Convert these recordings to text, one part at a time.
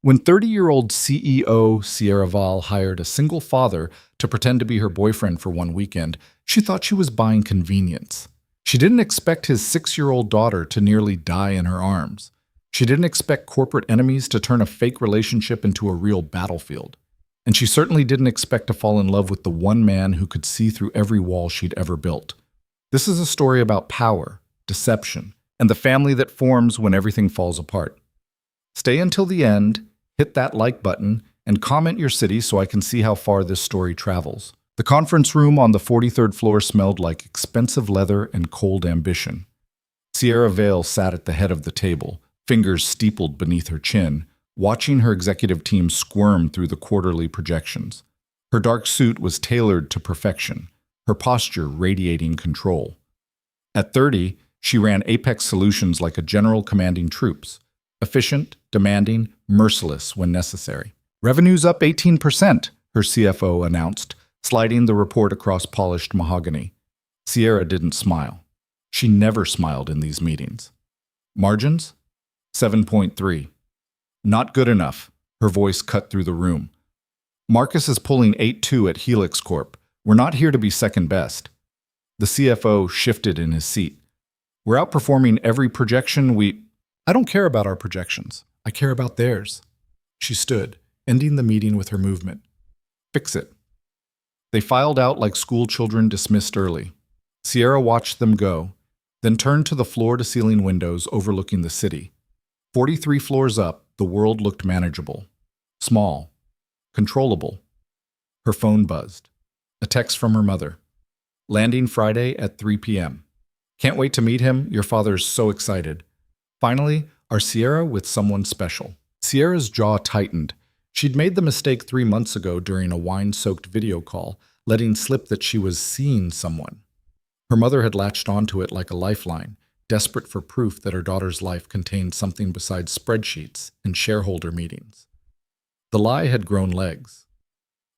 When 30-year-old CEO Sierra Val hired a single father to pretend to be her boyfriend for one weekend, she thought she was buying convenience. She didn't expect his 6-year-old daughter to nearly die in her arms. She didn't expect corporate enemies to turn a fake relationship into a real battlefield. And she certainly didn't expect to fall in love with the one man who could see through every wall she'd ever built. This is a story about power, deception, and the family that forms when everything falls apart. Stay until the end, hit that like button, and comment your city so I can see how far this story travels. The conference room on the 43rd floor smelled like expensive leather and cold ambition. Sierra Vale sat at the head of the table, fingers steepled beneath her chin, watching her executive team squirm through the quarterly projections. Her dark suit was tailored to perfection, her posture radiating control. At 30, she ran Apex Solutions like a general commanding troops, efficient, demanding, merciless when necessary. Revenue's up 18%, her CFO announced, sliding the report across polished mahogany. Sierra didn't smile. She never smiled in these meetings. Margins? 7.3. Not good enough, her voice cut through the room. Marcus is pulling 8.2 at Helix Corp. We're not here to be second best. The CFO shifted in his seat. We're outperforming every projection I don't care about our projections. I care about theirs. She stood, ending the meeting with her movement. Fix it. They filed out like school children dismissed early. Sierra watched them go, then turned to the floor-to-ceiling windows overlooking the city. 43 floors up, the world looked manageable. Small. Controllable. Her phone buzzed. A text from her mother. Landing Friday at 3 p.m. Can't wait to meet him. Your father's so excited. Finally, our Sierra with someone special. Sierra's jaw tightened. She'd made the mistake 3 months ago during a wine-soaked video call, letting slip that she was seeing someone. Her mother had latched onto it like a lifeline, desperate for proof that her daughter's life contained something besides spreadsheets and shareholder meetings. The lie had grown legs.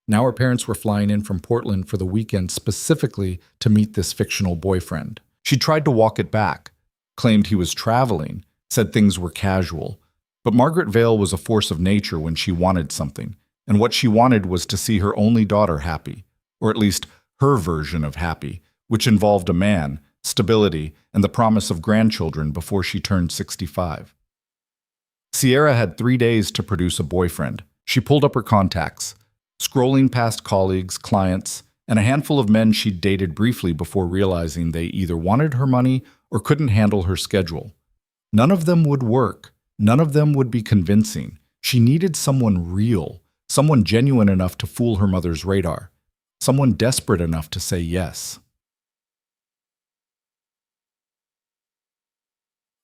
Now her parents were flying in from Portland for the weekend specifically to meet this fictional boyfriend. She tried to walk it back, claimed he was traveling, said things were casual. But Margaret Vale was a force of nature when she wanted something, and what she wanted was to see her only daughter happy, or at least her version of happy, which involved a man, stability, and the promise of grandchildren before she turned 65. Sierra had 3 days to produce a boyfriend. She pulled up her contacts, scrolling past colleagues, clients, and a handful of men she'd dated briefly before realizing they either wanted her money or couldn't handle her schedule. None of them would work. None of them would be convincing. She needed someone real, someone genuine enough to fool her mother's radar, someone desperate enough to say yes.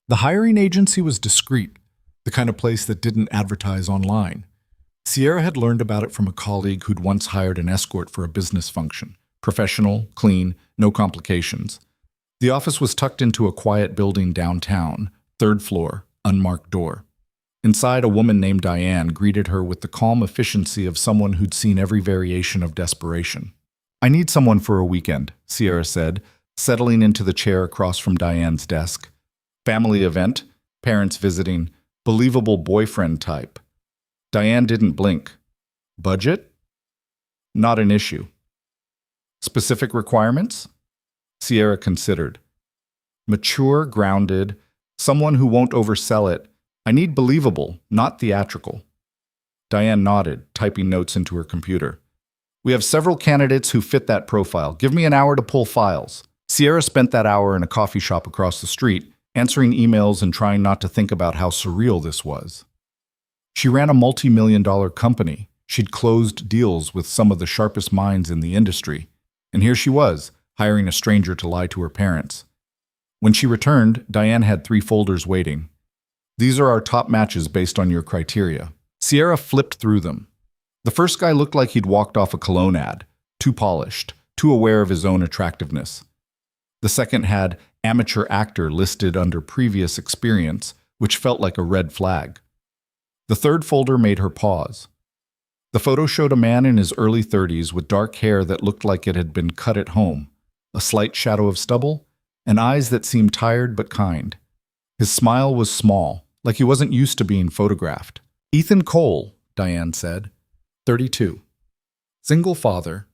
The hiring agency was discreet, the kind of place that didn't advertise online. Sierra had learned about it from a colleague who'd once hired an escort for a business function. Professional, clean, no complications. The office was tucked into a quiet building downtown, 3rd floor, unmarked door. Inside, a woman named Diane greeted her with the calm efficiency of someone who'd seen every variation of desperation. I need someone for a weekend, Sierra said, settling into the chair across from Diane's desk. Family event, parents visiting, believable boyfriend type. Diane didn't blink. Budget? Not an issue. Specific requirements? Sierra considered. Mature, grounded, someone who won't oversell it. I need believable, not theatrical. Diane nodded, typing notes into her computer. We have several candidates who fit that profile. Give me an hour to pull files. Sierra spent that hour in a coffee shop across the street, answering emails and trying not to think about how surreal this was. She ran a multi-million-dollar company. She'd closed deals with some of the sharpest minds in the industry. And here she was, hiring a stranger to lie to her parents. When she returned, Diane had 3 folders waiting. These are our top matches based on your criteria. Sierra flipped through them. The first guy looked like he'd walked off a cologne ad, too polished, too aware of his own attractiveness. The second had amateur actor listed under previous experience, which felt like a red flag. The third folder made her pause. The photo showed a man in his early 30s with dark hair that looked like it had been cut at home, a slight shadow of stubble, and eyes that seemed tired but kind. His smile was small, like he wasn't used to being photographed. Ethan Cole, Diane said, 32. Single father,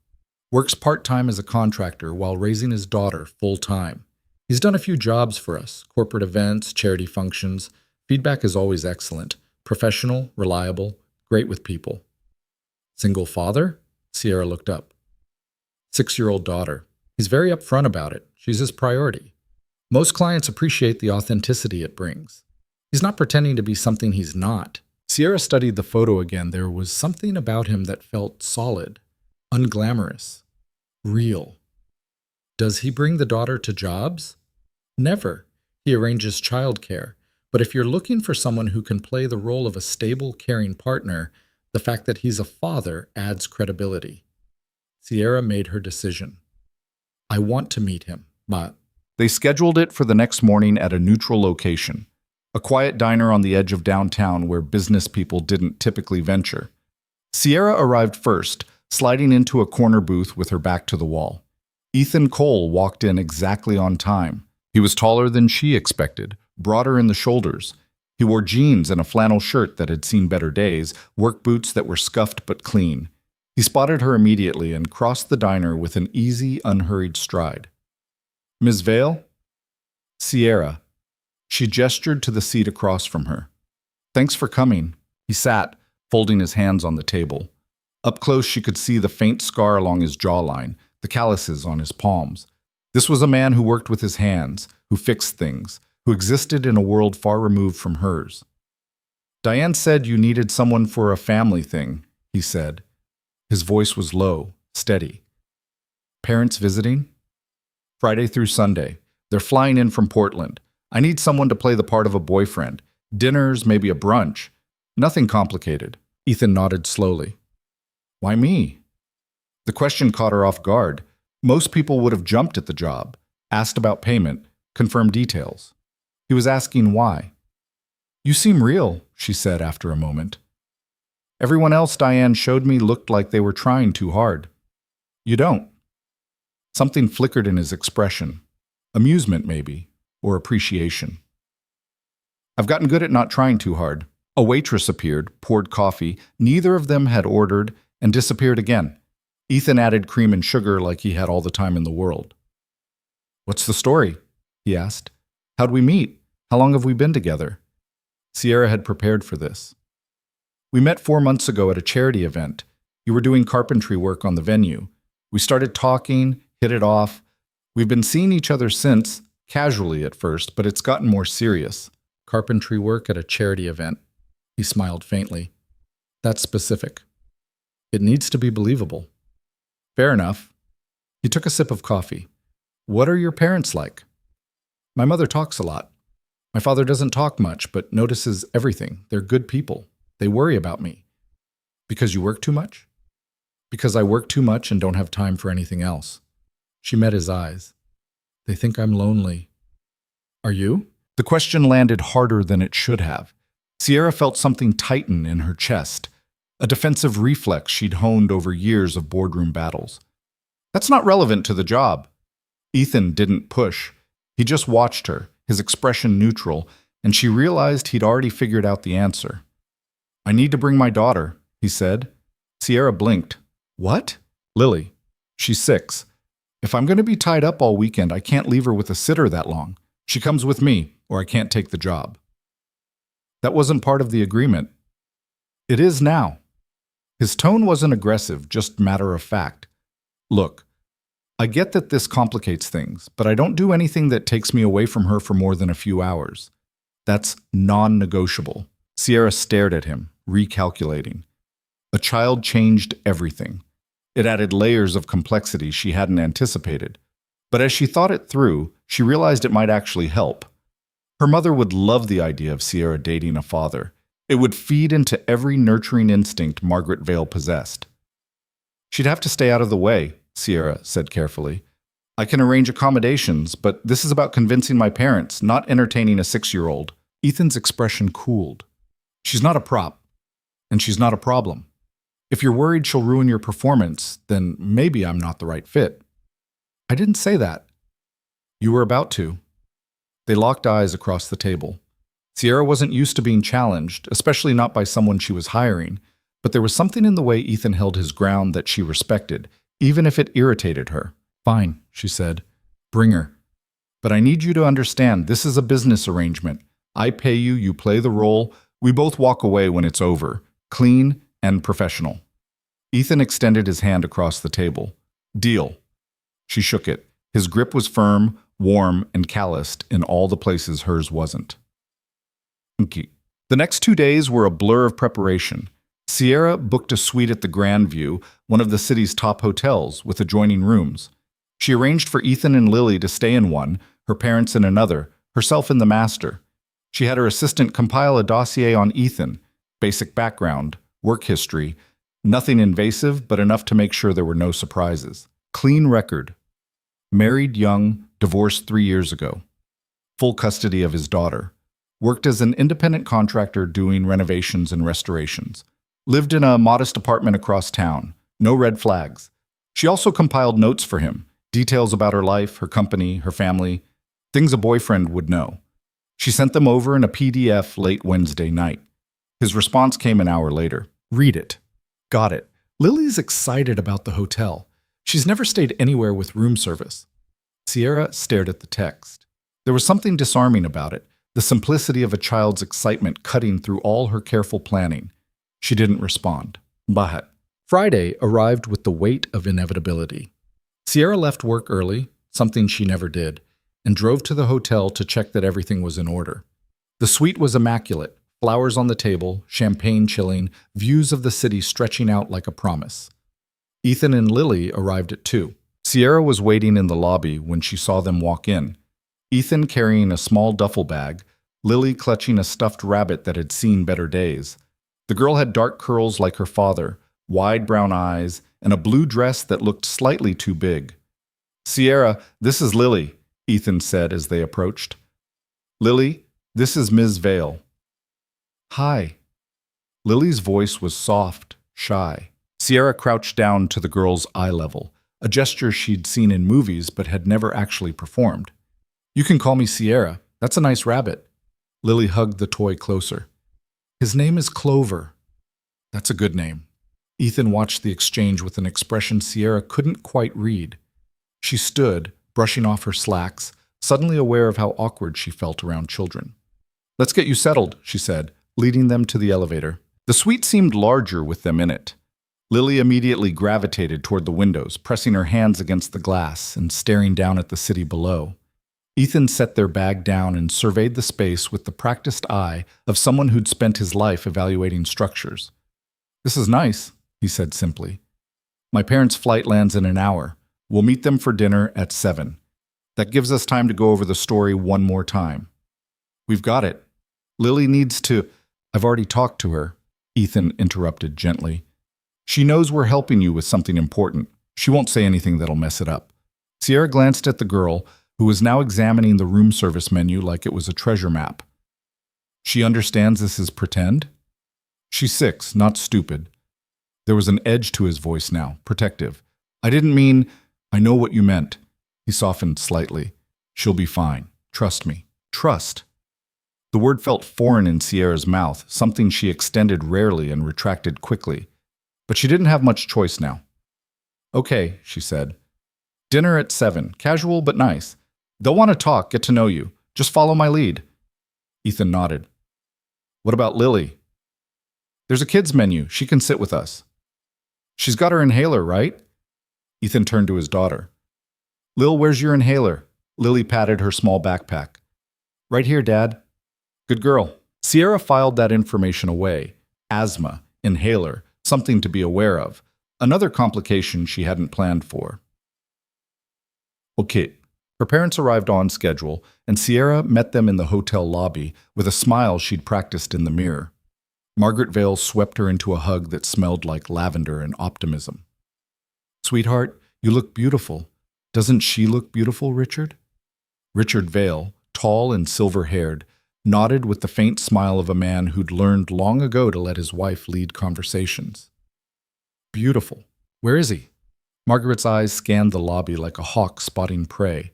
works part-time as a contractor while raising his daughter full-time. He's done a few jobs for us, corporate events, charity functions. Feedback is always excellent. Professional, reliable, great with people. Single father? Sierra looked up. 6-year-old daughter. He's very upfront about it. She's his priority. Most clients appreciate the authenticity it brings. He's not pretending to be something he's not. Sierra studied the photo again. There was something about him that felt solid, unglamorous, real. Does he bring the daughter to jobs? Never. He arranges childcare. But if you're looking for someone who can play the role of a stable, caring partner, the fact that he's a father adds credibility. Sierra made her decision. I want to meet him, but... They scheduled it for the next morning at a neutral location, a quiet diner on the edge of downtown where business people didn't typically venture. Sierra arrived first, sliding into a corner booth with her back to the wall. Ethan Cole walked in exactly on time. He was taller than she expected, broader in the shoulders. He wore jeans and a flannel shirt that had seen better days, work boots that were scuffed but clean. He spotted her immediately and crossed the diner with an easy, unhurried stride. Ms. Vale? Sierra. She gestured to the seat across from her. Thanks for coming. He sat, folding his hands on the table. Up close, she could see the faint scar along his jawline, the calluses on his palms. This was a man who worked with his hands, who fixed things, who existed in a world far removed from hers. Diane said you needed someone for a family thing, he said. His voice was low, steady. Parents visiting? Friday through Sunday. They're flying in from Portland. I need someone to play the part of a boyfriend. Dinners, maybe a brunch. Nothing complicated. Ethan nodded slowly. Why me? The question caught her off guard. Most people would have jumped at the job, asked about payment, confirmed details. He was asking why. You seem real, she said after a moment. Everyone else Diane showed me looked like they were trying too hard. You don't. Something flickered in his expression. Amusement, maybe, or appreciation. I've gotten good at not trying too hard. A waitress appeared, poured coffee. Neither of them had ordered, and disappeared again. Ethan added cream and sugar like he had all the time in the world. What's the story? He asked. How'd we meet? How long have we been together? Sierra had prepared for this. We met 4 months ago at a charity event. You were doing carpentry work on the venue. We started talking, hit it off. We've been seeing each other since, casually at first, but it's gotten more serious. Carpentry work at a charity event. He smiled faintly. That's specific. It needs to be believable. Fair enough. He took a sip of coffee. What are your parents like? My mother talks a lot. My father doesn't talk much, but notices everything. They're good people. They worry about me. Because you work too much? Because I work too much and don't have time for anything else. She met his eyes. They think I'm lonely. Are you? The question landed harder than it should have. Sierra felt something tighten in her chest, a defensive reflex she'd honed over years of boardroom battles. That's not relevant to the job. Ethan didn't push. He just watched her, his expression neutral, and she realized he'd already figured out the answer. I need to bring my daughter, he said. Sierra blinked. What? Lily. She's 6. If I'm going to be tied up all weekend, I can't leave her with a sitter that long. She comes with me, or I can't take the job. That wasn't part of the agreement. It is now. His tone wasn't aggressive, just matter of fact. Look, I get that this complicates things, but I don't do anything that takes me away from her for more than a few hours. That's non-negotiable. Sierra stared at him, recalculating. A child changed everything. It added layers of complexity she hadn't anticipated. But as she thought it through, she realized it might actually help. Her mother would love the idea of Sierra dating a father. It would feed into every nurturing instinct Margaret Vale possessed. She'd have to stay out of the way, Sierra said carefully. I can arrange accommodations, but this is about convincing my parents, not entertaining a 6-year-old. Ethan's expression cooled. She's not a prop, and she's not a problem. If you're worried she'll ruin your performance, then maybe I'm not the right fit. I didn't say that. You were about to. They locked eyes across the table. Sierra wasn't used to being challenged, especially not by someone she was hiring, but there was something in the way Ethan held his ground that she respected, even if it irritated her. Fine, she said. Bring her. But I need you to understand, this is a business arrangement. I pay you, you play the role, we both walk away when it's over, clean and professional. Ethan extended his hand across the table. Deal. She shook it. His grip was firm, warm, and calloused in all the places hers wasn't. The next 2 days were a blur of preparation. Sierra booked a suite at the Grand View, one of the city's top hotels, with adjoining rooms. She arranged for Ethan and Lily to stay in one, her parents in another, herself in the master. She had her assistant compile a dossier on Ethan, basic background, work history, nothing invasive, but enough to make sure there were no surprises. Clean record. Married young, divorced 3 years ago. Full custody of his daughter. Worked as an independent contractor doing renovations and restorations. Lived in a modest apartment across town. No red flags. She also compiled notes for him, details about her life, her company, her family, things a boyfriend would know. She sent them over in a PDF late Wednesday night. His response came an hour later. Read it. Got it. Lily's excited about the hotel. She's never stayed anywhere with room service. Sierra stared at the text. There was something disarming about it, the simplicity of a child's excitement cutting through all her careful planning. She didn't respond. Bahat. Friday arrived with the weight of inevitability. Sierra left work early, something she never did, and drove to the hotel to check that everything was in order. The suite was immaculate, flowers on the table, champagne chilling, views of the city stretching out like a promise. Ethan and Lily arrived at 2. Sierra was waiting in the lobby when she saw them walk in. Ethan carrying a small duffel bag, Lily clutching a stuffed rabbit that had seen better days. The girl had dark curls like her father, wide brown eyes, and a blue dress that looked slightly too big. Sierra, this is Lily, Ethan said as they approached. Lily, this is Ms. Vale. Hi. Lily's voice was soft, shy. Sierra crouched down to the girl's eye level, a gesture she'd seen in movies but had never actually performed. You can call me Sierra. That's a nice rabbit. Lily hugged the toy closer. His name is Clover. That's a good name. Ethan watched the exchange with an expression Sierra couldn't quite read. She stood, brushing off her slacks, suddenly aware of how awkward she felt around children. Let's get you settled, she said, leading them to the elevator. The suite seemed larger with them in it. Lily immediately gravitated toward the windows, pressing her hands against the glass and staring down at the city below. Ethan set their bag down and surveyed the space with the practiced eye of someone who'd spent his life evaluating structures. This is nice, he said simply. My parents' flight lands in an hour. We'll meet them for dinner at 7. That gives us time to go over the story one more time. We've got it. Lily needs to... I've already talked to her, Ethan interrupted gently. She knows we're helping you with something important. She won't say anything that'll mess it up. Sierra glanced at the girl, who was now examining the room service menu like it was a treasure map. She understands this is pretend? She's 6, not stupid. There was an edge to his voice now, protective. I didn't mean, I know what you meant. He softened slightly. She'll be fine. Trust me. Trust. The word felt foreign in Sierra's mouth, something she extended rarely and retracted quickly. But she didn't have much choice now. Okay, she said. Dinner at 7. Casual but nice. They'll want to talk, get to know you. Just follow my lead. Ethan nodded. What about Lily? There's a kids' menu. She can sit with us. She's got her inhaler, right? Ethan turned to his daughter. Lil, where's your inhaler? Lily patted her small backpack. Right here, Dad. Good girl. Sierra filed that information away. Asthma, inhaler, something to be aware of. Another complication she hadn't planned for. Okay. Her parents arrived on schedule, and Sierra met them in the hotel lobby with a smile she'd practiced in the mirror. Margaret Vale swept her into a hug that smelled like lavender and optimism. Sweetheart, you look beautiful. Doesn't she look beautiful, Richard? Richard Vale, tall and silver-haired, nodded with the faint smile of a man who'd learned long ago to let his wife lead conversations. Beautiful. Where is he? Margaret's eyes scanned the lobby like a hawk spotting prey.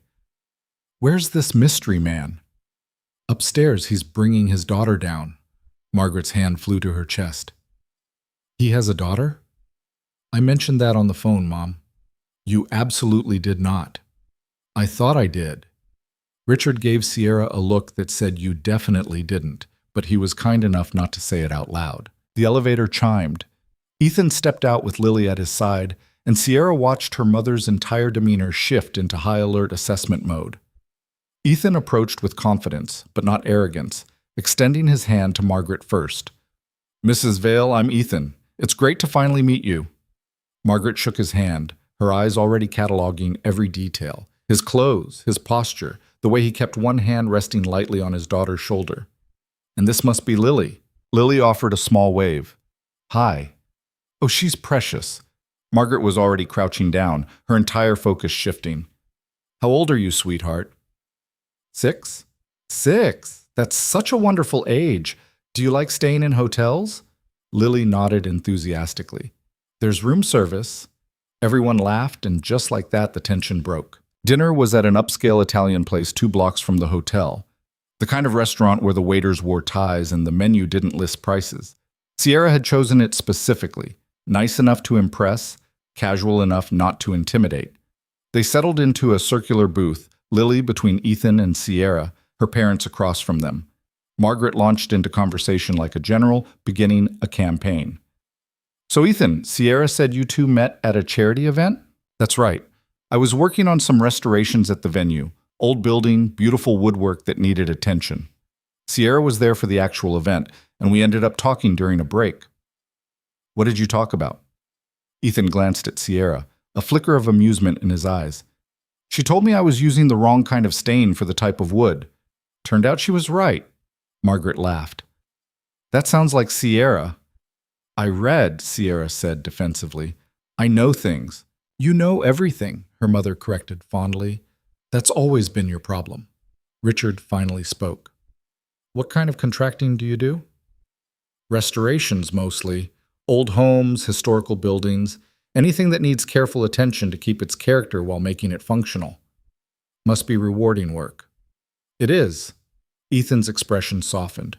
Where's this mystery man? Upstairs, he's bringing his daughter down. Margaret's hand flew to her chest. He has a daughter? I mentioned that on the phone, Mom. You absolutely did not. I thought I did. Richard gave Sierra a look that said you definitely didn't, but he was kind enough not to say it out loud. The elevator chimed. Ethan stepped out with Lily at his side, and Sierra watched her mother's entire demeanor shift into high alert assessment mode. Ethan approached with confidence, but not arrogance, extending his hand to Margaret first. Mrs. Vale, I'm Ethan. It's great to finally meet you. Margaret shook his hand, her eyes already cataloging every detail. His clothes, his posture, the way he kept one hand resting lightly on his daughter's shoulder. And this must be Lily. Lily offered a small wave. Hi. Oh, she's precious. Margaret was already crouching down, her entire focus shifting. How old are you, sweetheart? 6? 6? That's such a wonderful age. Do you like staying in hotels? Lily nodded enthusiastically. There's room service. Everyone laughed, and just like that, the tension broke. Dinner was at an upscale Italian place 2 blocks from the hotel, the kind of restaurant where the waiters wore ties and the menu didn't list prices. Sierra had chosen it specifically, nice enough to impress, casual enough not to intimidate. They settled into a circular booth, Lily between Ethan and Sierra, her parents across from them. Margaret launched into conversation like a general, beginning a campaign. So Ethan, Sierra said you two met at a charity event? That's right. I was working on some restorations at the venue. Old building, beautiful woodwork that needed attention. Sierra was there for the actual event, and we ended up talking during a break. What did you talk about? Ethan glanced at Sierra, a flicker of amusement in his eyes. She told me I was using the wrong kind of stain for the type of wood. Turned out she was right. Margaret laughed. That sounds like Sierra. I read, Sierra said defensively. I know things. You know everything, her mother corrected fondly. That's always been your problem. Richard finally spoke. What kind of contracting do you do? Restorations mostly. Old homes, historical buildings, anything that needs careful attention to keep its character while making it functional. Must be rewarding work. It is. Ethan's expression softened.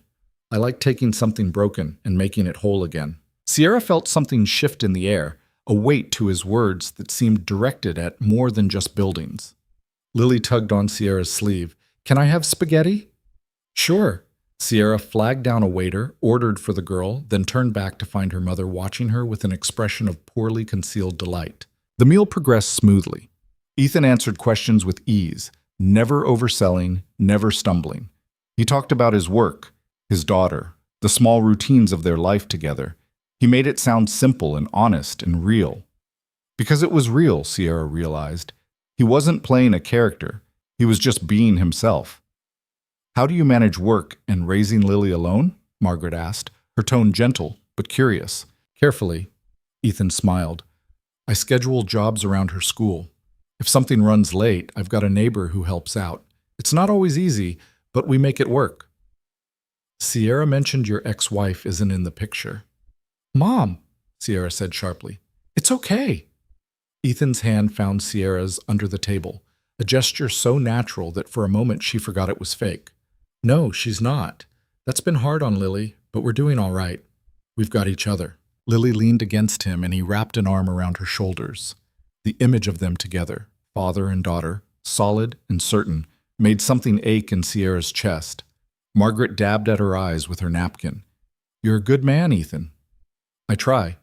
I like taking something broken and making it whole again. Sierra felt something shift in the air, a weight to his words that seemed directed at more than just buildings. Lily tugged on Sierra's sleeve. Can I have spaghetti? Sure. Sierra flagged down a waiter, ordered for the girl, then turned back to find her mother watching her with an expression of poorly concealed delight. The meal progressed smoothly. Ethan answered questions with ease, never overselling, never stumbling. He talked about his work, his daughter, the small routines of their life together. He made it sound simple and honest and real. Because it was real, Sierra realized. He wasn't playing a character. He was just being himself. How do you manage work and raising Lily alone? Margaret asked, her tone gentle but curious. Carefully, Ethan smiled. I schedule jobs around her school. If something runs late, I've got a neighbor who helps out. It's not always easy, but we make it work. Sierra mentioned your ex-wife isn't in the picture. Mom, Sierra said sharply. It's okay. Ethan's hand found Sierra's under the table, a gesture so natural that for a moment she forgot it was fake. No, she's not. That's been hard on Lily, but we're doing all right. We've got each other. Lily leaned against him and he wrapped an arm around her shoulders. The image of them together, father and daughter, solid and certain, made something ache in Sierra's chest. Margaret dabbed at her eyes with her napkin. You're a good man, Ethan. I try.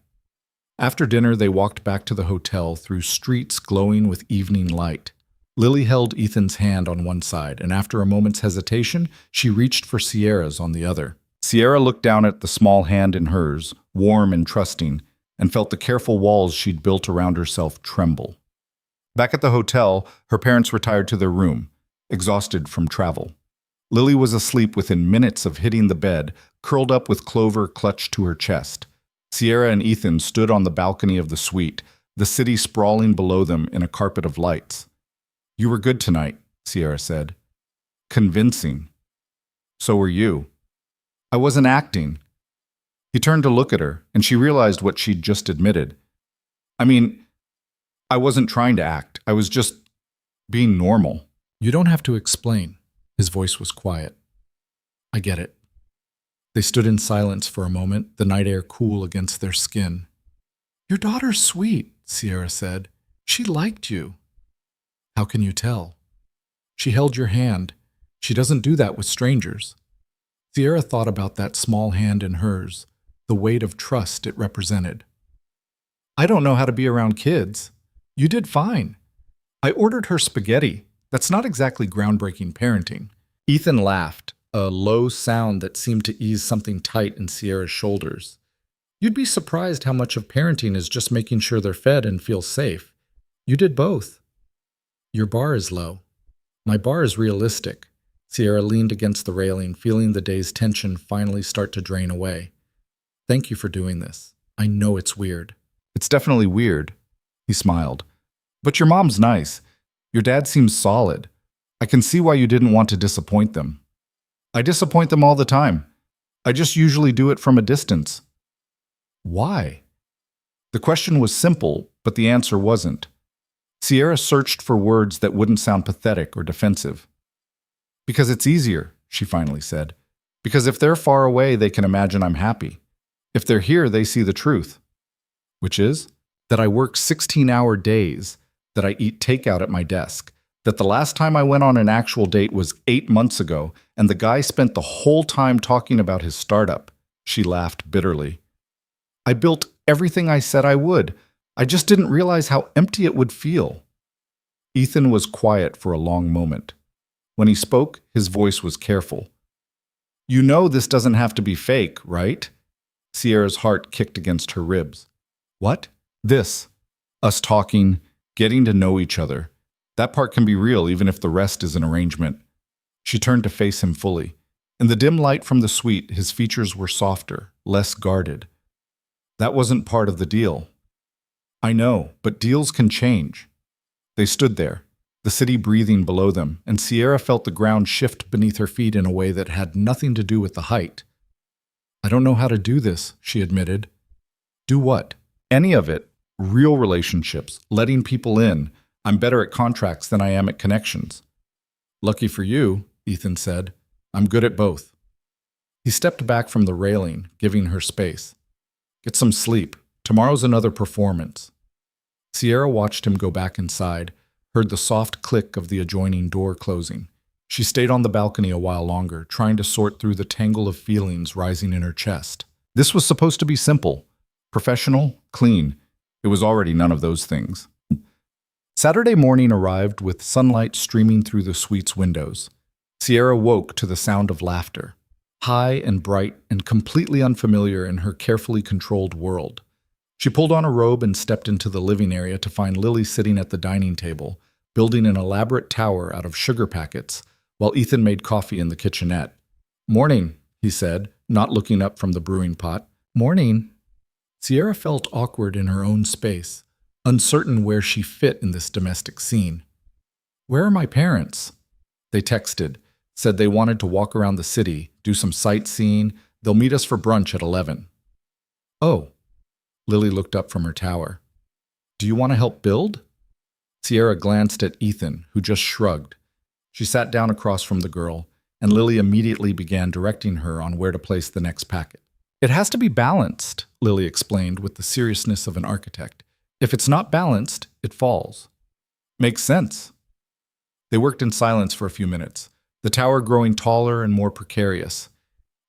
After dinner, they walked back to the hotel through streets glowing with evening light. Lily held Ethan's hand on one side, and after a moment's hesitation, she reached for Sierra's on the other. Sierra looked down at the small hand in hers, warm and trusting, and felt the careful walls she'd built around herself tremble. Back at the hotel, her parents retired to their room, exhausted from travel. Lily was asleep within minutes of hitting the bed, curled up with Clover clutched to her chest. Sierra and Ethan stood on the balcony of the suite, the city sprawling below them in a carpet of lights. You were good tonight, Sierra said. Convincing. So were you. I wasn't acting. He turned to look at her, and she realized what she'd just admitted. I wasn't trying to act. I was just being normal. You don't have to explain. His voice was quiet. I get it. They stood in silence for a moment, the night air cool against their skin. Your daughter's sweet, Sierra said. She liked you. How can you tell? She held your hand. She doesn't do that with strangers. Sierra thought about that small hand in hers, the weight of trust it represented. I don't know how to be around kids. You did fine. I ordered her spaghetti. That's not exactly groundbreaking parenting. Ethan laughed, a low sound that seemed to ease something tight in Sierra's shoulders. You'd be surprised how much of parenting is just making sure they're fed and feel safe. You did both. Your bar is low. My bar is realistic. Sierra leaned against the railing, feeling the day's tension finally start to drain away. Thank you for doing this. I know it's weird. It's definitely weird, he smiled. But your mom's nice. Your dad seems solid. I can see why you didn't want to disappoint them. I disappoint them all the time. I just usually do it from a distance. Why? The question was simple, but the answer wasn't. Sierra searched for words that wouldn't sound pathetic or defensive. Because it's easier, she finally said. Because if they're far away, they can imagine I'm happy. If they're here, they see the truth. Which is that I work 16-hour days, that I eat takeout at my desk, that the last time I went on an actual date was 8 months ago, and the guy spent the whole time talking about his startup. She laughed bitterly. I built everything I said I would. I just didn't realize how empty it would feel. Ethan was quiet for a long moment. When he spoke, his voice was careful. You know this doesn't have to be fake, right? Sierra's heart kicked against her ribs. What? This. Us talking, getting to know each other. That part can be real even if the rest is an arrangement. She turned to face him fully. In the dim light from the suite, his features were softer, less guarded. That wasn't part of the deal. I know, but deals can change. They stood there, the city breathing below them, and Sierra felt the ground shift beneath her feet in a way that had nothing to do with the height. I don't know how to do this, she admitted. Do what? Any of it. Real relationships, letting people in. I'm better at contracts than I am at connections. Lucky for you, Ethan said. I'm good at both. He stepped back from the railing, giving her space. Get some sleep. Tomorrow's another performance. Sierra watched him go back inside, heard the soft click of the adjoining door closing. She stayed on the balcony a while longer, trying to sort through the tangle of feelings rising in her chest. This was supposed to be simple. Professional, clean. It was already none of those things. Saturday morning arrived with sunlight streaming through the suite's windows. Sierra woke to the sound of laughter, high and bright and completely unfamiliar in her carefully controlled world. She pulled on a robe and stepped into the living area to find Lily sitting at the dining table, building an elaborate tower out of sugar packets, while Ethan made coffee in the kitchenette. Morning, he said, not looking up from the brewing pot. Morning. Sierra felt awkward in her own space, uncertain where she fit in this domestic scene. Where are my parents? They texted, said they wanted to walk around the city, do some sightseeing. They'll meet us for brunch at 11. Oh. Lily looked up from her tower. Do you want to help build? Sierra glanced at Ethan, who just shrugged. She sat down across from the girl, and Lily immediately began directing her on where to place the next packet. It has to be balanced, Lily explained with the seriousness of an architect. If it's not balanced, it falls. Makes sense. They worked in silence for a few minutes, the tower growing taller and more precarious.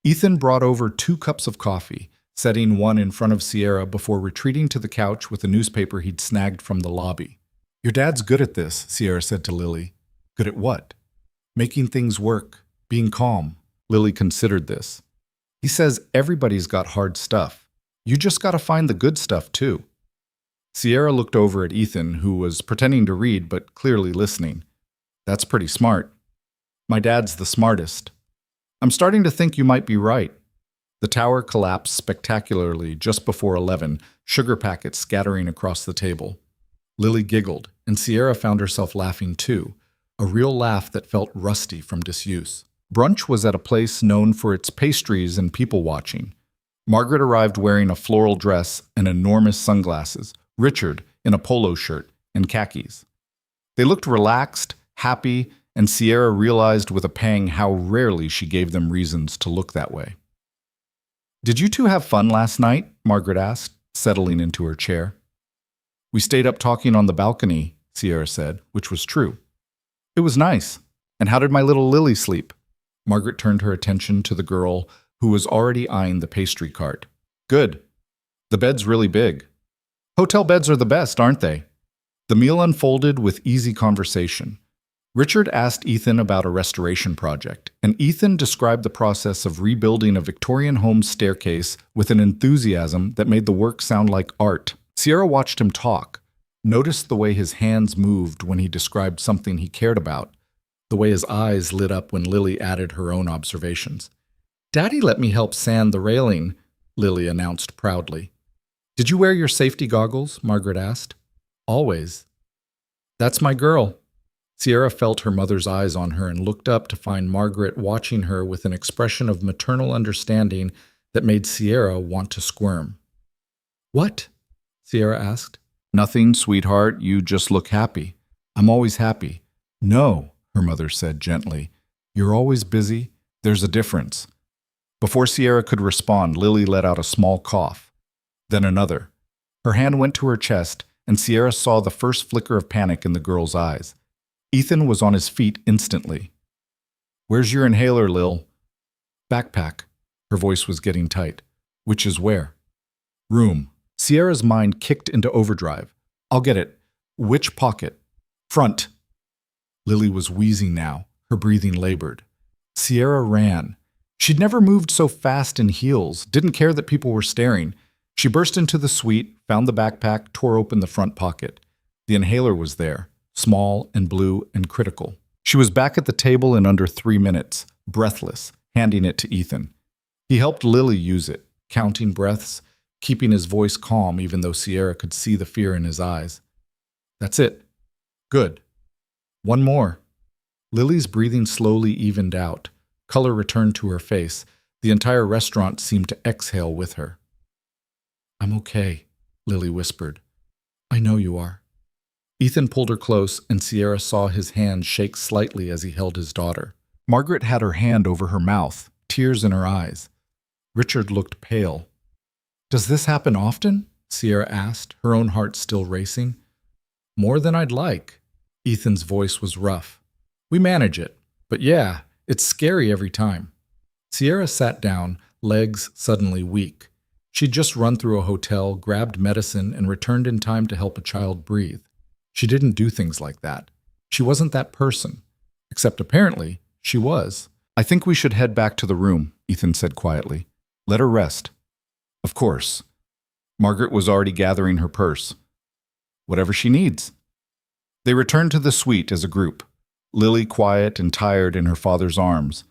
Ethan brought over 2 cups of coffee, setting one in front of Sierra before retreating to the couch with a newspaper he'd snagged from the lobby. Your dad's good at this, Sierra said to Lily. Good at what? Making things work, being calm. Lily considered this. He says everybody's got hard stuff. You just gotta find the good stuff, too. Sierra looked over at Ethan, who was pretending to read but clearly listening. That's pretty smart. My dad's the smartest. I'm starting to think you might be right. The tower collapsed spectacularly just before 11, sugar packets scattering across the table. Lily giggled, and Sierra found herself laughing too, a real laugh that felt rusty from disuse. Brunch was at a place known for its pastries and people-watching. Margaret arrived wearing a floral dress and enormous sunglasses, Richard in a polo shirt and khakis. They looked relaxed, happy, and Sierra realized with a pang how rarely she gave them reasons to look that way. "Did you two have fun last night?" Margaret asked, settling into her chair. "We stayed up talking on the balcony," Sierra said, which was true. "It was nice. And how did my little Lily sleep?" Margaret turned her attention to the girl who was already eyeing the pastry cart. "Good. The bed's really big. Hotel beds are the best, aren't they?" The meal unfolded with easy conversation. Richard asked Ethan about a restoration project, and Ethan described the process of rebuilding a Victorian home staircase with an enthusiasm that made the work sound like art. Sierra watched him talk, noticed the way his hands moved when he described something he cared about, the way his eyes lit up when Lily added her own observations. "Daddy let me help sand the railing," Lily announced proudly. "Did you wear your safety goggles?" Margaret asked. "Always." "That's my girl." Sierra felt her mother's eyes on her and looked up to find Margaret watching her with an expression of maternal understanding that made Sierra want to squirm. "What?" Sierra asked. "Nothing, sweetheart. You just look happy." "I'm always happy." "No," her mother said gently. "You're always busy. There's a difference." Before Sierra could respond, Lily let out a small cough. Then another. Her hand went to her chest, and Sierra saw the first flicker of panic in the girl's eyes. Ethan was on his feet instantly. "Where's your inhaler, Lil?" "Backpack." Her voice was getting tight. "Which is where?" "Room." Sierra's mind kicked into overdrive. "I'll get it. Which pocket?" "Front." Lily was wheezing now, her breathing labored. Sierra ran. She'd never moved so fast in heels, didn't care that people were staring. She burst into the suite, found the backpack, tore open the front pocket. The inhaler was there, small and blue and critical. She was back at the table in under 3 minutes, breathless, handing it to Ethan. He helped Lily use it, counting breaths, keeping his voice calm even though Sierra could see the fear in his eyes. "That's it. Good. One more." Lily's breathing slowly evened out. Color returned to her face. The entire restaurant seemed to exhale with her. "I'm okay," Lily whispered. "I know you are." Ethan pulled her close, and Sierra saw his hand shake slightly as he held his daughter. Margaret had her hand over her mouth, tears in her eyes. Richard looked pale. "Does this happen often?" Sierra asked, her own heart still racing. "More than I'd like." Ethan's voice was rough. "We manage it, but yeah, it's scary every time." Sierra sat down, legs suddenly weak. She'd just run through a hotel, grabbed medicine, and returned in time to help a child breathe. She didn't do things like that. She wasn't that person. Except apparently, she was. "I think we should head back to the room," Ethan said quietly. "Let her rest." "Of course." Margaret was already gathering her purse. "Whatever she needs." They returned to the suite as a group, Lily quiet and tired in her father's arms.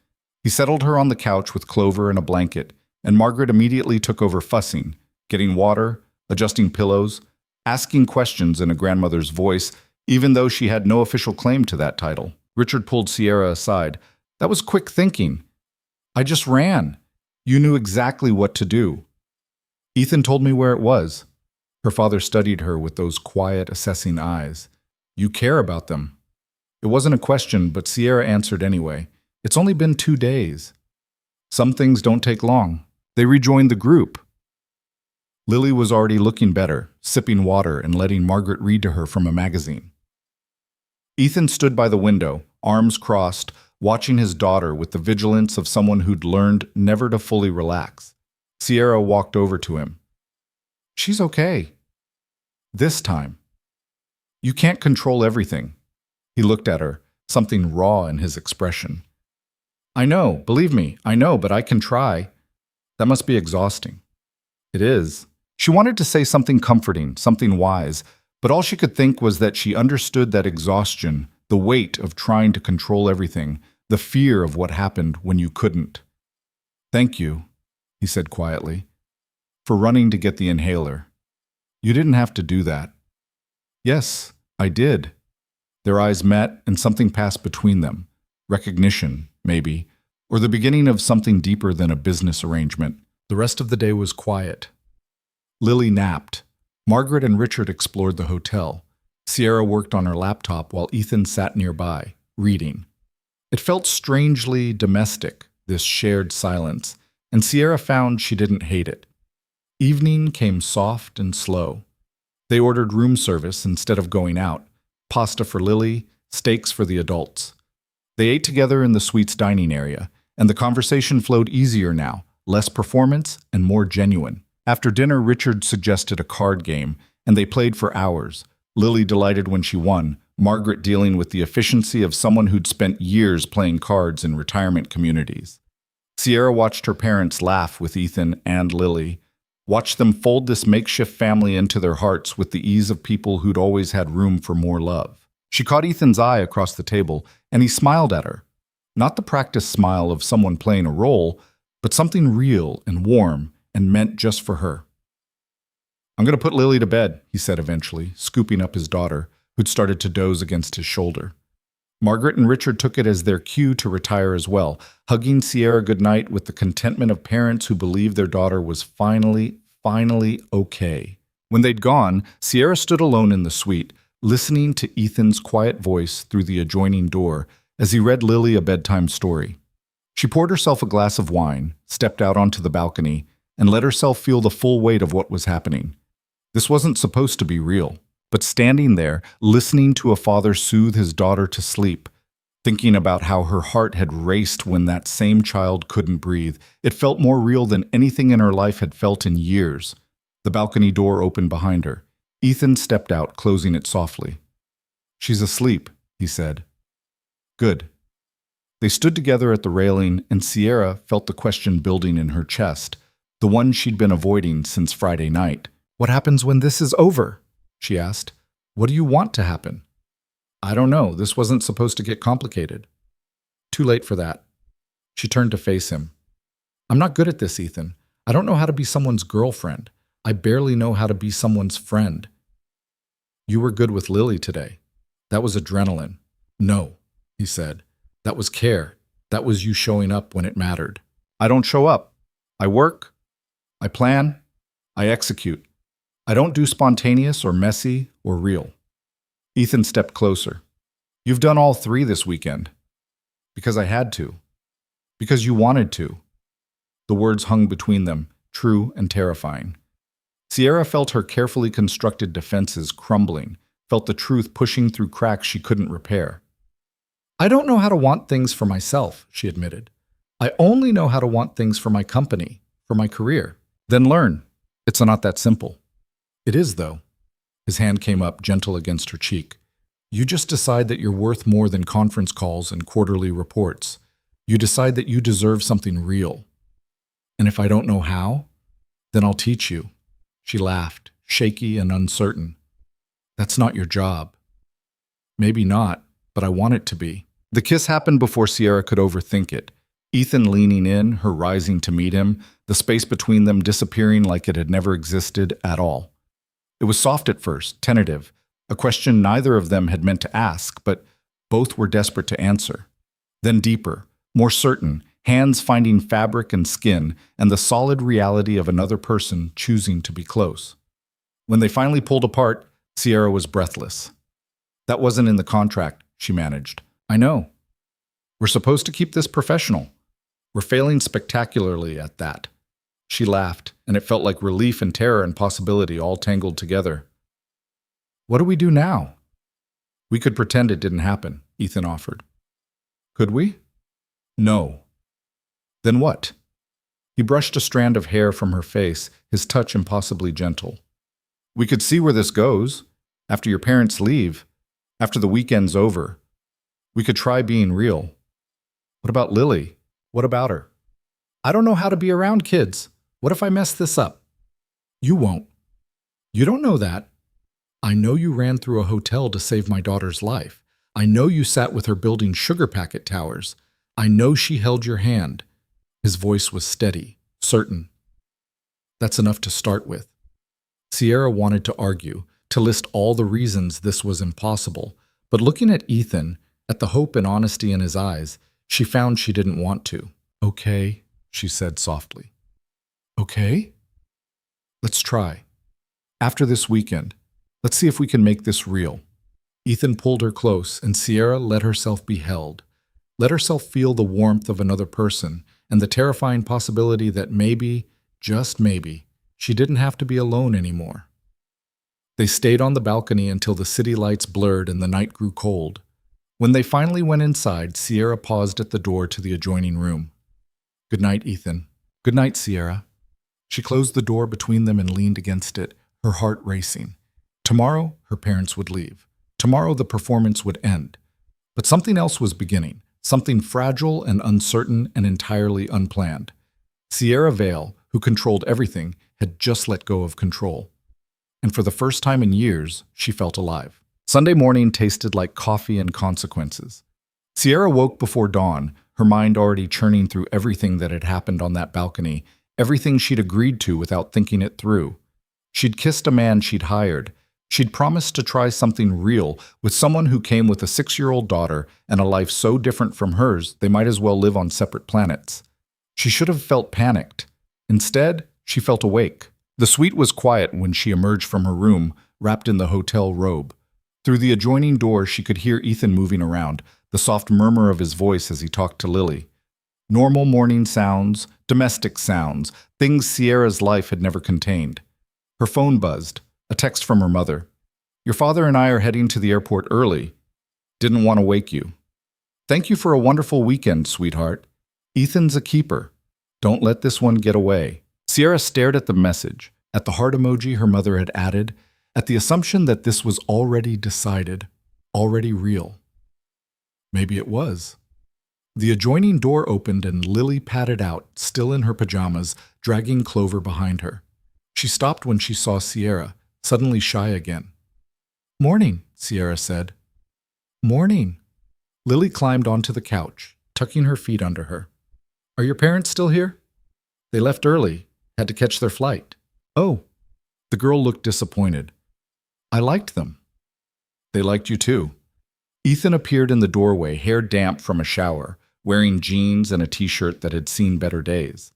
He settled her on the couch with Clover and a blanket, and Margaret immediately took over fussing, getting water, adjusting pillows, asking questions in a grandmother's voice, even though she had no official claim to that title. Richard pulled Sierra aside. "That was quick thinking. I just ran. You knew exactly what to do." "Ethan told me where it was." Her father studied her with those quiet, assessing eyes. "You care about them." It wasn't a question, but Sierra answered anyway. "It's only been 2 days." "Some things don't take long." They rejoined the group. Lily was already looking better, sipping water and letting Margaret read to her from a magazine. Ethan stood by the window, arms crossed, watching his daughter with the vigilance of someone who'd learned never to fully relax. Sierra walked over to him. "She's okay. This time. You can't control everything." He looked at her, something raw in his expression. "I know, believe me, I know, but I can try." "That must be exhausting." "It is." She wanted to say something comforting, something wise, but all she could think was that she understood that exhaustion, the weight of trying to control everything, the fear of what happened when you couldn't. "Thank you," he said quietly, "for running to get the inhaler. You didn't have to do that." "Yes, I did." Their eyes met, and something passed between them. Recognition, maybe, or the beginning of something deeper than a business arrangement. The rest of the day was quiet. Lily napped. Margaret and Richard explored the hotel. Sierra worked on her laptop while Ethan sat nearby, reading. It felt strangely domestic, this shared silence, and Sierra found she didn't hate it. Evening came soft and slow. They ordered room service instead of going out, pasta for Lily, steaks for the adults. They ate together in the suite's dining area, and the conversation flowed easier now, less performance and more genuine. After dinner, Richard suggested a card game, and they played for hours. Lily delighted when she won, Margaret dealing with the efficiency of someone who'd spent years playing cards in retirement communities. Sierra watched her parents laugh with Ethan and Lily, watched them fold this makeshift family into their hearts with the ease of people who'd always had room for more love. She caught Ethan's eye across the table, and he smiled at her. Not the practiced smile of someone playing a role, but something real and warm and meant just for her. "I'm going to put Lily to bed," he said eventually, scooping up his daughter, who'd started to doze against his shoulder. Margaret and Richard took it as their cue to retire as well, hugging Sierra goodnight with the contentment of parents who believed their daughter was finally okay. When they'd gone, Sierra stood alone in the suite, listening to Ethan's quiet voice through the adjoining door as he read Lily a bedtime story. She poured herself a glass of wine, stepped out onto the balcony, and let herself feel the full weight of what was happening. This wasn't supposed to be real. But standing there, listening to a father soothe his daughter to sleep, thinking about how her heart had raced when that same child couldn't breathe, it felt more real than anything in her life had felt in years. The balcony door opened behind her. Ethan stepped out, closing it softly. "She's asleep," he said. "Good." They stood together at the railing, and Sierra felt the question building in her chest, the one she'd been avoiding since Friday night. "What happens when this is over?" she asked. "What do you want to happen?" "I don't know. This wasn't supposed to get complicated." "Too late for that." She turned to face him. "I'm not good at this, Ethan. I don't know how to be someone's girlfriend. I barely know how to be someone's friend." "You were good with Lily today. That was adrenaline." "No," he said. "That was care. That was you showing up when it mattered." "I don't show up. I work. I plan. I execute. I don't do spontaneous or messy or real." Ethan stepped closer. "You've done all three this weekend." "Because I had to." "Because you wanted to." The words hung between them, true and terrifying. Sierra felt her carefully constructed defenses crumbling, felt the truth pushing through cracks she couldn't repair. "I don't know how to want things for myself," she admitted. "I only know how to want things for my company, for my career." "Then learn. It's not that simple." "It is, though." His hand came up, gentle against her cheek. "You just decide that you're worth more than conference calls and quarterly reports. You decide that you deserve something real. And if I don't know how, then I'll teach you." She laughed, shaky and uncertain. "That's not your job." "Maybe not, but I want it to be." The kiss happened before Sierra could overthink it. Ethan leaning in, her rising to meet him, the space between them disappearing like it had never existed at all. It was soft at first, tentative, a question neither of them had meant to ask, but both were desperate to answer. Then deeper, more certain, hands finding fabric and skin, and the solid reality of another person choosing to be close. When they finally pulled apart, Sierra was breathless. "That wasn't in the contract," she managed. "I know. We're supposed to keep this professional. We're failing spectacularly at that." She laughed, and it felt like relief and terror and possibility all tangled together. "What do we do now?" "We could pretend it didn't happen," Ethan offered. "Could we?" "No." "Then what?" He brushed a strand of hair from her face, his touch impossibly gentle. "We could see where this goes. After your parents leave. After the weekend's over. We could try being real." "What about Lily? What about her?" "I don't know how to be around kids. What if I mess this up?" "You won't." "You don't know that." "I know you ran through a hotel to save my daughter's life. I know you sat with her building sugar packet towers. I know she held your hand." His voice was steady, certain. "That's enough to start with." Sierra wanted to argue, to list all the reasons this was impossible, but looking at Ethan, at the hope and honesty in his eyes, she found she didn't want to. "Okay," she said softly. "Okay? Let's try. After this weekend, let's see if we can make this real." Ethan pulled her close, and Sierra let herself be held. Let herself feel the warmth of another person and the terrifying possibility that maybe, just maybe, she didn't have to be alone anymore. They stayed on the balcony until the city lights blurred and the night grew cold. When they finally went inside, Sierra paused at the door to the adjoining room. "Good night, Ethan." "Good night, Sierra." She closed the door between them and leaned against it, her heart racing. Tomorrow, her parents would leave. Tomorrow, the performance would end. But something else was beginning, something fragile and uncertain and entirely unplanned. Sierra Vale, who controlled everything, had just let go of control. And for the first time in years, she felt alive. Sunday morning tasted like coffee and consequences. Sierra woke before dawn, her mind already churning through everything that had happened on that balcony, everything she'd agreed to without thinking it through. She'd kissed a man she'd hired. She'd promised to try something real with someone who came with a 6-year-old daughter and a life so different from hers they might as well live on separate planets. She should have felt panicked. Instead, she felt awake. The suite was quiet when she emerged from her room, wrapped in the hotel robe. Through the adjoining door, she could hear Ethan moving around, the soft murmur of his voice as he talked to Lily. Normal morning sounds, domestic sounds, things Sierra's life had never contained. Her phone buzzed, a text from her mother. "Your father and I are heading to the airport early. Didn't want to wake you. Thank you for a wonderful weekend, sweetheart. Ethan's a keeper. Don't let this one get away." Sierra stared at the message, at the heart emoji her mother had added, at the assumption that this was already decided, already real. Maybe it was. The adjoining door opened and Lily padded out, still in her pajamas, dragging Clover behind her. She stopped when she saw Sierra, suddenly shy again. "Morning," Sierra said. "Morning." Lily climbed onto the couch, tucking her feet under her. "Are your parents still here?" "They left early, had to catch their flight." "Oh." The girl looked disappointed. "I liked them." "They liked you too." Ethan appeared in the doorway, hair damp from a shower, wearing jeans and a t-shirt that had seen better days.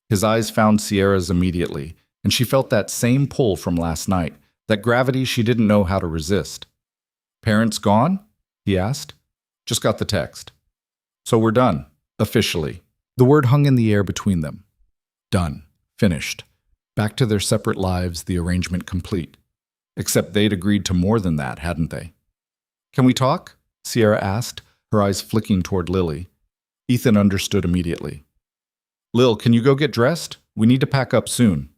His eyes found Sierra's immediately, and she felt that same pull from last night, that gravity she didn't know how to resist. "Parents gone?" he asked. "Just got the text." "So we're done, officially." The word hung in the air between them. Done. Finished. Back to their separate lives, the arrangement complete. Except they'd agreed to more than that, hadn't they? "Can we talk?" Sierra asked, her eyes flicking toward Lily. Ethan understood immediately. "Lil, can you go get dressed? We need to pack up soon."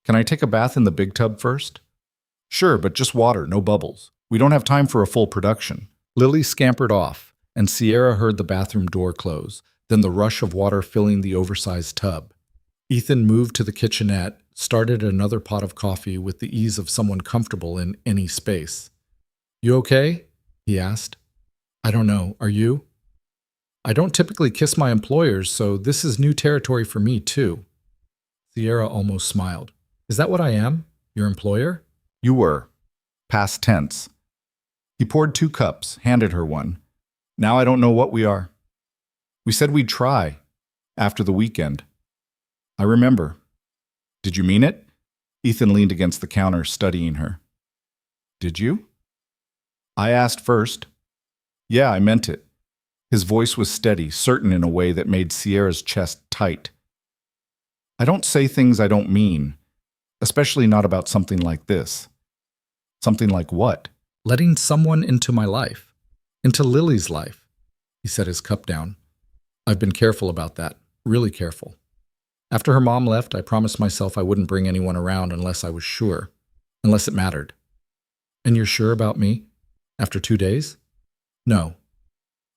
"Can I take a bath in the big tub first?" "Sure, but just water, no bubbles. We don't have time for a full production." Lily scampered off, and Sierra heard the bathroom door close, then the rush of water filling the oversized tub. Ethan moved to the kitchenette, started another pot of coffee with the ease of someone comfortable in any space. "You okay?" he asked. "I don't know. Are you?" "I don't typically kiss my employers, so this is new territory for me, too." Sierra almost smiled. "Is that what I am? Your employer?" "You were. Past tense." He poured 2 cups, handed her one. "Now I don't know what we are." "We said we'd try. After the weekend." "I remember." "Did you mean it?" Ethan leaned against the counter, studying her. "Did you?" "I asked first." "Yeah, I meant it." His voice was steady, certain in a way that made Sierra's chest tight. "I don't say things I don't mean, especially not about something like this." "Something like what?" "Letting someone into my life. Into Lily's life." He set his cup down. "I've been careful about that, really careful. After her mom left, I promised myself I wouldn't bring anyone around unless I was sure, unless it mattered." "And you're sure about me? After 2 days?" "No.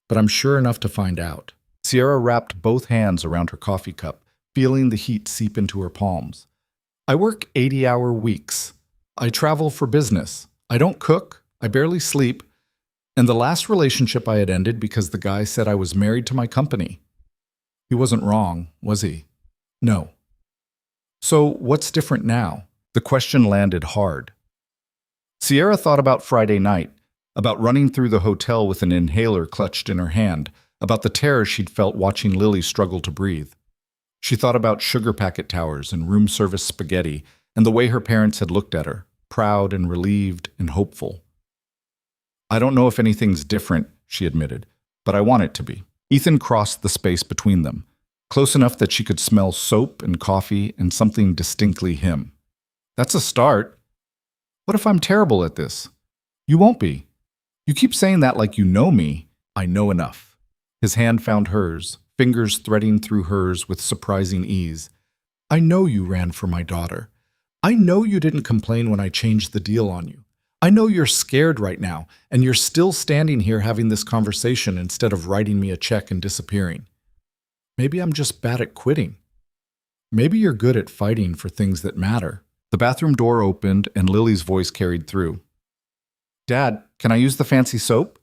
But I'm sure enough to find out." Sierra wrapped both hands around her coffee cup, feeling the heat seep into her palms. "I work 80-hour weeks. I travel for business. I don't cook. I barely sleep. And the last relationship I had ended because the guy said I was married to my company. He wasn't wrong, was he? No. So what's different now?" The question landed hard. Sierra thought about Friday night, about running through the hotel with an inhaler clutched in her hand, about the terror she'd felt watching Lily struggle to breathe. She thought about sugar packet towers and room service spaghetti and the way her parents had looked at her, proud and relieved and hopeful. "I don't know if anything's different," she admitted, "but I want it to be." Ethan crossed the space between them, close enough that she could smell soap and coffee and something distinctly him. That's a start. What if I'm terrible at this? You won't be. You keep saying that like you know me. I know enough. His hand found hers, fingers threading through hers with surprising ease. I know you ran for my daughter. I know you didn't complain when I changed the deal on you. I know you're scared right now, and you're still standing here having this conversation instead of writing me a check and disappearing. Maybe I'm just bad at quitting. Maybe you're good at fighting for things that matter. The bathroom door opened and Lily's voice carried through. Dad, can I use the fancy soap?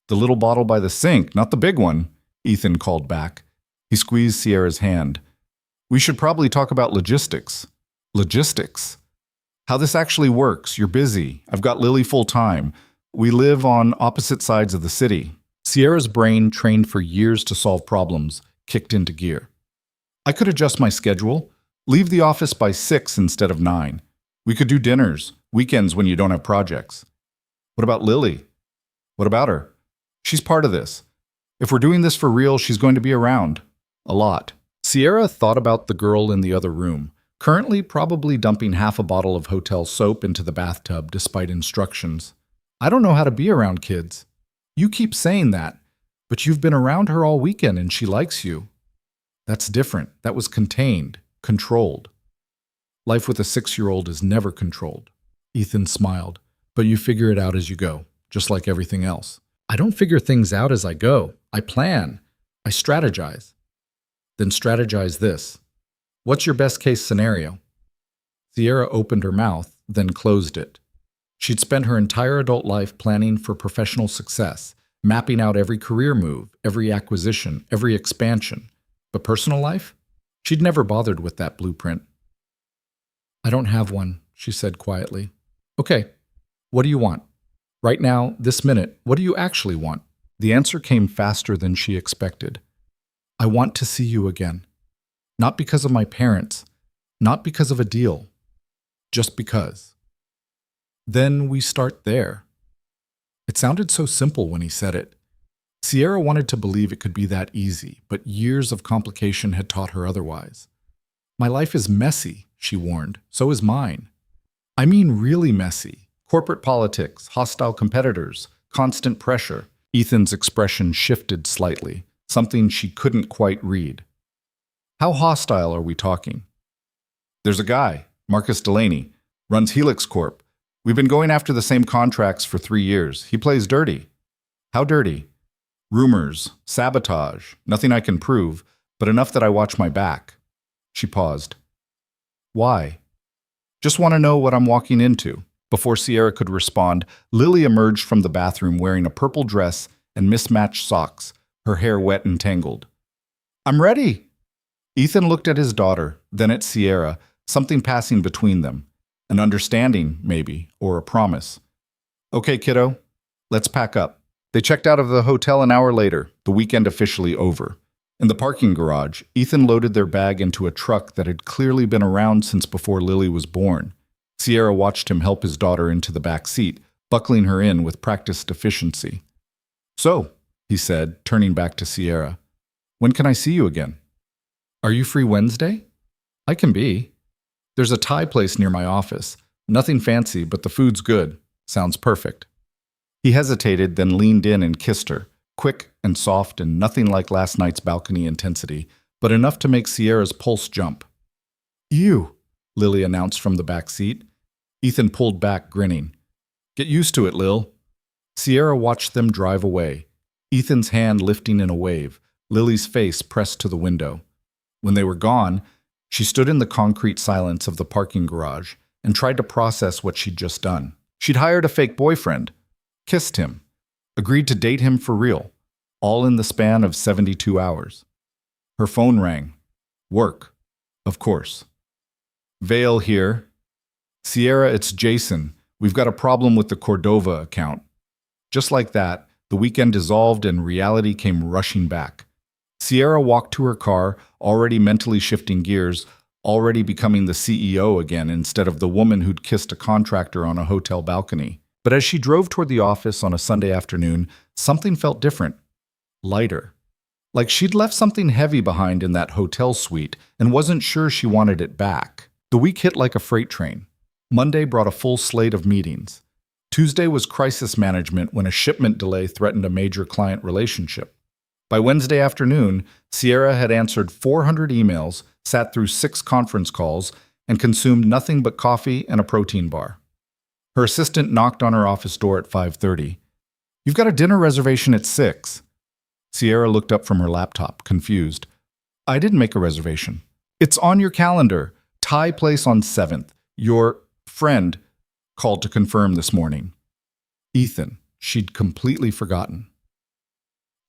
The little bottle by the sink, not the big one, Ethan called back. He squeezed Sierra's hand. We should probably talk about logistics. Logistics? How this actually works. You're busy. I've got Lily full time. We live on opposite sides of the city. Sierra's brain, trained for years to solve problems, kicked into gear. I could adjust my schedule. Leave the office by 6 instead of 9. We could do dinners, weekends when you don't have projects. What about Lily? What about her? She's part of this. If we're doing this for real, she's going to be around. A lot. Sierra thought about the girl in the other room, currently probably dumping half a bottle of hotel soap into the bathtub despite instructions. I don't know how to be around kids. You keep saying that, but you've been around her all weekend and she likes you. That's different. That was contained, controlled. Life with a 6-year-old is never controlled. Ethan smiled. But you figure it out as you go, just like everything else. I don't figure things out as I go. I plan. I strategize. Then strategize this. What's your best case scenario? Sierra opened her mouth, then closed it. She'd spent her entire adult life planning for professional success, mapping out every career move, every acquisition, every expansion. But personal life? She'd never bothered with that blueprint. I don't have one, she said quietly. Okay, what do you want? Right now, this minute, what do you actually want? The answer came faster than she expected. I want to see you again. Not because of my parents, not because of a deal, just because. Then we start there. It sounded so simple when he said it. Sierra wanted to believe it could be that easy, but years of complication had taught her otherwise. My life is messy, she warned. So is mine. I mean really messy. Corporate politics, hostile competitors, constant pressure. Ethan's expression shifted slightly, something she couldn't quite read. How hostile are we talking? There's a guy, Marcus Delaney, runs Helix Corp. We've been going after the same contracts for 3 years. He plays dirty. How dirty? Rumors, sabotage, nothing I can prove, but enough that I watch my back. She paused. Why? Just want to know what I'm walking into. Before Sierra could respond, Lily emerged from the bathroom wearing a purple dress and mismatched socks, her hair wet and tangled. I'm ready. Ethan looked at his daughter, then at Sierra, something passing between them. An understanding, maybe, or a promise. Okay, kiddo, let's pack up. They checked out of the hotel an hour later, the weekend officially over. In the parking garage, Ethan loaded their bag into a truck that had clearly been around since before Lily was born. Sierra watched him help his daughter into the back seat, buckling her in with practiced efficiency. So, he said, turning back to Sierra, when can I see you again? Are you free Wednesday? I can be. There's a Thai place near my office. Nothing fancy, but the food's good. Sounds perfect. He hesitated, then leaned in and kissed her, quick and soft and nothing like last night's balcony intensity, but enough to make Sierra's pulse jump. Ew, Lily announced from the back seat. Ethan pulled back, grinning. Get used to it, Lil. Sierra watched them drive away, Ethan's hand lifting in a wave, Lily's face pressed to the window. When they were gone, she stood in the concrete silence of the parking garage and tried to process what she'd just done. She'd hired a fake boyfriend, kissed him, agreed to date him for real, all in the span of 72 hours. Her phone rang. Work, of course. Vale here. Sierra, it's Jason. We've got a problem with the Cordova account. Just like that, the weekend dissolved and reality came rushing back. Sierra walked to her car, already mentally shifting gears, already becoming the CEO again instead of the woman who'd kissed a contractor on a hotel balcony. But as she drove toward the office on a Sunday afternoon, something felt different. Lighter. Like she'd left something heavy behind in that hotel suite and wasn't sure she wanted it back. The week hit like a freight train. Monday brought a full slate of meetings. Tuesday was crisis management when a shipment delay threatened a major client relationship. By Wednesday afternoon, Sierra had answered 400 emails, sat through 6 conference calls, and consumed nothing but coffee and a protein bar. Her assistant knocked on her office door at 5:30. "You've got a dinner reservation at 6. Sierra looked up from her laptop, confused. "I didn't make a reservation." "It's on your calendar. Thai place on 7th. Your friend called to confirm this morning." Ethan. She'd completely forgotten.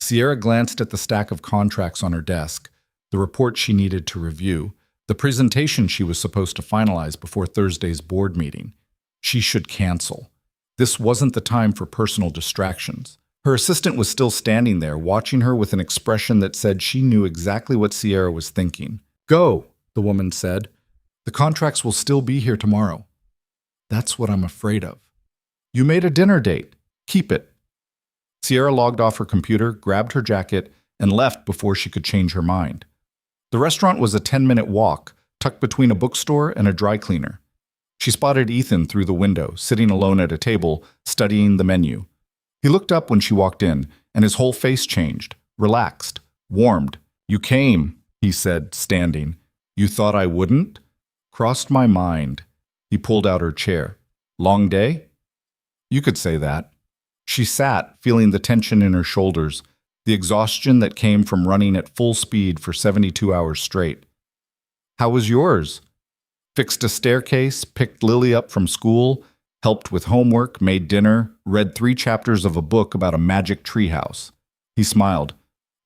Sierra glanced at the stack of contracts on her desk, the report she needed to review, the presentation she was supposed to finalize before Thursday's board meeting. She should cancel. This wasn't the time for personal distractions. Her assistant was still standing there, watching her with an expression that said she knew exactly what Sierra was thinking. "Go," the woman said. "The contracts will still be here tomorrow." "That's what I'm afraid of." "You made a dinner date. Keep it." Sierra logged off her computer, grabbed her jacket, and left before she could change her mind. The restaurant was a 10-minute walk, tucked between a bookstore and a dry cleaner. She spotted Ethan through the window, sitting alone at a table, studying the menu. He looked up when she walked in, and his whole face changed, relaxed, warmed. "You came," he said, standing. "You thought I wouldn't?" "Crossed my mind." He pulled out her chair. "Long day?" "You could say that." She sat, feeling the tension in her shoulders, the exhaustion that came from running at full speed for 72 hours straight. "How was yours?" "Fixed a staircase, picked Lily up from school, helped with homework, made dinner, read 3 chapters of a book about a magic treehouse." He smiled.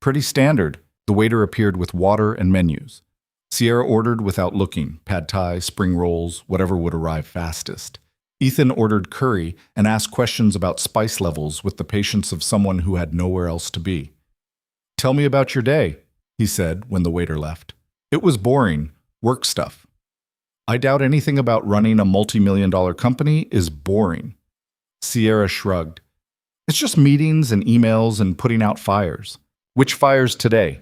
"Pretty standard." The waiter appeared with water and menus. Sierra ordered without looking, pad thai, spring rolls, whatever would arrive fastest. Ethan ordered curry and asked questions about spice levels with the patience of someone who had nowhere else to be. "Tell me about your day," he said when the waiter left. "It was boring. Work stuff." "I doubt anything about running a multi-million-dollar company is boring." Sierra shrugged. "It's just meetings and emails and putting out fires." "Which fires today?"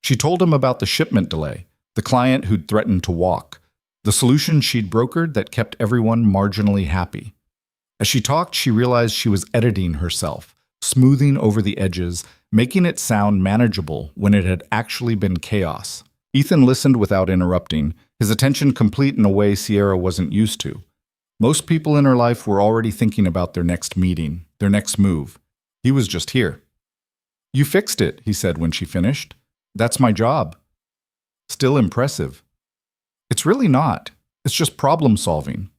She told him about the shipment delay, the client who'd threatened to walk, the solution she'd brokered that kept everyone marginally happy. As she talked, she realized she was editing herself, smoothing over the edges, making it sound manageable when it had actually been chaos. Ethan listened without interrupting, his attention complete in a way Sierra wasn't used to. Most people in her life were already thinking about their next meeting, their next move. He was just here. "You fixed it," he said when she finished. "That's my job." "Still impressive." "It's really not. It's just problem solving."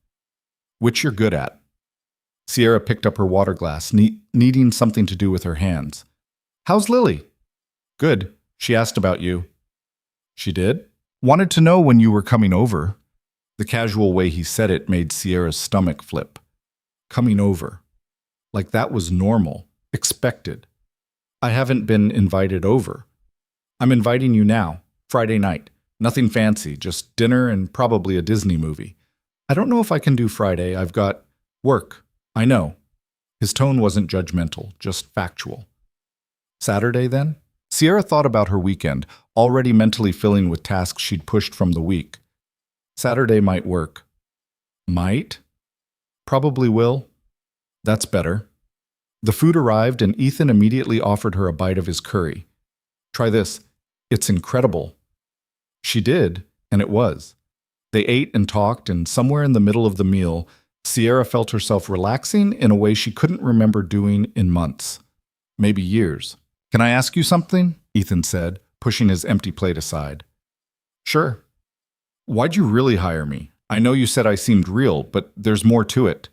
"Which you're good at." Sierra picked up her water glass, needing something to do with her hands. "How's Lily?" "Good. She asked about you." "She did?" "Wanted to know when you were coming over." The casual way he said it made Sierra's stomach flip. Coming over. Like that was normal, expected. "I haven't been invited over." "I'm inviting you now, Friday night. Nothing fancy, just dinner and probably a Disney movie." "I don't know if I can do Friday. I've got work." "I know." His tone wasn't judgmental, just factual. "Saturday, then?" Sierra thought about her weekend, already mentally filling with tasks she'd pushed from the week. "Saturday might work." "Might?" "Probably will." "That's better." The food arrived, and Ethan immediately offered her a bite of his curry. "Try this. It's incredible." She did, and it was. They ate and talked, and somewhere in the middle of the meal, Sierra felt herself relaxing in a way she couldn't remember doing in months, maybe years. "Can I ask you something?" Ethan said, pushing his empty plate aside. "Sure." "Why'd you really hire me? I know you said I seemed real, but there's more to it."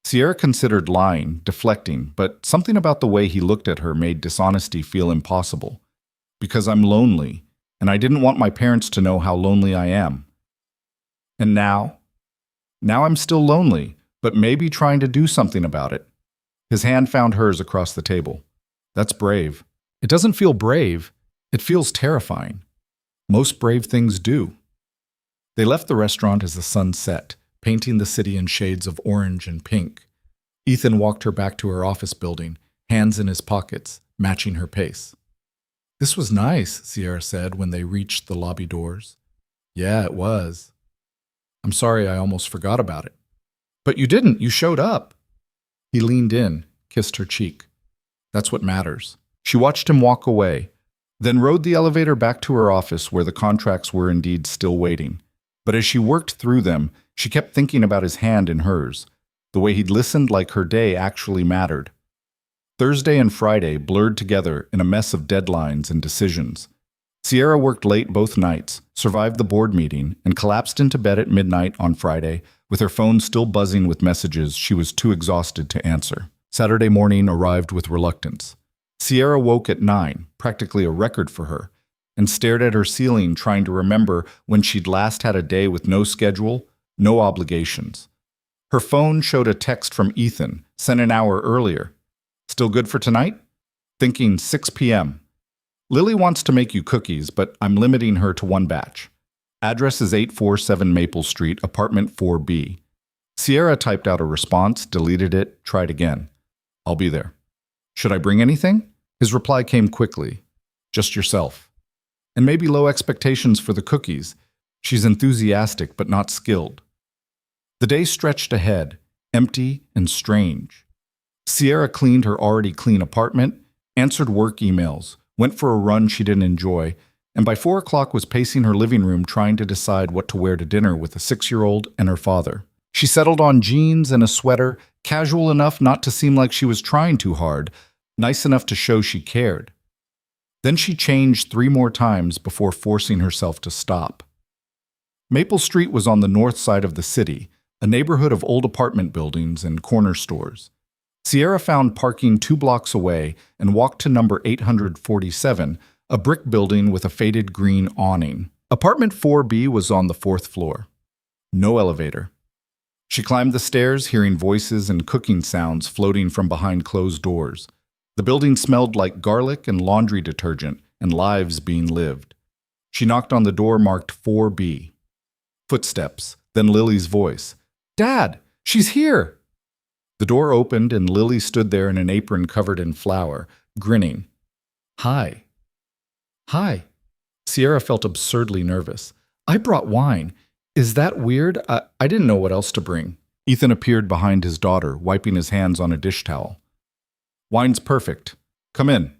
Sierra considered lying, deflecting, but something about the way he looked at her made dishonesty feel impossible. "Because I'm lonely, and I didn't want my parents to know how lonely I am." "And now?" "Now I'm still lonely, but maybe trying to do something about it." His hand found hers across the table. "That's brave." "It doesn't feel brave. It feels terrifying." "Most brave things do." They left the restaurant as the sun set, painting the city in shades of orange and pink. Ethan walked her back to her office building, hands in his pockets, matching her pace. This was nice, Sierra said when they reached the lobby doors. Yeah, it was. I'm sorry I almost forgot about it. But you didn't. You showed up. He leaned in, kissed her cheek. That's what matters. She watched him walk away, then rode the elevator back to her office where the contracts were indeed still waiting. But as she worked through them, she kept thinking about his hand in hers, the way he'd listened like her day actually mattered. Thursday and Friday blurred together in a mess of deadlines and decisions. Sierra worked late both nights, survived the board meeting, and collapsed into bed at midnight on Friday, with her phone still buzzing with messages she was too exhausted to answer. Saturday morning arrived with reluctance. Sierra woke at 9, practically a record for her, and stared at her ceiling trying to remember when she'd last had a day with no schedule, no obligations. Her phone showed a text from Ethan, sent an hour earlier. Still good for tonight? Thinking 6 p.m. Lily wants to make you cookies, but I'm limiting her to one batch. Address is 847 Maple Street, apartment 4B. Sierra typed out a response, deleted it, tried again. I'll be there. Should I bring anything? His reply came quickly. Just yourself. And maybe low expectations for the cookies. She's enthusiastic but not skilled. The day stretched ahead, empty and strange. Sierra cleaned her already clean apartment, answered work emails, went for a run she didn't enjoy, and by 4 o'clock was pacing her living room trying to decide what to wear to dinner with a 6-year-old and her father. She settled on jeans and a sweater, casual enough not to seem like she was trying too hard, nice enough to show she cared. Then she changed 3 more times before forcing herself to stop. Maple Street was on the north side of the city, a neighborhood of old apartment buildings and corner stores. Sierra found parking 2 blocks away and walked to number 847, a brick building with a faded green awning. Apartment 4B was on the 4th floor. No elevator. She climbed the stairs, hearing voices and cooking sounds floating from behind closed doors. The building smelled like garlic and laundry detergent and lives being lived. She knocked on the door marked 4B. Footsteps, then Lily's voice. Dad, she's here! The door opened and Lily stood there in an apron covered in flour, grinning. Hi. Hi. Sierra felt absurdly nervous. I brought wine. Is that weird? I didn't know what else to bring. Ethan appeared behind his daughter, wiping his hands on a dish towel. Wine's perfect. Come in.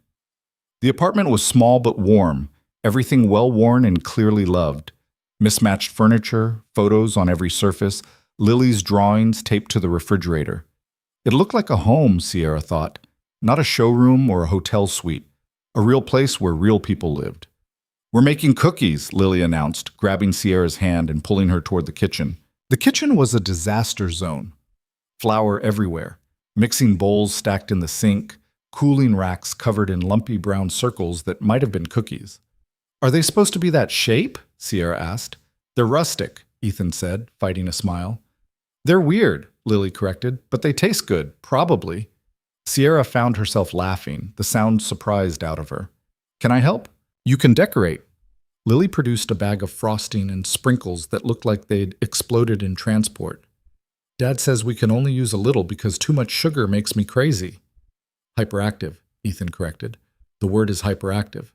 The apartment was small but warm, everything well-worn and clearly loved. Mismatched furniture, photos on every surface, Lily's drawings taped to the refrigerator. It looked like a home, Sierra thought, not a showroom or a hotel suite, a real place where real people lived. We're making cookies, Lily announced, grabbing Sierra's hand and pulling her toward the kitchen. The kitchen was a disaster zone. Flour everywhere, mixing bowls stacked in the sink, cooling racks covered in lumpy brown circles that might have been cookies. Are they supposed to be that shape? Sierra asked. They're rustic, Ethan said, fighting a smile. They're weird, Lily corrected, but they taste good, probably. Sierra found herself laughing, the sound surprised out of her. Can I help? You can decorate. Lily produced a bag of frosting and sprinkles that looked like they'd exploded in transport. Dad says we can only use a little because too much sugar makes me crazy. Hyperactive, Ethan corrected. The word is hyperactive.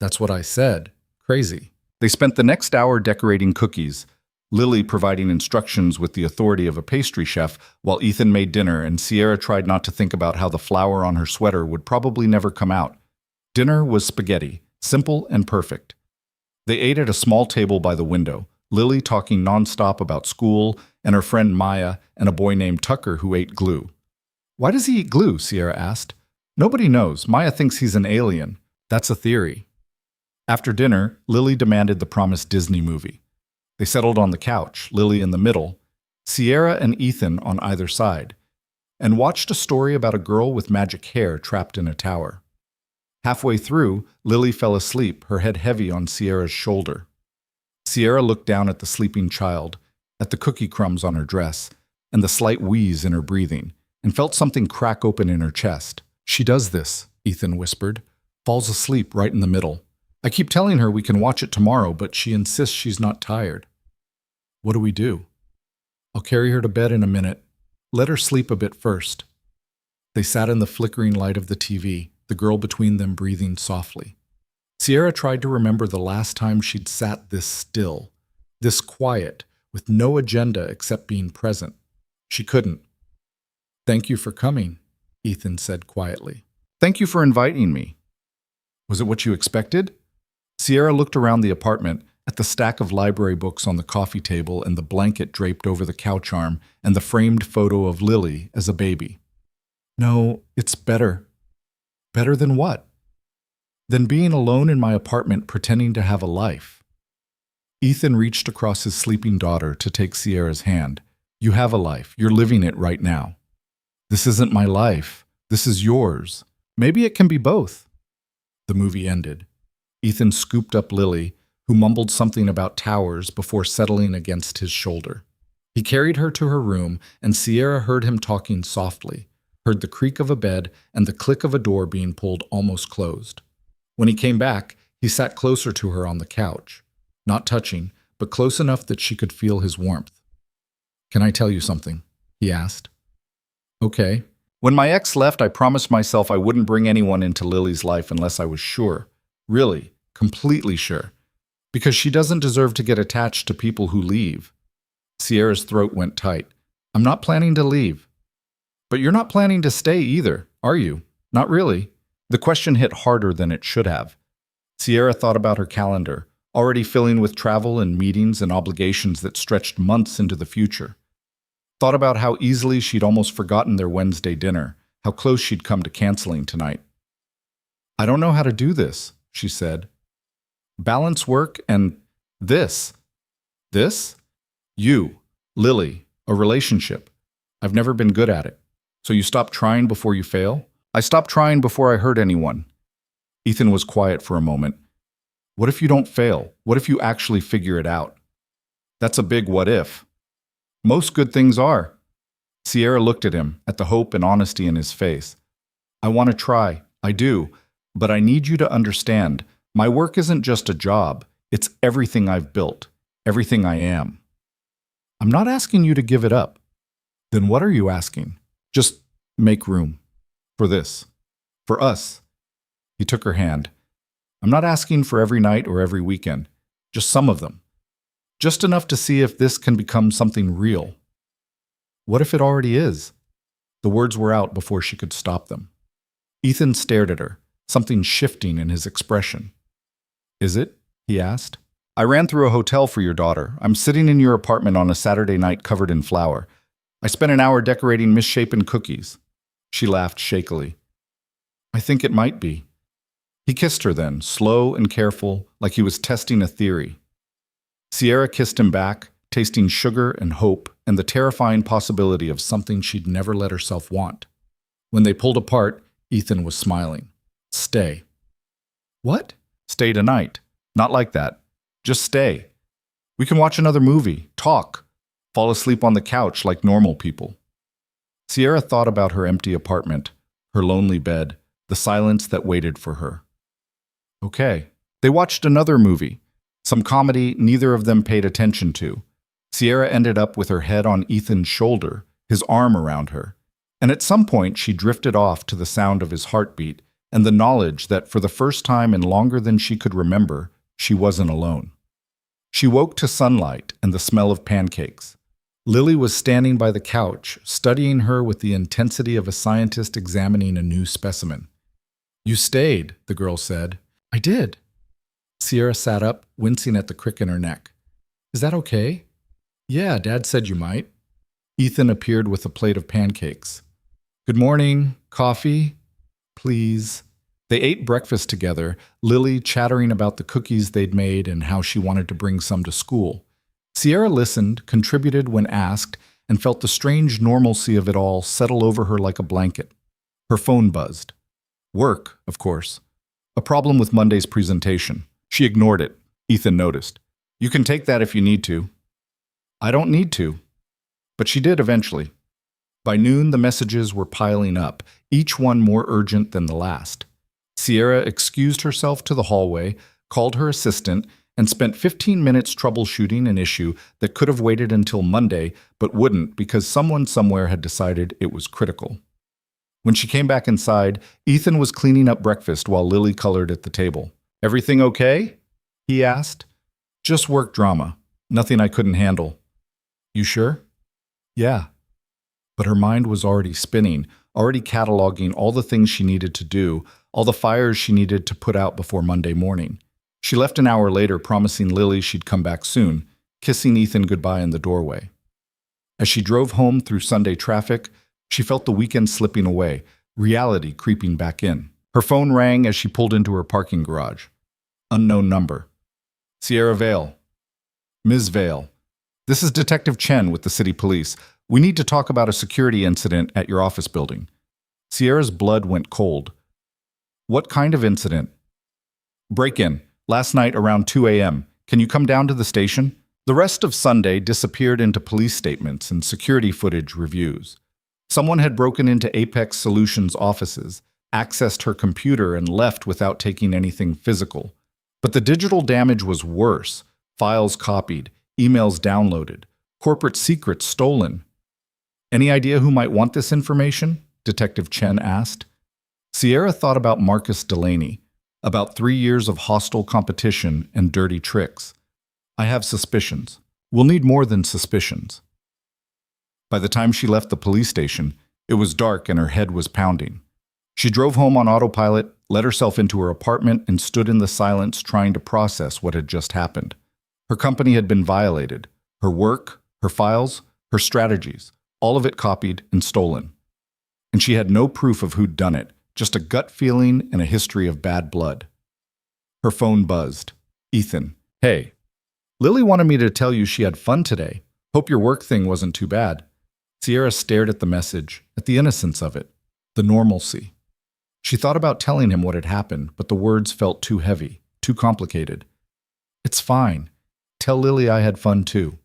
That's what I said. Crazy. They spent the next hour decorating cookies, Lily providing instructions with the authority of a pastry chef while Ethan made dinner and Sierra tried not to think about how the flower on her sweater would probably never come out. Dinner was spaghetti, simple and perfect. They ate at a small table by the window, Lily talking nonstop about school and her friend Maya and a boy named Tucker who ate glue. Why does he eat glue? Sierra asked. Nobody knows. Maya thinks he's an alien. That's a theory. After dinner, Lily demanded the promised Disney movie. They settled on the couch, Lily in the middle, Sierra and Ethan on either side, and watched a story about a girl with magic hair trapped in a tower. Halfway through, Lily fell asleep, her head heavy on Sierra's shoulder. Sierra looked down at the sleeping child, at the cookie crumbs on her dress, and the slight wheeze in her breathing, and felt something crack open in her chest. She does this, Ethan whispered, falls asleep right in the middle. I keep telling her we can watch it tomorrow, but she insists she's not tired. What do we do? I'll carry her to bed in a minute. Let her sleep a bit first. They sat in the flickering light of the TV, the girl between them breathing softly. Sierra tried to remember the last time she'd sat this still, this quiet, with no agenda except being present. She couldn't. "Thank you for coming," Ethan said quietly. "Thank you for inviting me." Was it what you expected? Sierra looked around the apartment, at the stack of library books on the coffee table and the blanket draped over the couch arm and the framed photo of Lily as a baby. "No, it's better." "Better than what?" "Than being alone in my apartment pretending to have a life." Ethan reached across his sleeping daughter to take Sierra's hand. "You have a life. You're living it right now." "This isn't my life. This is yours. Maybe it can be both." The movie ended. Ethan scooped up Lily, who mumbled something about towers before settling against his shoulder. He carried her to her room, and Sierra heard him talking softly, heard the creak of a bed and the click of a door being pulled almost closed. When he came back, he sat closer to her on the couch, not touching, but close enough that she could feel his warmth. "Can I tell you something?" he asked. "Okay. When my ex left, I promised myself I wouldn't bring anyone into Lily's life unless I was sure. Really, completely sure. Because she doesn't deserve to get attached to people who leave." Sierra's throat went tight. "I'm not planning to leave." "But you're not planning to stay either, are you?" "Not really." The question hit harder than it should have. Sierra thought about her calendar, already filling with travel and meetings and obligations that stretched months into the future. Thought about how easily she'd almost forgotten their Wednesday dinner, how close she'd come to canceling tonight. "I don't know how to do this," she said. "Balance work and this." "This?" "You, Lily, a relationship. I've never been good at it. So you stop trying before you fail?" "I stopped trying before I hurt anyone." Ethan was quiet for a moment. "What if you don't fail? What if you actually figure it out?" "That's a big what if." "Most good things are." Sierra looked at him, at the hope and honesty in his face. "I want to try. I do. But I need you to understand, my work isn't just a job. It's everything I've built, everything I am." "I'm not asking you to give it up." "Then what are you asking?" "Just make room. For this. For us." He took her hand. "I'm not asking for every night or every weekend. Just some of them. Just enough to see if this can become something real." "What if it already is?" The words were out before she could stop them. Ethan stared at her, something shifting in his expression. "Is it?" he asked. "I ran through a hotel for your daughter. I'm sitting in your apartment on a Saturday night covered in flour. I spent an hour decorating misshapen cookies." She laughed shakily. "I think it might be." He kissed her then, slow and careful, like he was testing a theory. Sierra kissed him back, tasting sugar and hope and the terrifying possibility of something she'd never let herself want. When they pulled apart, Ethan was smiling. "Stay." "What?" "Stay tonight. Not like that. Just stay. We can watch another movie, talk, fall asleep on the couch like normal people." Sierra thought about her empty apartment, her lonely bed, the silence that waited for her. Okay. They watched another movie, some comedy neither of them paid attention to. Sierra ended up with her head on Ethan's shoulder, his arm around her, and at some point she drifted off to the sound of his heartbeat and the knowledge that for the first time in longer than she could remember, she wasn't alone. She woke to sunlight and the smell of pancakes. Lily was standing by the couch, studying her with the intensity of a scientist examining a new specimen. "You stayed," the girl said. "I did." Sierra sat up, wincing at the crick in her neck. "Is that okay?" "Yeah, Dad said you might." Ethan appeared with a plate of pancakes. "Good morning. Coffee?" "Please." They ate breakfast together, Lily chattering about the cookies they'd made and how she wanted to bring some to school. Sierra listened, contributed when asked, and felt the strange normalcy of it all settle over her like a blanket. Her phone buzzed. Work, of course. A problem with Monday's presentation. She ignored it. Ethan noticed. "You can take that if you need to." "I don't need to." But she did eventually. By noon, the messages were piling up, each one more urgent than the last. Sierra excused herself to the hallway, called her assistant, and spent 15 minutes troubleshooting an issue that could have waited until Monday, but wouldn't because someone somewhere had decided it was critical. When she came back inside, Ethan was cleaning up breakfast while Lily colored at the table. Everything okay? He asked. Just work drama. Nothing I couldn't handle. You sure? Yeah. But her mind was already spinning, already cataloging all the things she needed to do, all the fires she needed to put out before Monday morning. She left an hour later, promising Lily she'd come back soon, kissing Ethan goodbye in the doorway. As she drove home through Sunday traffic, she felt the weekend slipping away, reality creeping back in. Her phone rang as she pulled into her parking garage. Unknown number. Sierra Vale. Ms. Vale. This is Detective Chen with the city police. We need to talk about a security incident at your office building. Sierra's blood went cold. What kind of incident? Break-in. Last night around 2 a.m. Can you come down to the station? The rest of Sunday disappeared into police statements and security footage reviews. Someone had broken into Apex Solutions' offices, accessed her computer, and left without taking anything physical. But the digital damage was worse. Files copied, emails downloaded, corporate secrets stolen. Any idea who might want this information? Detective Chen asked. Sierra thought about Marcus Delaney, about 3 years of hostile competition and dirty tricks. I have suspicions. We'll need more than suspicions. By the time she left the police station, it was dark and her head was pounding. She drove home on autopilot, let herself into her apartment, and stood in the silence trying to process what had just happened. Her company had been violated. Her work, her files, her strategies, all of it copied and stolen. And she had no proof of who'd done it, just a gut feeling and a history of bad blood. Her phone buzzed. Ethan. Hey. Lily wanted me to tell you she had fun today. Hope your work thing wasn't too bad. Sierra stared at the message, at the innocence of it, the normalcy. She thought about telling him what had happened, but the words felt too heavy, too complicated. It's fine. Tell Lily I had fun too.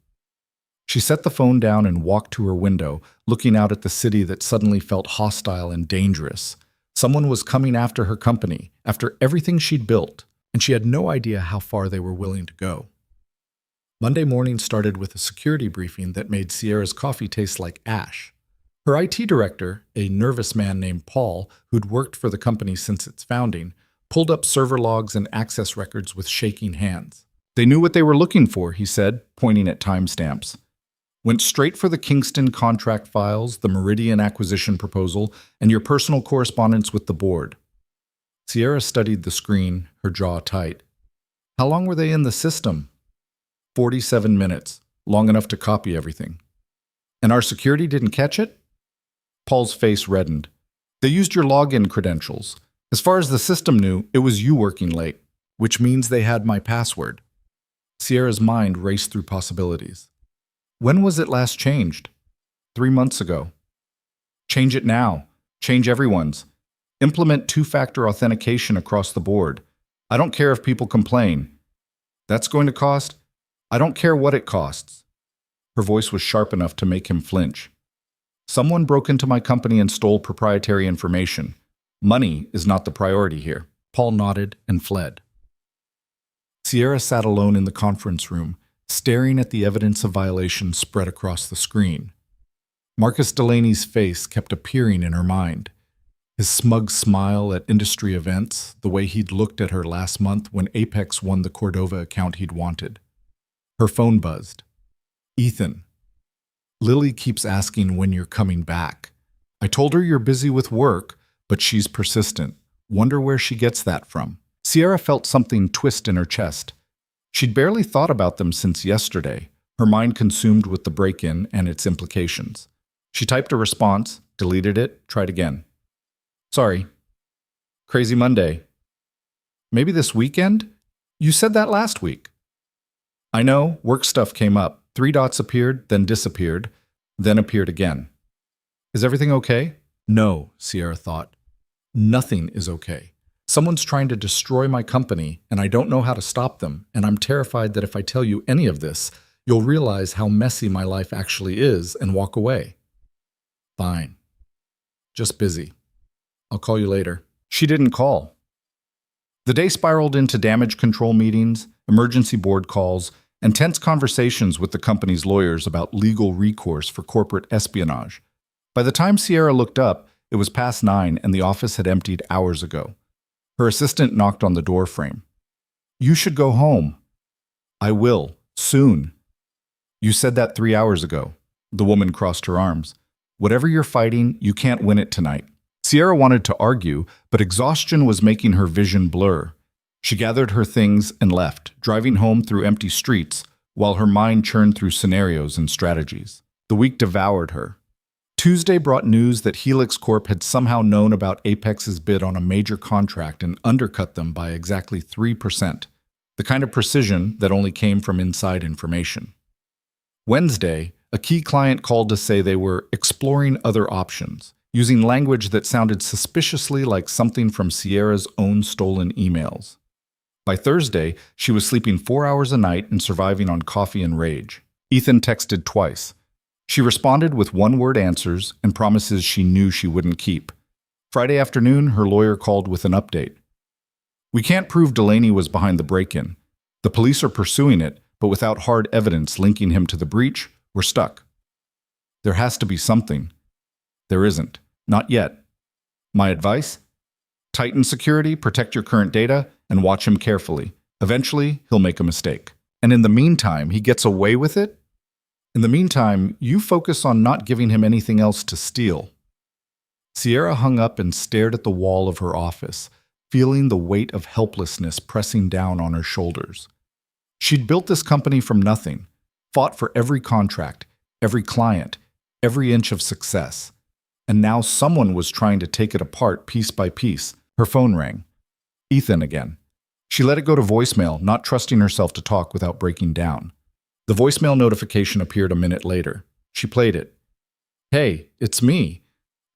She set the phone down and walked to her window, looking out at the city that suddenly felt hostile and dangerous. Someone was coming after her company, after everything she'd built, and she had no idea how far they were willing to go. Monday morning started with a security briefing that made Sierra's coffee taste like ash. Her IT director, a nervous man named Paul, who'd worked for the company since its founding, pulled up server logs and access records with shaking hands. They knew what they were looking for, he said, pointing at timestamps. Went straight for the Kingston contract files, the Meridian acquisition proposal, and your personal correspondence with the board. Sierra studied the screen, her jaw tight. How long were they in the system? 47 minutes, long enough to copy everything. And our security didn't catch it? Paul's face reddened. They used your login credentials. As far as the system knew, it was you working late, which means they had my password. Sierra's mind raced through possibilities. When was it last changed? 3 months ago. Change it now. Change everyone's. Implement two-factor authentication across the board. I don't care if people complain. That's going to cost? I don't care what it costs. Her voice was sharp enough to make him flinch. Someone broke into my company and stole proprietary information. Money is not the priority here. Paul nodded and fled. Sierra sat alone in the conference room, staring at the evidence of violation spread across the screen. Marcus Delaney's face kept appearing in her mind. His smug smile at industry events, the way he'd looked at her last month when Apex won the Cordova account he'd wanted. Her phone buzzed. Ethan. Lily keeps asking when you're coming back. I told her you're busy with work, but she's persistent. Wonder where she gets that from. Sierra felt something twist in her chest. She'd barely thought about them since yesterday, her mind consumed with the break-in and its implications. She typed a response, deleted it, tried again. Sorry. Crazy Monday. Maybe this weekend? You said that last week. I know, work stuff came up. 3 dots appeared, then disappeared, then appeared again. Is everything okay? No, Sierra thought. Nothing is okay. Someone's trying to destroy my company, and I don't know how to stop them, and I'm terrified that if I tell you any of this, you'll realize how messy my life actually is and walk away. Fine. Just busy. I'll call you later. She didn't call. The day spiraled into damage control meetings, emergency board calls, and tense conversations with the company's lawyers about legal recourse for corporate espionage. By the time Sierra looked up, it was past 9 and the office had emptied hours ago. Her assistant knocked on the door frame. You should go home. I will. Soon. You said that 3 hours ago. The woman crossed her arms. Whatever you're fighting, you can't win it tonight. Sierra wanted to argue, but exhaustion was making her vision blur. She gathered her things and left, driving home through empty streets, while her mind churned through scenarios and strategies. The week devoured her. Tuesday brought news that Helix Corp had somehow known about Apex's bid on a major contract and undercut them by exactly 3%, the kind of precision that only came from inside information. Wednesday, a key client called to say they were exploring other options, using language that sounded suspiciously like something from Sierra's own stolen emails. By Thursday, she was sleeping 4 hours a night and surviving on coffee and rage. Ethan texted twice. She responded with one-word answers and promises she knew she wouldn't keep. Friday afternoon, her lawyer called with an update. We can't prove Delaney was behind the break-in. The police are pursuing it, but without hard evidence linking him to the breach, we're stuck. There has to be something. There isn't. Not yet. My advice? Tighten security, protect your current data, and watch him carefully. Eventually, he'll make a mistake. And in the meantime, he gets away with it? In the meantime, you focus on not giving him anything else to steal. Sierra hung up and stared at the wall of her office, feeling the weight of helplessness pressing down on her shoulders. She'd built this company from nothing, fought for every contract, every client, every inch of success. And now someone was trying to take it apart piece by piece. Her phone rang. Ethan again. She let it go to voicemail, not trusting herself to talk without breaking down. The voicemail notification appeared a minute later. She played it. Hey, it's me.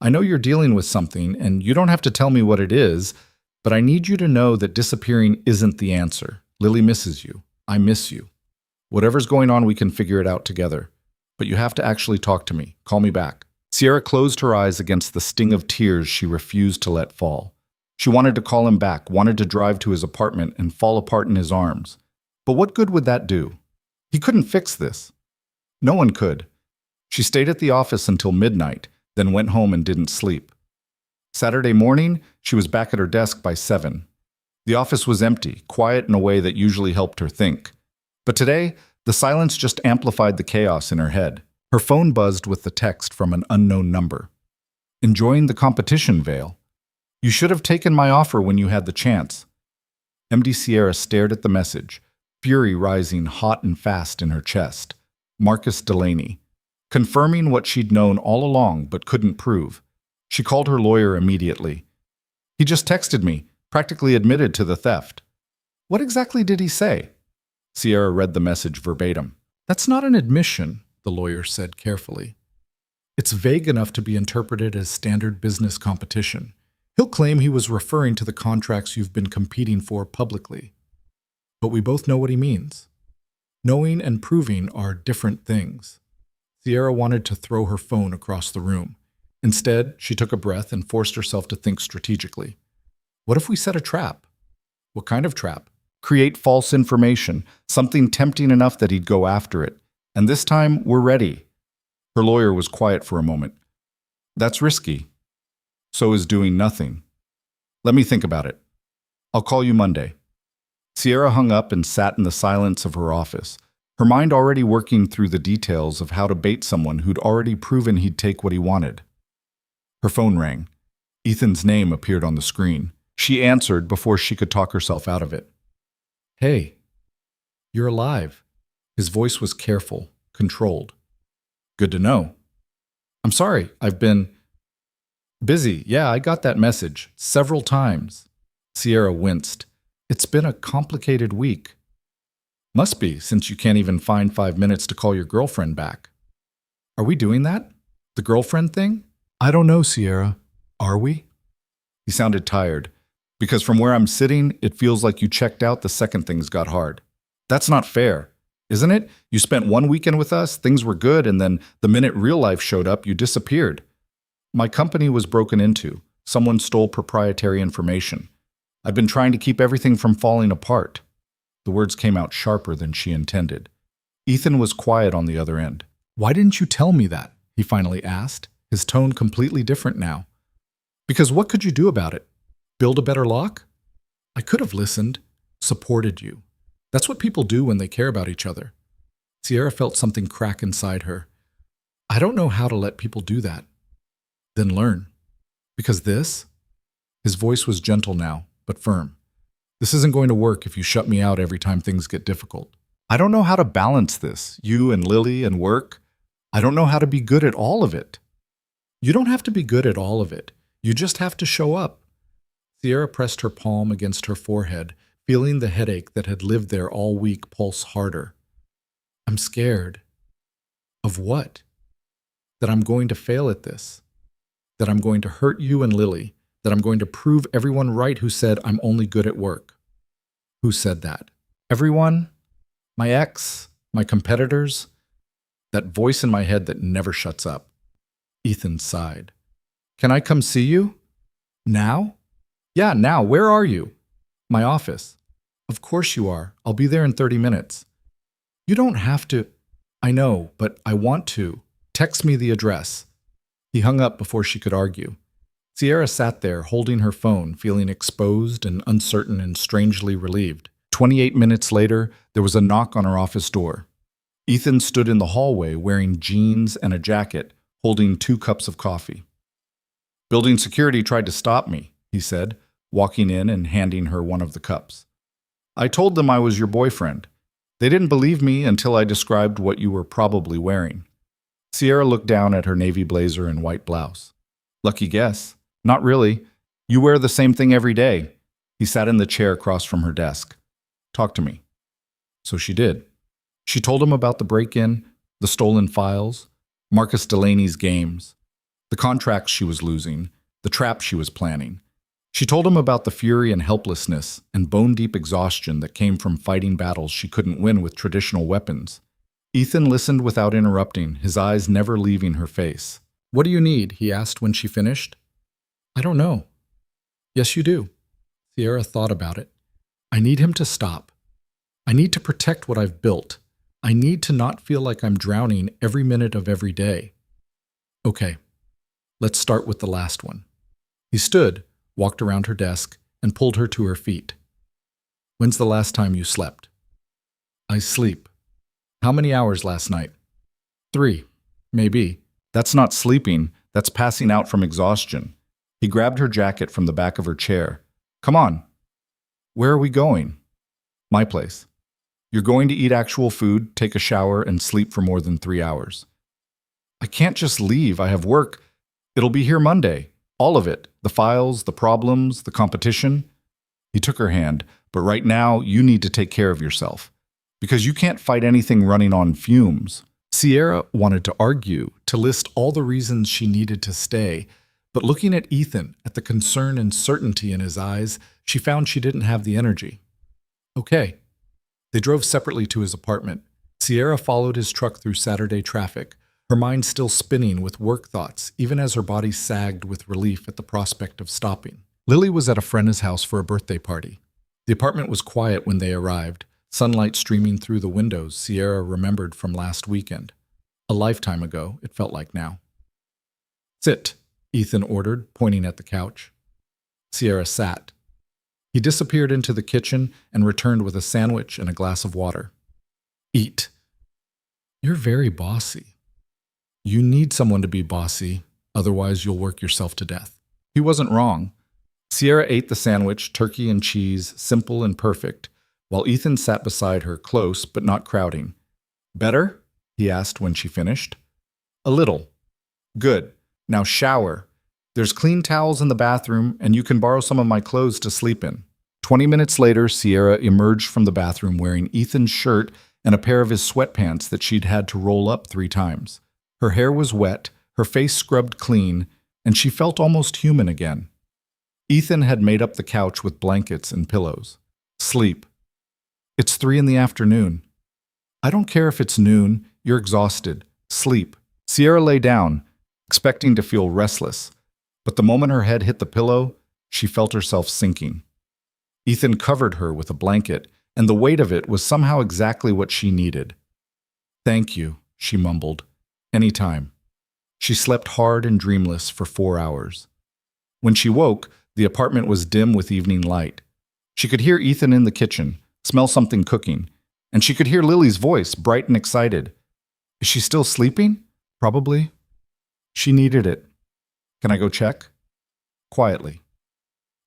I know you're dealing with something, and you don't have to tell me what it is, but I need you to know that disappearing isn't the answer. Lily misses you. I miss you. Whatever's going on, we can figure it out together. But you have to actually talk to me. Call me back. Sierra closed her eyes against the sting of tears she refused to let fall. She wanted to call him back, wanted to drive to his apartment and fall apart in his arms. But what good would that do? He couldn't fix this. No one could. She stayed at the office until midnight, then went home and didn't sleep. Saturday morning, she was back at her desk by 7. The office was empty, quiet in a way that usually helped her think. But today, the silence just amplified the chaos in her head. Her phone buzzed with the text from an unknown number. Enjoying the competition, Vale. You should have taken my offer when you had the chance. MD Sierra stared at the message, fury rising hot and fast in her chest. Marcus Delaney. Confirming what she'd known all along but couldn't prove. She called her lawyer immediately. He just texted me, practically admitted to the theft. What exactly did he say? Sierra read the message verbatim. That's not an admission, the lawyer said carefully. It's vague enough to be interpreted as standard business competition. He'll claim he was referring to the contracts you've been competing for publicly. But we both know what he means. Knowing and proving are different things. Sierra wanted to throw her phone across the room. Instead, she took a breath and forced herself to think strategically. What if we set a trap? What kind of trap? Create false information, something tempting enough that he'd go after it. And this time, we're ready. Her lawyer was quiet for a moment. That's risky. So is doing nothing. Let me think about it. I'll call you Monday. Sierra hung up and sat in the silence of her office, her mind already working through the details of how to bait someone who'd already proven he'd take what he wanted. Her phone rang. Ethan's name appeared on the screen. She answered before she could talk herself out of it. Hey, you're alive. His voice was careful, controlled. Good to know. I'm sorry, I've been busy. Yeah, I got that message several times. Sierra winced. It's been a complicated week. Must be, since you can't even find 5 minutes to call your girlfriend back. Are we doing that? The girlfriend thing? I don't know, Sierra. Are we? He sounded tired, because from where I'm sitting, it feels like you checked out the second things got hard. That's not fair, isn't it? You spent 1 weekend with us, things were good, and then the minute real life showed up, you disappeared. My company was broken into. Someone stole proprietary information. I've been trying to keep everything from falling apart. The words came out sharper than she intended. Ethan was quiet on the other end. Why didn't you tell me that? He finally asked, his tone completely different now. Because what could you do about it? Build a better lock? I could have listened. supported you. That's what people do when they care about each other. Sierra felt something crack inside her. I don't know how to let people do that. Then learn. Because this? His voice was gentle now, but firm. This isn't going to work if you shut me out every time things get difficult. I don't know how to balance this, you and Lily and work. I don't know how to be good at all of it. You don't have to be good at all of it. You just have to show up. Sierra pressed her palm against her forehead, feeling the headache that had lived there all week pulse harder. I'm scared. Of what? That I'm going to fail at this. That I'm going to hurt you and Lily. That I'm going to prove everyone right who said I'm only good at work. Who said that? Everyone? My ex? My competitors? That voice in my head that never shuts up. Ethan sighed. Can I come see you? Now? Yeah, now. Where are you? My office. Of course you are. I'll be there in 30 minutes. You don't have to. I know, but I want to. Text me the address. He hung up before she could argue. Sierra sat there, holding her phone, feeling exposed and uncertain and strangely relieved. 28 minutes later, there was a knock on her office door. Ethan stood in the hallway wearing jeans and a jacket, holding 2 cups of coffee. Building security tried to stop me, he said, walking in and handing her one of the cups. I told them I was your boyfriend. They didn't believe me until I described what you were probably wearing. Sierra looked down at her navy blazer and white blouse. Lucky guess. Not really. You wear the same thing every day. He sat in the chair across from her desk. Talk to me. So she did. She told him about the break-in, the stolen files, Marcus Delaney's games, the contracts she was losing, the trap she was planning. She told him about the fury and helplessness and bone-deep exhaustion that came from fighting battles she couldn't win with traditional weapons. Ethan listened without interrupting, his eyes never leaving her face. What do you need? He asked when she finished. I don't know. Yes, you do. Sierra thought about it. I need him to stop. I need to protect what I've built. I need to not feel like I'm drowning every minute of every day. Okay, let's start with the last one. He stood, walked around her desk, and pulled her to her feet. When's the last time you slept? I sleep. How many hours last night? 3, maybe. That's not sleeping, that's passing out from exhaustion. He grabbed her jacket from the back of her chair. Come on. Where are we going? My place. You're going to eat actual food, take a shower, and sleep for more than 3 hours. I can't just leave. I have work. It'll be here Monday. All of it. The files, the problems, the competition. He took her hand. But right now, you need to take care of yourself. Because you can't fight anything running on fumes. Sierra wanted to argue, to list all the reasons she needed to stay. But looking at Ethan, at the concern and certainty in his eyes, she found she didn't have the energy. Okay. They drove separately to his apartment. Sierra followed his truck through Saturday traffic, her mind still spinning with work thoughts, even as her body sagged with relief at the prospect of stopping. Lily was at a friend's house for a birthday party. The apartment was quiet when they arrived, sunlight streaming through the windows Sierra remembered from last weekend. A lifetime ago, it felt like now. Sit, Ethan ordered, pointing at the couch. Sierra sat. He disappeared into the kitchen and returned with a sandwich and a glass of water. Eat. You're very bossy. You need someone to be bossy, otherwise you'll work yourself to death. He wasn't wrong. Sierra ate the sandwich, turkey and cheese, simple and perfect, while Ethan sat beside her, close but not crowding. Better? He asked when she finished. A little. Good. Now shower. There's clean towels in the bathroom, and you can borrow some of my clothes to sleep in. 20 minutes later, Sierra emerged from the bathroom wearing Ethan's shirt and a pair of his sweatpants that she'd had to roll up 3 times. Her hair was wet, her face scrubbed clean, and she felt almost human again. Ethan had made up the couch with blankets and pillows. Sleep. It's 3 in the afternoon. I don't care if it's noon, you're exhausted. Sleep. Sierra lay down, expecting to feel restless, but the moment her head hit the pillow, she felt herself sinking. Ethan covered her with a blanket, and the weight of it was somehow exactly what she needed. Thank you, she mumbled. Anytime. She slept hard and dreamless for 4 hours. When she woke, the apartment was dim with evening light. She could hear Ethan in the kitchen, smell something cooking, and she could hear Lily's voice, bright and excited. Is she still sleeping? Probably. She needed it. Can I go check? Quietly.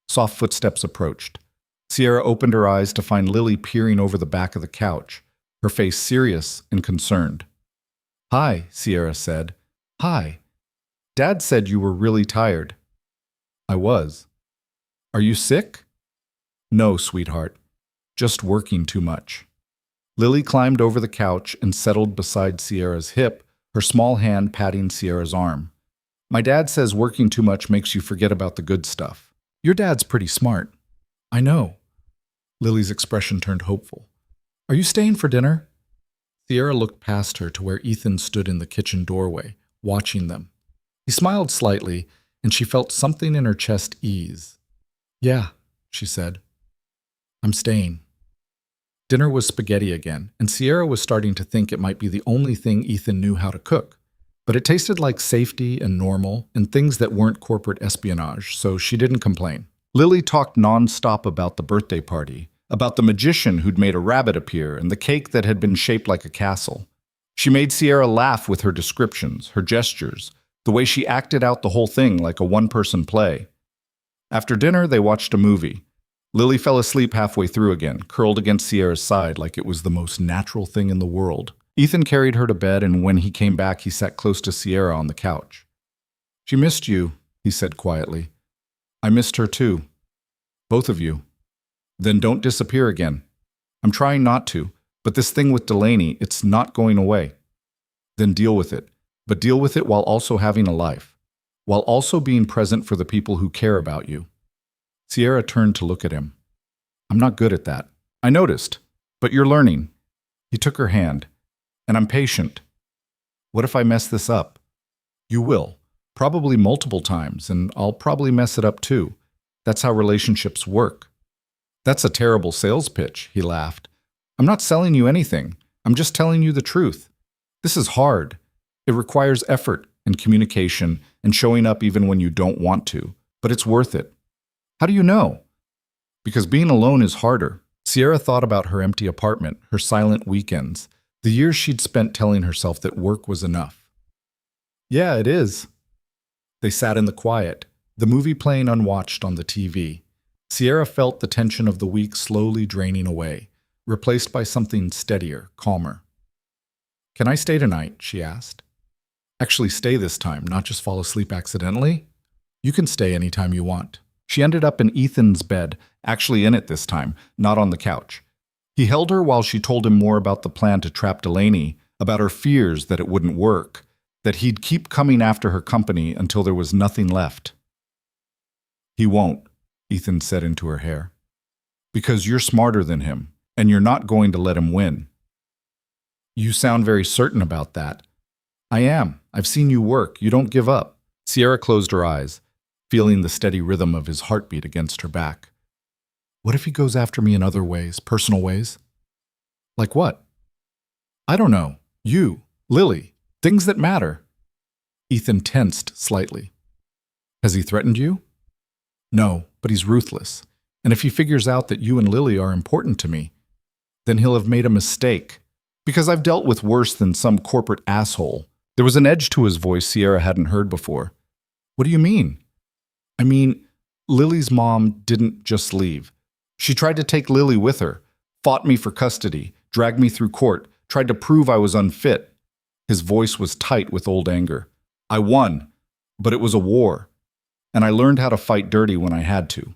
Soft footsteps approached. Sierra opened her eyes to find Lily peering over the back of the couch, her face serious and concerned. Hi, Sierra said. Hi. Dad said you were really tired. I was. Are you sick? No, sweetheart. Just working too much. Lily climbed over the couch and settled beside Sierra's hip, her small hand patting Sierra's arm. My dad says working too much makes you forget about the good stuff. Your dad's pretty smart. I know. Lily's expression turned hopeful. Are you staying for dinner? Sierra looked past her to where Ethan stood in the kitchen doorway, watching them. He smiled slightly, and she felt something in her chest ease. Yeah, she said. I'm staying. Dinner was spaghetti again, and Sierra was starting to think it might be the only thing Ethan knew how to cook. But it tasted like safety and normal and things that weren't corporate espionage, so she didn't complain. Lily talked nonstop about the birthday party, about the magician who'd made a rabbit appear and the cake that had been shaped like a castle. She made Sierra laugh with her descriptions, her gestures, the way she acted out the whole thing like a one-person play. After dinner, they watched a movie. Lily fell asleep halfway through again, curled against Sierra's side like it was the most natural thing in the world. Ethan carried her to bed, and when he came back, he sat close to Sierra on the couch. She missed you, he said quietly. I missed her too. Both of you. Then don't disappear again. I'm trying not to, but this thing with Delaney, it's not going away. Then deal with it, but deal with it while also having a life, while also being present for the people who care about you. Sierra turned to look at him. I'm not good at that. I noticed, but you're learning. He took her hand. And I'm patient. What if I mess this up? You will. Probably multiple times, and I'll probably mess it up too. That's how relationships work. That's a terrible sales pitch, he laughed. I'm not selling you anything. I'm just telling you the truth. This is hard. It requires effort and communication and showing up even when you don't want to, but it's worth it. How do you know? Because being alone is harder. Sierra thought about her empty apartment, her silent weekends, the years she'd spent telling herself that work was enough. Yeah, it is. They sat in the quiet, the movie playing unwatched on the TV. Sierra felt the tension of the week slowly draining away, replaced by something steadier, calmer. Can I stay tonight? She asked. Actually stay this time, not just fall asleep accidentally? You can stay anytime you want. She ended up in Ethan's bed, actually in it this time, not on the couch. He held her while she told him more about the plan to trap Delaney, about her fears that it wouldn't work, that he'd keep coming after her company until there was nothing left. He won't, Ethan said into her hair. Because you're smarter than him, and you're not going to let him win. You sound very certain about that. I am. I've seen you work. You don't give up. Sierra closed her eyes, feeling the steady rhythm of his heartbeat against her back. What if he goes after me in other ways, personal ways? Like what? I don't know. You, Lily, things that matter. Ethan tensed slightly. Has he threatened you? No, but he's ruthless. And if he figures out that you and Lily are important to me, then he'll have made a mistake. Because I've dealt with worse than some corporate asshole. There was an edge to his voice Sierra hadn't heard before. What do you mean? I mean, Lily's mom didn't just leave. She tried to take Lily with her, fought me for custody, dragged me through court, tried to prove I was unfit. His voice was tight with old anger. I won, but it was a war, and I learned how to fight dirty when I had to.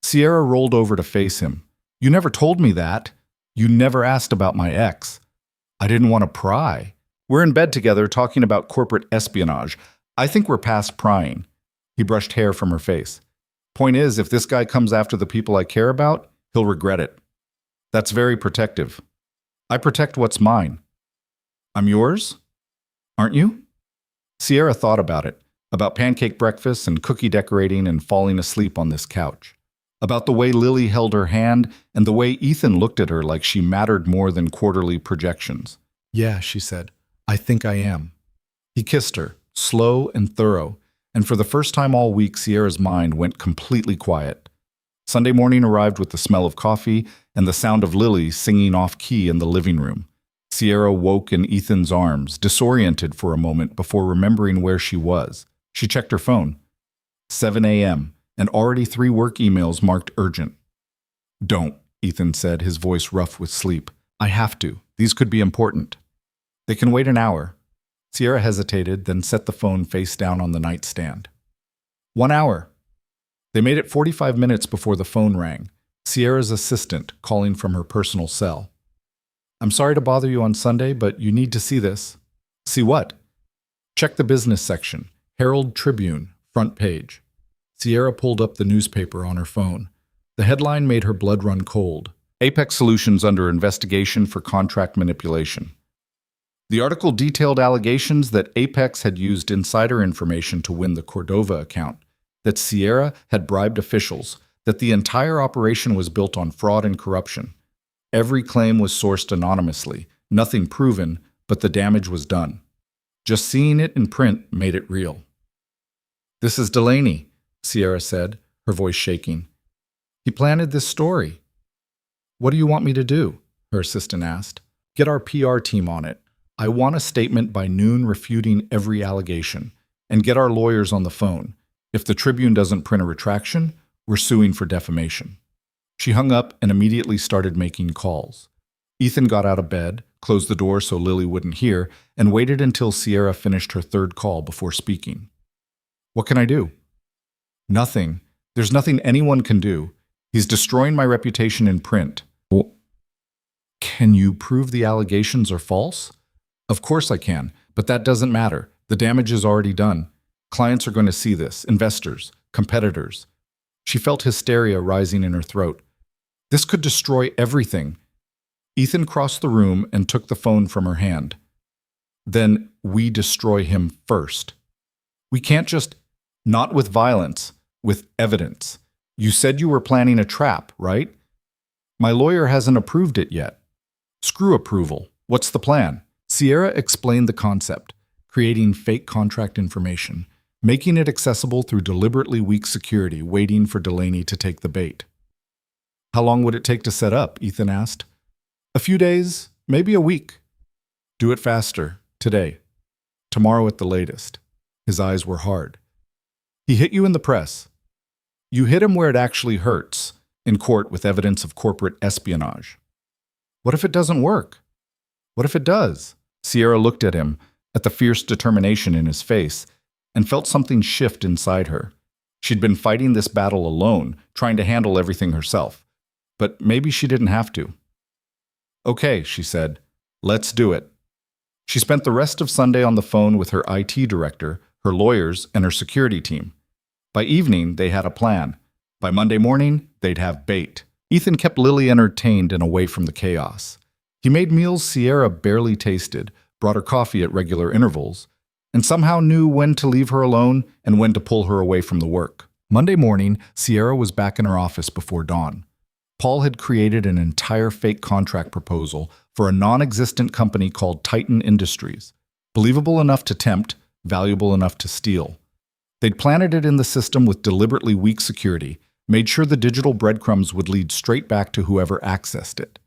Sierra rolled over to face him. You never told me that. You never asked about my ex. I didn't want to pry. We're in bed together talking about corporate espionage. I think we're past prying. He brushed hair from her face. Point is, if this guy comes after the people I care about, he'll regret it. That's very protective. I protect what's mine. I'm yours? Aren't you? Sierra thought about it, about pancake breakfast and cookie decorating and falling asleep on this couch, about the way Lily held her hand and the way Ethan looked at her like she mattered more than quarterly projections. Yeah, she said, I think I am. He kissed her, slow and thorough, and for the first time all week Sierra's mind went completely quiet. Sunday morning arrived with the smell of coffee and the sound of Lily singing off-key in the living room. Sierra woke in Ethan's arms, disoriented for a moment before remembering where she was. She checked her phone. 7 a.m., and already 3 work emails marked urgent. "Don't," Ethan said, his voice rough with sleep. "I have to. These could be important." "They can wait an hour." Sierra hesitated, then set the phone face down on the nightstand. 1 hour. They made it 45 minutes before the phone rang. Sierra's assistant calling from her personal cell. "I'm sorry to bother you on Sunday, but you need to see this." "See what?" "Check the business section. Herald Tribune, front page." Sierra pulled up the newspaper on her phone. The headline made her blood run cold. Apex Solutions under investigation for contract manipulation. The article detailed allegations that Apex had used insider information to win the Cordova account, that Sierra had bribed officials, that the entire operation was built on fraud and corruption. Every claim was sourced anonymously, nothing proven, but the damage was done. Just seeing it in print made it real. "This is Delaney," Sierra said, her voice shaking. "He planted this story." "What do you want me to do?" her assistant asked. "Get our PR team on it. I want a statement by noon refuting every allegation. And get our lawyers on the phone. If the Tribune doesn't print a retraction, we're suing for defamation." She hung up and immediately started making calls. Ethan got out of bed, closed the door so Lily wouldn't hear, and waited until Sierra finished her 3rd call before speaking. "What can I do?" "Nothing. There's nothing anyone can do. He's destroying my reputation in print." "Well, can you prove the allegations are false?" "Of course I can, but that doesn't matter. The damage is already done. Clients are going to see this, investors, competitors." She felt hysteria rising in her throat. "This could destroy everything." Ethan crossed the room and took the phone from her hand. "Then we destroy him first. We can't just, not with violence, with evidence. You said you were planning a trap, right? My lawyer hasn't approved it yet." "Screw approval. What's the plan?" Sierra explained the concept, creating fake contract information, making it accessible through deliberately weak security, waiting for Delaney to take the bait. "How long would it take to set up?" Ethan asked. "A few days, maybe a week." "Do it faster, today. Tomorrow at the latest." His eyes were hard. "He hit you in the press. You hit him where it actually hurts, in court with evidence of corporate espionage." "What if it doesn't work?" "What if it does?" Sierra looked at him, at the fierce determination in his face, and felt something shift inside her. She'd been fighting this battle alone, trying to handle everything herself. But maybe she didn't have to. "Okay," she said. "Let's do it." She spent the rest of Sunday on the phone with her IT director, her lawyers, and her security team. By evening, they had a plan. By Monday morning, they'd have bait. Ethan kept Lily entertained and away from the chaos. He made meals Sierra barely tasted, brought her coffee at regular intervals, and somehow knew when to leave her alone and when to pull her away from the work. Monday morning, Sierra was back in her office before dawn. Paul had created an entire fake contract proposal for a non-existent company called Titan Industries, believable enough to tempt, valuable enough to steal. They'd planted it in the system with deliberately weak security, made sure the digital breadcrumbs would lead straight back to whoever accessed it.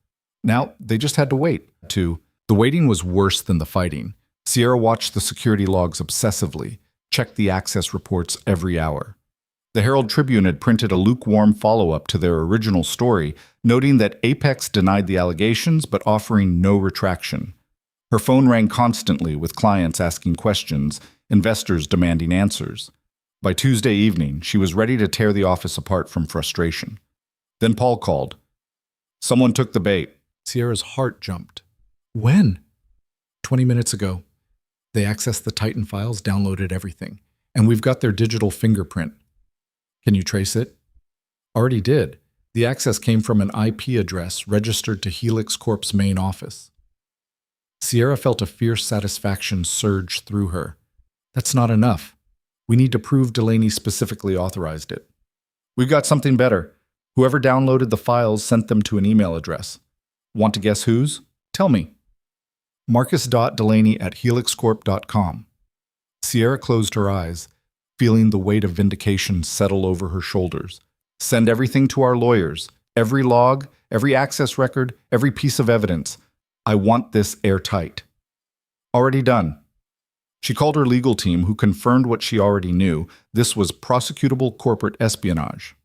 Now, they just had to wait. The waiting was worse than the fighting. Sierra watched the security logs obsessively, checked the access reports every hour. The Herald Tribune had printed a lukewarm follow-up to their original story, noting that Apex denied the allegations but offering no retraction. Her phone rang constantly with clients asking questions, investors demanding answers. By Tuesday evening, she was ready to tear the office apart from frustration. Then Paul called. "Someone took the bait." Sierra's heart jumped. "When?" 20 minutes ago. They accessed the Titan files, downloaded everything, and we've got their digital fingerprint. Can you trace it? Already did. The access came from an IP address registered to Helix Corp's main office. Sierra felt a fierce satisfaction surge through her. That's not enough. We need to prove Delaney specifically authorized it. We've got something better. Whoever downloaded the files sent them to an email address. Want to guess whose? Tell me. Marcus.Delaney@helixcorp.com. Sierra closed her eyes, feeling the weight of vindication settle over her shoulders. Send everything to our lawyers. Every log, every access record, every piece of evidence. I want this airtight. Already done. She called her legal team, who confirmed what she already knew. This was prosecutable corporate espionage.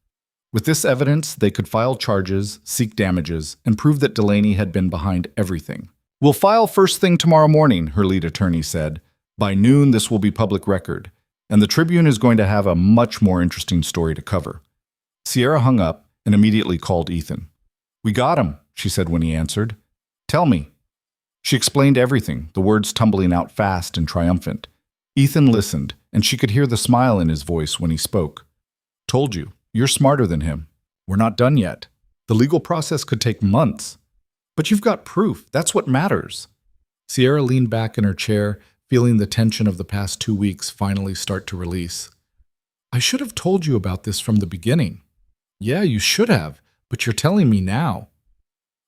With this evidence, they could file charges, seek damages, and prove that Delaney had been behind everything. We'll file first thing tomorrow morning, her lead attorney said. By noon, this will be public record, and the Tribune is going to have a much more interesting story to cover. Sierra hung up and immediately called Ethan. We got him, she said when he answered. Tell me. She explained everything, the words tumbling out fast and triumphant. Ethan listened, and she could hear the smile in his voice when he spoke. Told you, you're smarter than him. We're not done yet. The legal process could take months. But you've got proof. That's what matters. Sierra leaned back in her chair, feeling the tension of the past 2 weeks finally start to release. I should have told you about this from the beginning. Yeah, you should have, but you're telling me now.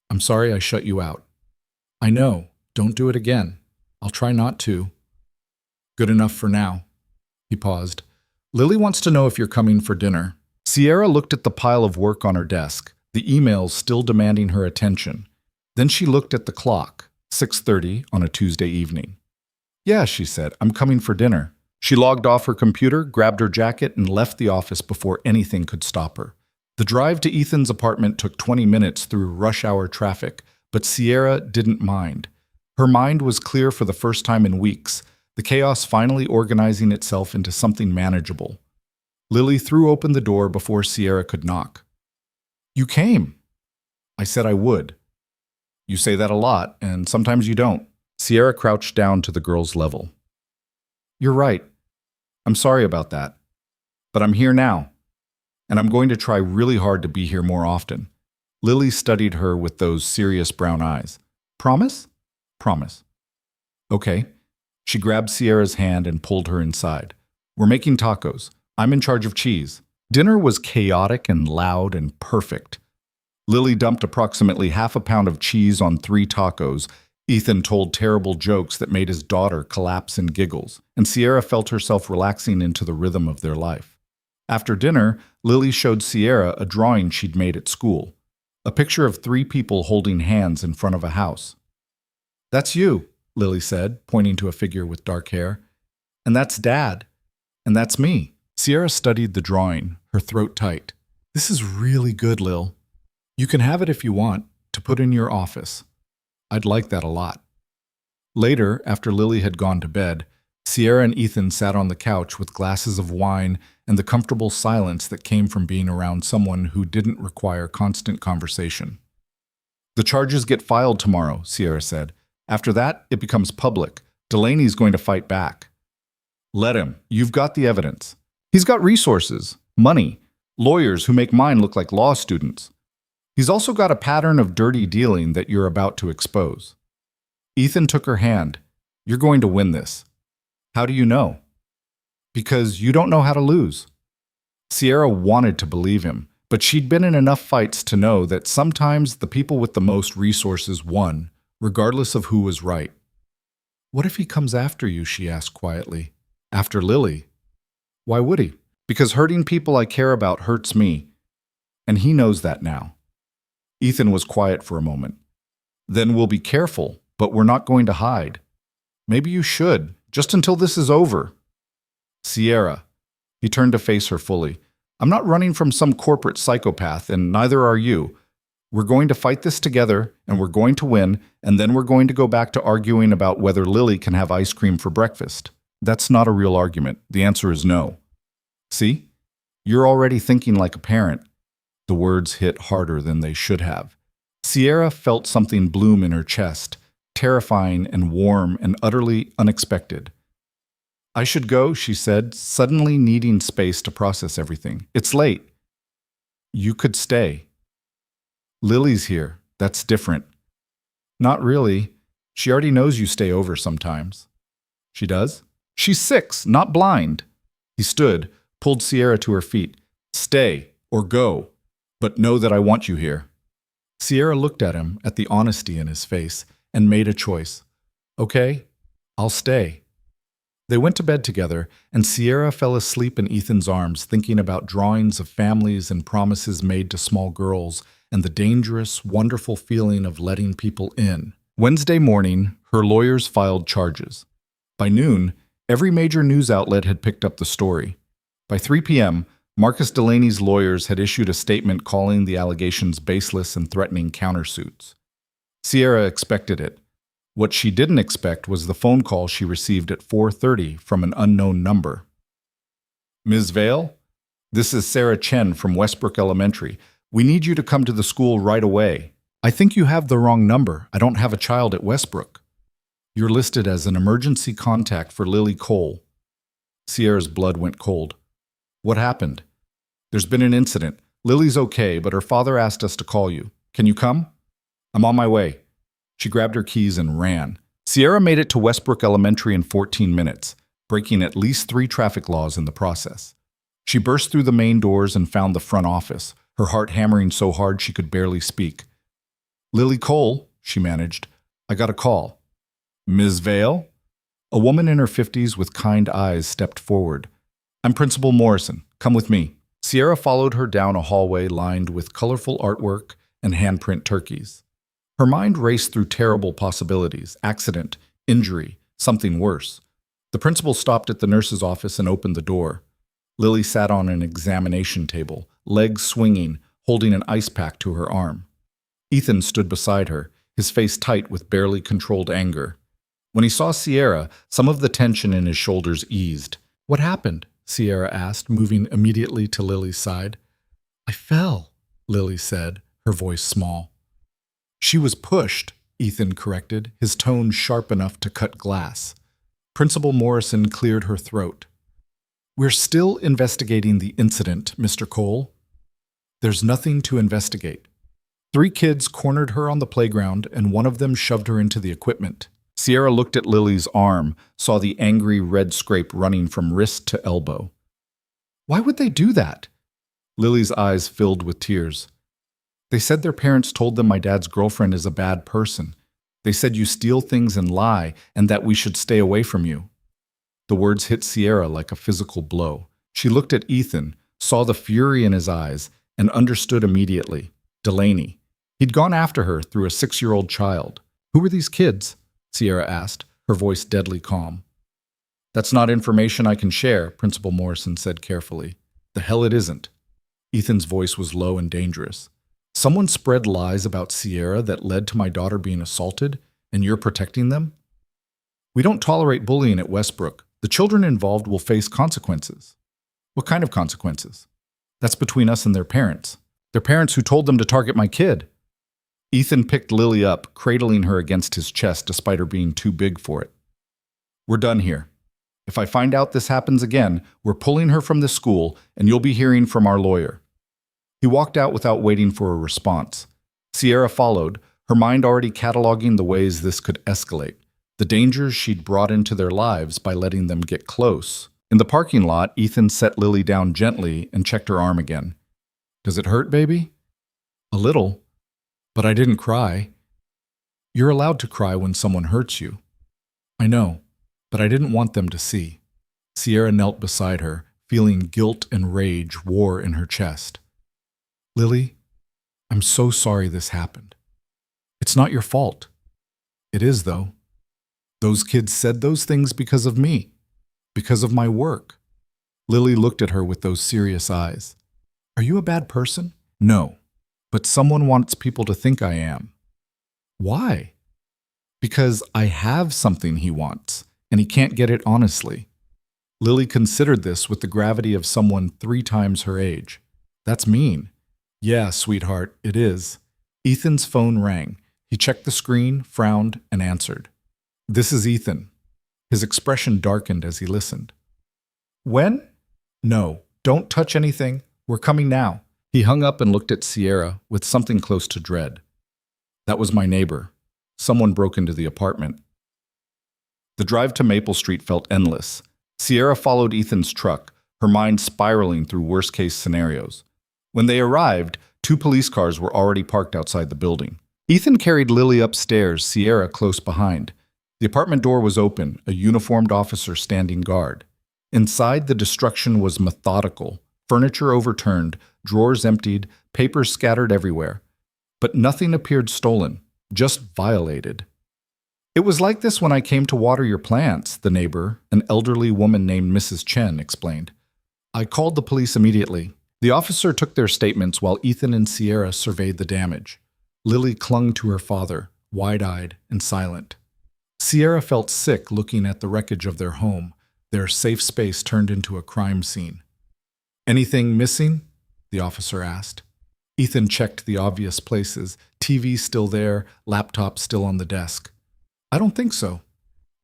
I'm sorry I shut you out. I know. Don't do it again. I'll try not to. Good enough for now. He paused. Lily wants to know if you're coming for dinner. Sierra looked at the pile of work on her desk, the emails still demanding her attention. Then she looked at the clock, 6:30 on a Tuesday evening. Yeah, she said, I'm coming for dinner. She logged off her computer, grabbed her jacket, and left the office before anything could stop her. The drive to Ethan's apartment took 20 minutes through rush hour traffic, but Sierra didn't mind. Her mind was clear for the first time in weeks, the chaos finally organizing itself into something manageable. Lily threw open the door before Sierra could knock. You came. I said I would. You say that a lot, and sometimes you don't. Sierra crouched down to the girl's level. You're right. I'm sorry about that. But I'm here now, and I'm going to try really hard to be here more often. Lily studied her with those serious brown eyes. Promise? Promise. Okay. She grabbed Sierra's hand and pulled her inside. We're making tacos. I'm in charge of cheese. Dinner was chaotic and loud and perfect. Lily dumped approximately half a pound of cheese on 3 tacos. Ethan told terrible jokes that made his daughter collapse in giggles, and Sierra felt herself relaxing into the rhythm of their life. After dinner, Lily showed Sierra a drawing she'd made at school, a picture of 3 people holding hands in front of a house. That's you, Lily said, pointing to a figure with dark hair. And that's Dad. And that's me. Sierra studied the drawing, her throat tight. This is really good, Lil. You can have it if you want, to put in your office. I'd like that a lot. Later, after Lily had gone to bed, Sierra and Ethan sat on the couch with glasses of wine and the comfortable silence that came from being around someone who didn't require constant conversation. The charges get filed tomorrow, Sierra said. After that, it becomes public. Delaney's going to fight back. Let him. You've got the evidence. He's got resources, money, lawyers who make mine look like law students. He's also got a pattern of dirty dealing that you're about to expose. Ethan took her hand. You're going to win this. How do you know? Because you don't know how to lose. Sierra wanted to believe him, but she'd been in enough fights to know that sometimes the people with the most resources won, regardless of who was right. What if he comes after you, she asked quietly. After Lily. Why would he? Because hurting people I care about hurts me. And he knows that now. Ethan was quiet for a moment. Then we'll be careful, but we're not going to hide. Maybe you should, just until this is over. Sierra. He turned to face her fully. I'm not running from some corporate psychopath, and neither are you. We're going to fight this together, and we're going to win, and then we're going to go back to arguing about whether Lily can have ice cream for breakfast. That's not a real argument. The answer is no. See? You're already thinking like a parent. The words hit harder than they should have. Sierra felt something bloom in her chest, terrifying and warm and utterly unexpected. I should go, she said, suddenly needing space to process everything. It's late. You could stay. Lily's here. That's different. Not really. She already knows you stay over sometimes. She does? She's 6, not blind. He stood, pulled Sierra to her feet. Stay, or go. But know that I want you here. Sierra looked at him, at the honesty in his face, and made a choice. Okay, I'll stay. They went to bed together, and Sierra fell asleep in Ethan's arms, thinking about drawings of families and promises made to small girls, and the dangerous, wonderful feeling of letting people in. Wednesday morning, her lawyers filed charges. By noon, every major news outlet had picked up the story. By 3 p.m., Marcus Delaney's lawyers had issued a statement calling the allegations baseless and threatening countersuits. Sierra expected it. What she didn't expect was the phone call she received at 4:30 from an unknown number. "Ms. Vale, this is Sarah Chen from Westbrook Elementary. We need you to come to the school right away. I think you have the wrong number. I don't have a child at Westbrook. You're listed as an emergency contact for Lily Cole." Sierra's blood went cold. "What happened?" "There's been an incident. Lily's okay, but her father asked us to call you. Can you come?" "I'm on my way." She grabbed her keys and ran. Sierra made it to Westbrook Elementary in 14 minutes, breaking at least 3 traffic laws in the process. She burst through the main doors and found the front office, her heart hammering so hard she could barely speak. "Lily Cole," she managed. "I got a call." "Ms. Vale?" A woman in her 50s with kind eyes stepped forward. "I'm Principal Morrison. Come with me." Sierra followed her down a hallway lined with colorful artwork and handprint turkeys. Her mind raced through terrible possibilities: accident, injury, something worse. The principal stopped at the nurse's office and opened the door. Lily sat on an examination table, legs swinging, holding an ice pack to her arm. Ethan stood beside her, his face tight with barely controlled anger. When he saw Sierra, some of the tension in his shoulders eased. "What happened?" Sierra asked, moving immediately to Lily's side. "I fell," Lily said, her voice small. "She was pushed," Ethan corrected, his tone sharp enough to cut glass. Principal Morrison cleared her throat. "We're still investigating the incident, Mr. Cole." "There's nothing to investigate." 3 kids cornered her on the playground, and one of them shoved her into the equipment. Sierra looked at Lily's arm, saw the angry red scrape running from wrist to elbow. "Why would they do that?" Lily's eyes filled with tears. "They said their parents told them my dad's girlfriend is a bad person. They said you steal things and lie, and that we should stay away from you." The words hit Sierra like a physical blow. She looked at Ethan, saw the fury in his eyes, and understood immediately. Delaney. He'd gone after her through a 6-year-old child. "Who were these kids?" Sierra asked, her voice deadly calm. "That's not information I can share," Principal Morrison said carefully. "The hell it isn't." Ethan's voice was low and dangerous. "Someone spread lies about Sierra that led to my daughter being assaulted, and you're protecting them?" "We don't tolerate bullying at Westbrook. The children involved will face consequences." "What kind of consequences?" "That's between us and their parents. Their parents who told them to target my kid." Ethan picked Lily up, cradling her against his chest despite her being too big for it. "We're done here. If I find out this happens again, we're pulling her from the school, and you'll be hearing from our lawyer." He walked out without waiting for a response. Sierra followed, her mind already cataloging the ways this could escalate, the dangers she'd brought into their lives by letting them get close. In the parking lot, Ethan set Lily down gently and checked her arm again. "Does it hurt, baby?" "A little, but I didn't cry." "You're allowed to cry when someone hurts you." "I know, but I didn't want them to see." Sierra knelt beside her, feeling guilt and rage war in her chest. "Lily, I'm so sorry this happened. It's not your fault." "It is, though. Those kids said those things because of me, because of my work." Lily looked at her with those serious eyes. "Are you a bad person?" "No, but someone wants people to think I am." "Why?" "Because I have something he wants, and he can't get it honestly." Lily considered this with the gravity of someone 3 times her age. "That's mean." "Yeah, sweetheart, it is." Ethan's phone rang. He checked the screen, frowned, and answered. "This is Ethan." His expression darkened as he listened. "When?" "No, don't touch anything. We're coming now." He hung up and looked at Sierra with something close to dread. "That was my neighbor. Someone broke into the apartment." The drive to Maple Street felt endless. Sierra followed Ethan's truck, her mind spiraling through worst-case scenarios. When they arrived, 2 police cars were already parked outside the building. Ethan carried Lily upstairs, Sierra close behind. The apartment door was open, a uniformed officer standing guard. Inside, the destruction was methodical. Furniture overturned, drawers emptied, papers scattered everywhere. But nothing appeared stolen, just violated. "It was like this when I came to water your plants," the neighbor, an elderly woman named Mrs. Chen, explained. "I called the police immediately." The officer took their statements while Ethan and Sierra surveyed the damage. Lily clung to her father, wide-eyed and silent. Sierra felt sick looking at the wreckage of their home, their safe space turned into a crime scene. "Anything missing?" the officer asked. Ethan checked the obvious places, TV still there, laptop still on the desk. "I don't think so.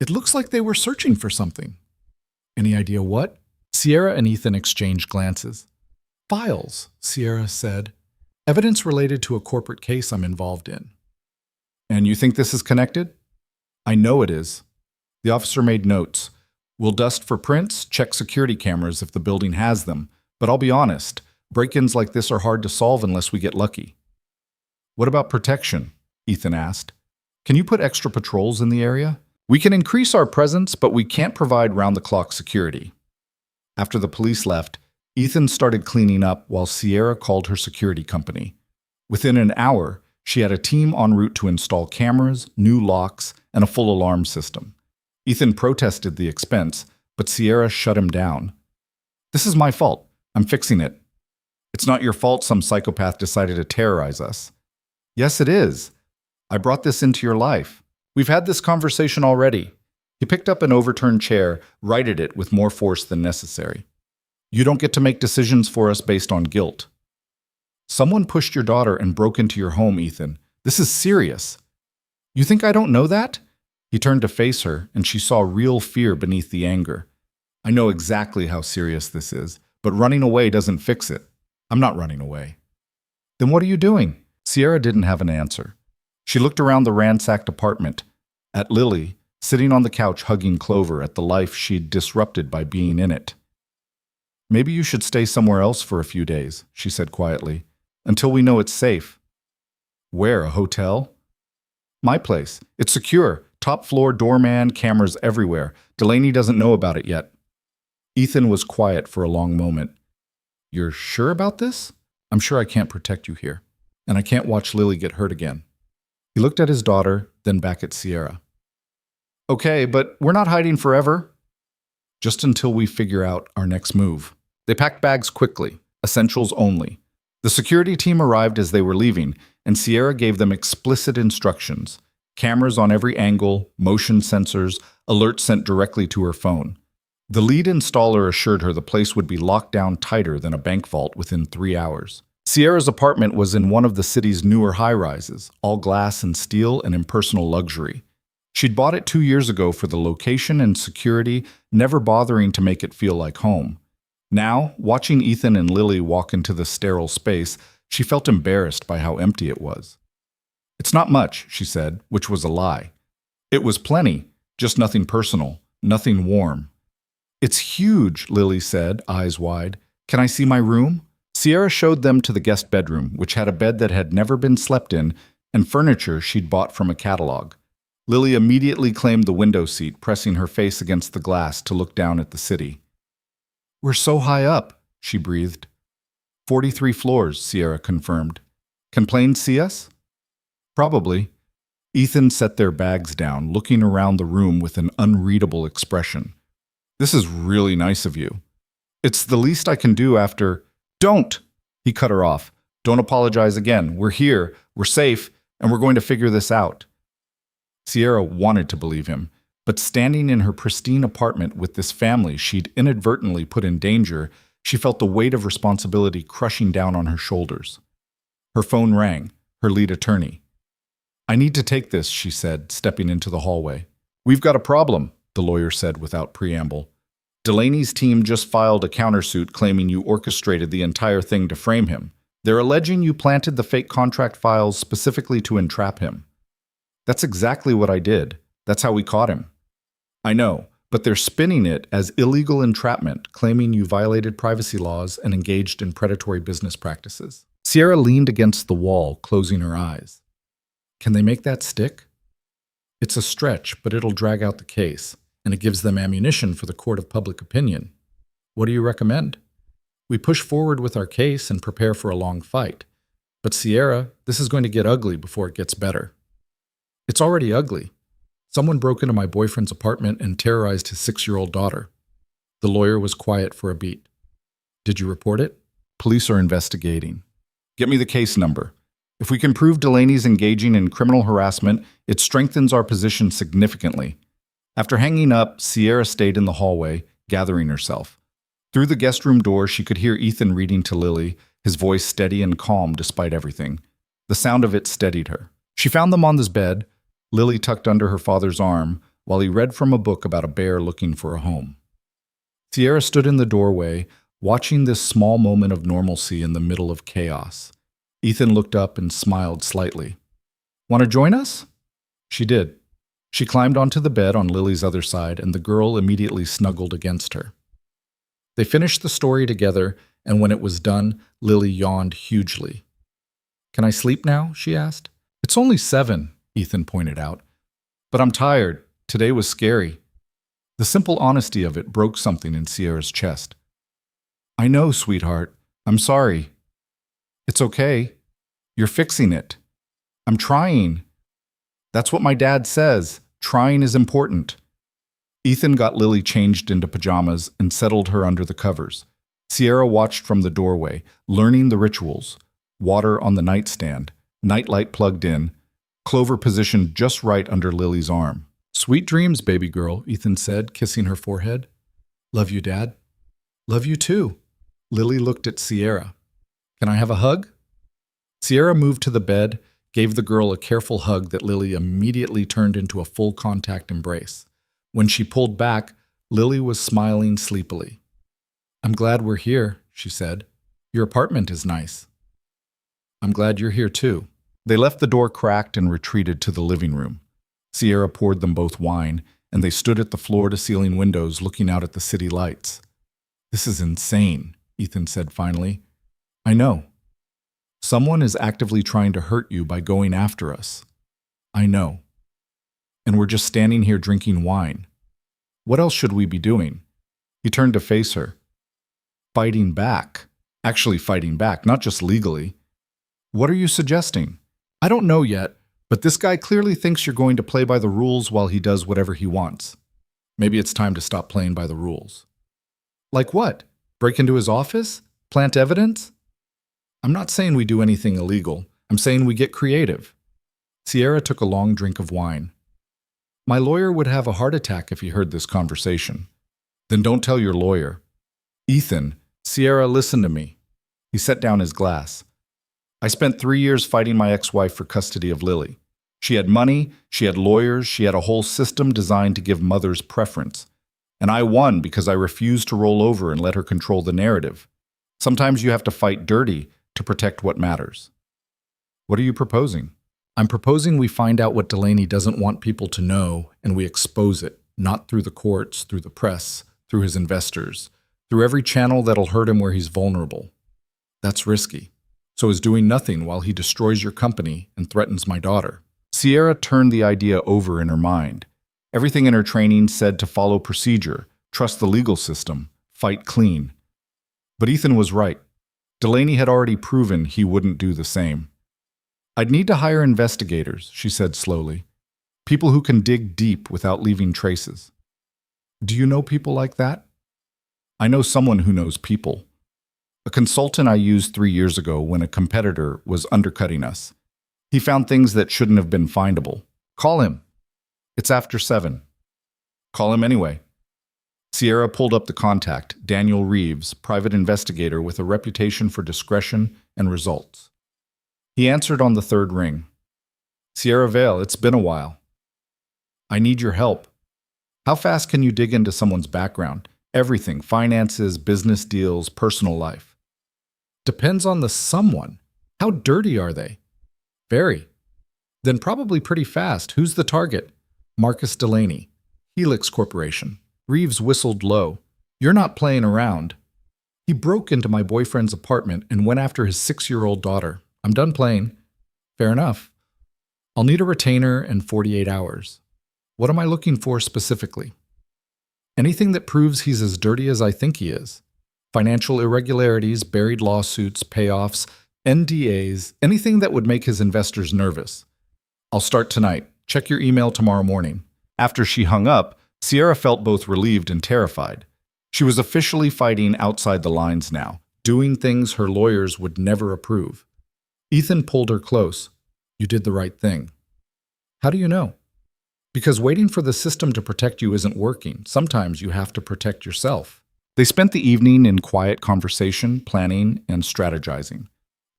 It looks like they were searching for something." "Any idea what?" Sierra and Ethan exchanged glances. "Files," Sierra said. "Evidence related to a corporate case I'm involved in." "And you think this is connected?" "I know it is." The officer made notes. "We'll dust for prints, check security cameras if the building has them. But I'll be honest, break-ins like this are hard to solve unless we get lucky." "What about protection?" Ethan asked. "Can you put extra patrols in the area? We can increase our presence, but we can't provide round-the-clock security." After the police left, Ethan started cleaning up while Sierra called her security company. Within an hour, she had a team en route to install cameras, new locks, and a full alarm system. Ethan protested the expense, but Sierra shut him down. "This is my fault. I'm fixing it." "It's not your fault some psychopath decided to terrorize us." "Yes, it is. I brought this into your life. We've had this conversation already." He picked up an overturned chair, righted it with more force than necessary. "You don't get to make decisions for us based on guilt." "Someone pushed your daughter and broke into your home, Ethan. This is serious." "You think I don't know that?" He turned to face her, and she saw real fear beneath the anger. "I know exactly how serious this is, but running away doesn't fix it. I'm not running away." "Then what are you doing?" Sierra didn't have an answer. She looked around the ransacked apartment, at Lily, sitting on the couch hugging Clover at the life she'd disrupted by being in it. "Maybe you should stay somewhere else for a few days," she said quietly, "until we know it's safe." "Where, a hotel?" "My place. It's secure. Top floor, doorman, cameras everywhere. Delaney doesn't know about it yet." Ethan was quiet for a long moment. "You're sure about this?" "I'm sure I can't protect you here, and I can't watch Lily get hurt again." He looked at his daughter, then back at Sierra. "Okay, but we're not hiding forever." "Just until we figure out our next move." They packed bags quickly, essentials only. The security team arrived as they were leaving, and Sierra gave them explicit instructions. Cameras on every angle, motion sensors, alerts sent directly to her phone. The lead installer assured her the place would be locked down tighter than a bank vault within 3 hours. Sierra's apartment was in one of the city's newer high-rises, all glass and steel and impersonal luxury. She'd bought it 2 years ago for the location and security, never bothering to make it feel like home. Now, watching Ethan and Lily walk into the sterile space, she felt embarrassed by how empty it was. "It's not much," she said, which was a lie. "It was plenty, just nothing personal, nothing warm." "It's huge," Lily said, eyes wide. "Can I see my room?" Sierra showed them to the guest bedroom, which had a bed that had never been slept in and furniture she'd bought from a catalog. Lily immediately claimed the window seat, pressing her face against the glass to look down at the city. "We're so high up," she breathed. 43 floors, Sierra confirmed. "Can planes see us?" "Probably." Ethan set their bags down, looking around the room with an unreadable expression. "This is really nice of you. It's the least I can do after—" "Don't!" He cut her off. "Don't apologize again. We're here, we're safe, and we're going to figure this out." Sierra wanted to believe him, but standing in her pristine apartment with this family she'd inadvertently put in danger, she felt the weight of responsibility crushing down on her shoulders. Her phone rang, her lead attorney. "I need to take this," she said, stepping into the hallway. "We've got a problem," the lawyer said without preamble. "Delaney's team just filed a countersuit claiming you orchestrated the entire thing to frame him. They're alleging you planted the fake contract files specifically to entrap him." "That's exactly what I did. That's how we caught him." "I know, but they're spinning it as illegal entrapment, claiming you violated privacy laws and engaged in predatory business practices." Sierra leaned against the wall, closing her eyes. "Can they make that stick?" It's a stretch, but it'll drag out the case, and it gives them ammunition for the court of public opinion. What do you recommend? We push forward with our case and prepare for a long fight. But Sierra, this is going to get ugly before it gets better. It's already ugly. Someone broke into my boyfriend's apartment and terrorized his 6-year-old daughter. The lawyer was quiet for a beat. Did you report it? Police are investigating. Get me the case number. If we can prove Delaney's engaging in criminal harassment, it strengthens our position significantly. After hanging up, Sierra stayed in the hallway, gathering herself. Through the guest room door, she could hear Ethan reading to Lily, his voice steady and calm despite everything. The sound of it steadied her. She found them on this bed, Lily tucked under her father's arm, while he read from a book about a bear looking for a home. Sierra stood in the doorway, watching this small moment of normalcy in the middle of chaos. Ethan looked up and smiled slightly. Want to join us? She did. She climbed onto the bed on Lily's other side, and the girl immediately snuggled against her. They finished the story together, and when it was done, Lily yawned hugely. Can I sleep now? She asked. It's only 7, Ethan pointed out. But I'm tired. Today was scary. The simple honesty of it broke something in Sierra's chest. I know, sweetheart. I'm sorry. It's okay. You're fixing it. I'm trying. That's what my dad says. Trying is important. Ethan got Lily changed into pajamas and settled her under the covers. Sierra watched from the doorway, learning the rituals. Water on the nightstand, nightlight plugged in, Clover positioned just right under Lily's arm. Sweet dreams, baby girl, Ethan said, kissing her forehead. Love you, Dad. Love you too. Lily looked at Sierra. Can I have a hug? Sierra moved to the bed, gave the girl a careful hug that Lily immediately turned into a full contact embrace. When she pulled back, Lily was smiling sleepily. I'm glad we're here, she said. Your apartment is nice. I'm glad you're here too. They left the door cracked and retreated to the living room. Sierra poured them both wine, and they stood at the floor-to-ceiling windows looking out at the city lights. This is insane, Ethan said finally. I know. Someone is actively trying to hurt you by going after us. I know. And we're just standing here drinking wine. What else should we be doing? He turned to face her. Fighting back. Actually fighting back, not just legally. What are you suggesting? I don't know yet, but this guy clearly thinks you're going to play by the rules while he does whatever he wants. Maybe it's time to stop playing by the rules. Like what? Break into his office? Plant evidence? I'm not saying we do anything illegal. I'm saying we get creative. Sierra took a long drink of wine. My lawyer would have a heart attack if he heard this conversation. Then don't tell your lawyer. Ethan, Sierra, listen to me. He set down his glass. I spent 3 years fighting my ex-wife for custody of Lily. She had money, she had lawyers, she had a whole system designed to give mothers preference. And I won because I refused to roll over and let her control the narrative. Sometimes you have to fight dirty to protect what matters. What are you proposing? I'm proposing we find out what Delaney doesn't want people to know and we expose it, not through the courts, through the press, through his investors, through every channel that'll hurt him where he's vulnerable. That's risky. So is doing nothing while he destroys your company and threatens my daughter. Sierra turned the idea over in her mind. Everything in her training said to follow procedure, trust the legal system, fight clean. But Ethan was right. Delaney had already proven he wouldn't do the same. I'd need to hire investigators, she said slowly. People who can dig deep without leaving traces. Do you know people like that? I know someone who knows people. A consultant I used 3 years ago when a competitor was undercutting us. He found things that shouldn't have been findable. Call him. It's after 7. Call him anyway. Sierra pulled up the contact, Daniel Reeves, private investigator with a reputation for discretion and results. He answered on the 3rd ring. Sierra Vale, it's been a while. I need your help. How fast can you dig into someone's background? Everything, finances, business deals, personal life. Depends on the someone. How dirty are they? Very. Then probably pretty fast. Who's the target? Marcus Delaney, Helix Corporation. Reeves whistled low. You're not playing around. He broke into my boyfriend's apartment and went after his 6-year-old daughter. I'm done playing. Fair enough. I'll need a retainer and 48 hours. What am I looking for specifically? Anything that proves he's as dirty as I think he is. Financial irregularities, buried lawsuits, payoffs, NDAs, anything that would make his investors nervous. I'll start tonight. Check your email tomorrow morning. After she hung up, Sierra felt both relieved and terrified. She was officially fighting outside the lines now, doing things her lawyers would never approve. Ethan pulled her close. You did the right thing. How do you know? Because waiting for the system to protect you isn't working. Sometimes you have to protect yourself. They spent the evening in quiet conversation, planning, and strategizing.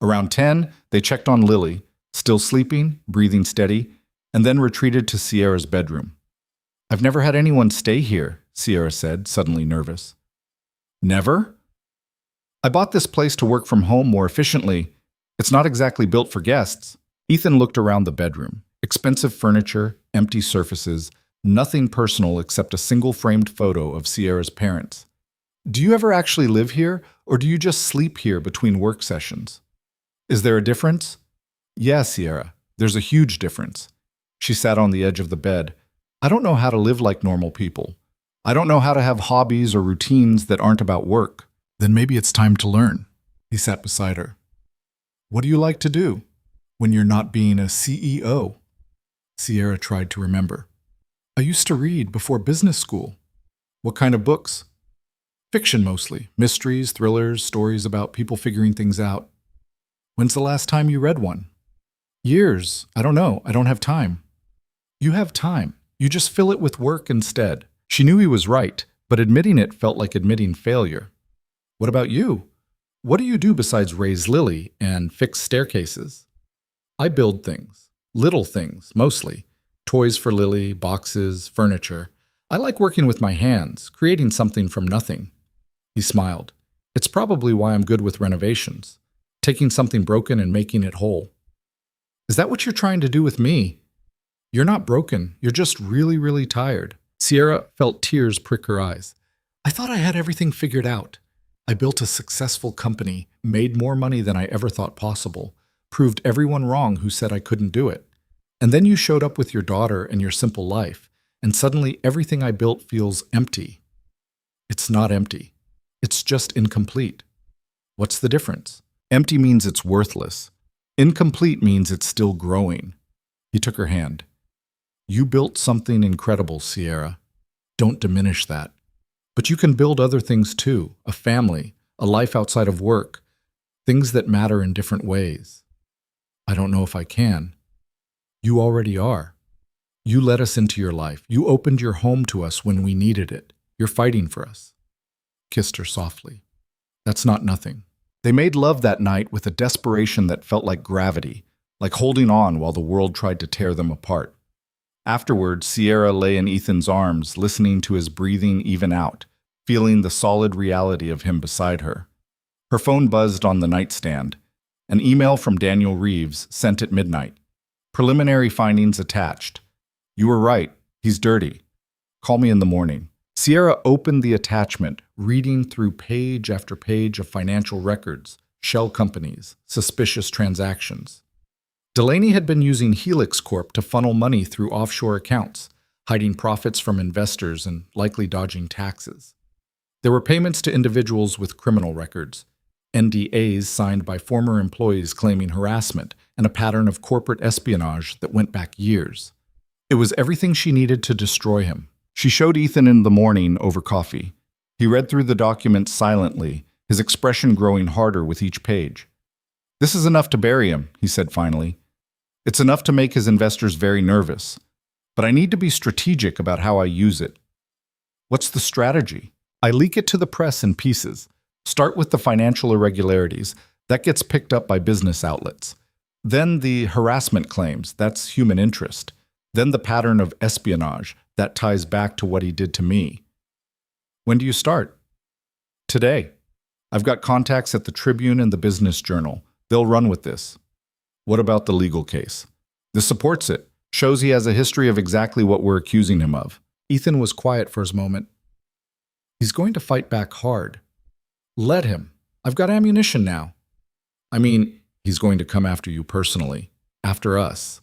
Around 10, they checked on Lily, still sleeping, breathing steady, and then retreated to Sierra's bedroom. I've never had anyone stay here, Sierra said, suddenly nervous. Never? I bought this place to work from home more efficiently. It's not exactly built for guests. Ethan looked around the bedroom. Expensive furniture, empty surfaces, nothing personal except a single framed photo of Sierra's parents. Do you ever actually live here, or do you just sleep here between work sessions? Is there a difference? Yeah, Sierra, there's a huge difference. She sat on the edge of the bed. I don't know how to live like normal people. I don't know how to have hobbies or routines that aren't about work. Then maybe it's time to learn. He sat beside her. What do you like to do when you're not being a CEO? Sierra tried to remember. I used to read before business school. What kind of books? Fiction mostly. Mysteries, thrillers, stories about people figuring things out. When's the last time you read one? Years. I don't know. I don't have time. You have time. You just fill it with work instead. She knew he was right, but admitting it felt like admitting failure. What about you? What do you do besides raise Lily and fix staircases? I build things. Little things, mostly. Toys for Lily, boxes, furniture. I like working with my hands, creating something from nothing. He smiled. It's probably why I'm good with renovations. Taking something broken and making it whole. Is that what you're trying to do with me? You're not broken. You're just really, really tired. Sierra felt tears prick her eyes. I thought I had everything figured out. I built a successful company, made more money than I ever thought possible, proved everyone wrong who said I couldn't do it. And then you showed up with your daughter and your simple life, and suddenly everything I built feels empty. It's not empty. It's just incomplete. What's the difference? Empty means it's worthless. Incomplete means it's still growing. He took her hand. You built something incredible, Sierra. Don't diminish that. But you can build other things too, a family, a life outside of work, things that matter in different ways. I don't know if I can. You already are. You let us into your life. You opened your home to us when we needed it. You're fighting for us. Kissed her softly. That's not nothing. They made love that night with a desperation that felt like gravity, like holding on while the world tried to tear them apart. Afterward, Sierra lay in Ethan's arms, listening to his breathing even out, feeling the solid reality of him beside her. Her phone buzzed on the nightstand. An email from Daniel Reeves, sent at midnight. Preliminary findings attached. You were right. He's dirty. Call me in the morning. Sierra opened the attachment, reading through page after page of financial records, shell companies, suspicious transactions. Delaney had been using Helix Corp to funnel money through offshore accounts, hiding profits from investors and likely dodging taxes. There were payments to individuals with criminal records, NDAs signed by former employees claiming harassment, and a pattern of corporate espionage that went back years. It was everything she needed to destroy him. She showed Ethan in the morning over coffee. He read through the documents silently, his expression growing harder with each page. This is enough to bury him, he said finally. It's enough to make his investors very nervous. But I need to be strategic about how I use it. What's the strategy? I leak it to the press in pieces. Start with the financial irregularities. That gets picked up by business outlets. Then the harassment claims. That's human interest. Then the pattern of espionage. That ties back to what he did to me. When do you start? Today. I've got contacts at the Tribune and the Business Journal. They'll run with this. What about the legal case? This supports it. Shows he has a history of exactly what we're accusing him of. Ethan was quiet for a moment. He's going to fight back hard. Let him. I've got ammunition now. I mean, he's going to come after you personally. After us.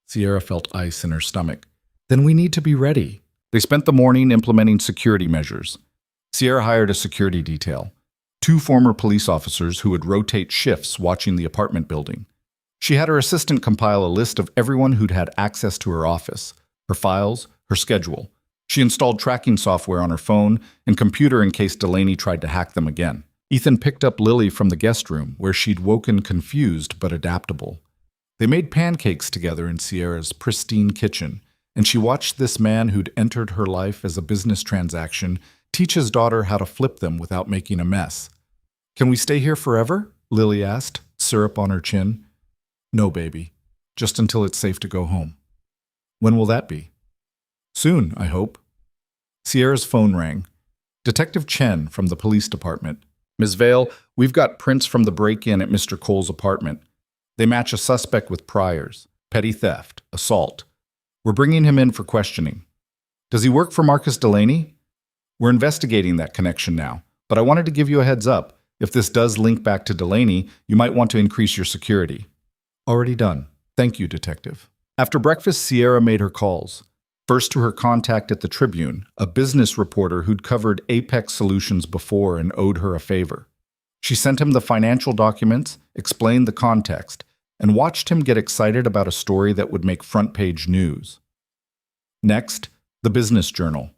Sierra felt ice in her stomach. Then we need to be ready. They spent the morning implementing security measures. Sierra hired a security detail, 2 former police officers who would rotate shifts watching the apartment building. She had her assistant compile a list of everyone who'd had access to her office, her files, her schedule. She installed tracking software on her phone and computer in case Delaney tried to hack them again. Ethan picked up Lily from the guest room, where she'd woken confused but adaptable. They made pancakes together in Sierra's pristine kitchen, and she watched this man who'd entered her life as a business transaction teach his daughter how to flip them without making a mess. "Can we stay here forever?" Lily asked, syrup on her chin. "No, baby. Just until it's safe to go home." "When will that be?" "Soon, I hope." Sierra's phone rang. Detective Chen from the police department. "Ms. Vale, we've got prints from the break-in at Mr. Cole's apartment. They match a suspect with priors, petty theft, assault. We're bringing him in for questioning." "Does he work for Marcus Delaney?" "We're investigating that connection now, but I wanted to give you a heads up. If this does link back to Delaney, you might want to increase your security." "Already done. Thank you, Detective." After breakfast, Sierra made her calls. First to her contact at the Tribune, a business reporter who'd covered Apex Solutions before and owed her a favor. She sent him the financial documents, explained the context, and watched him get excited about a story that would make front-page news. Next, the Business Journal.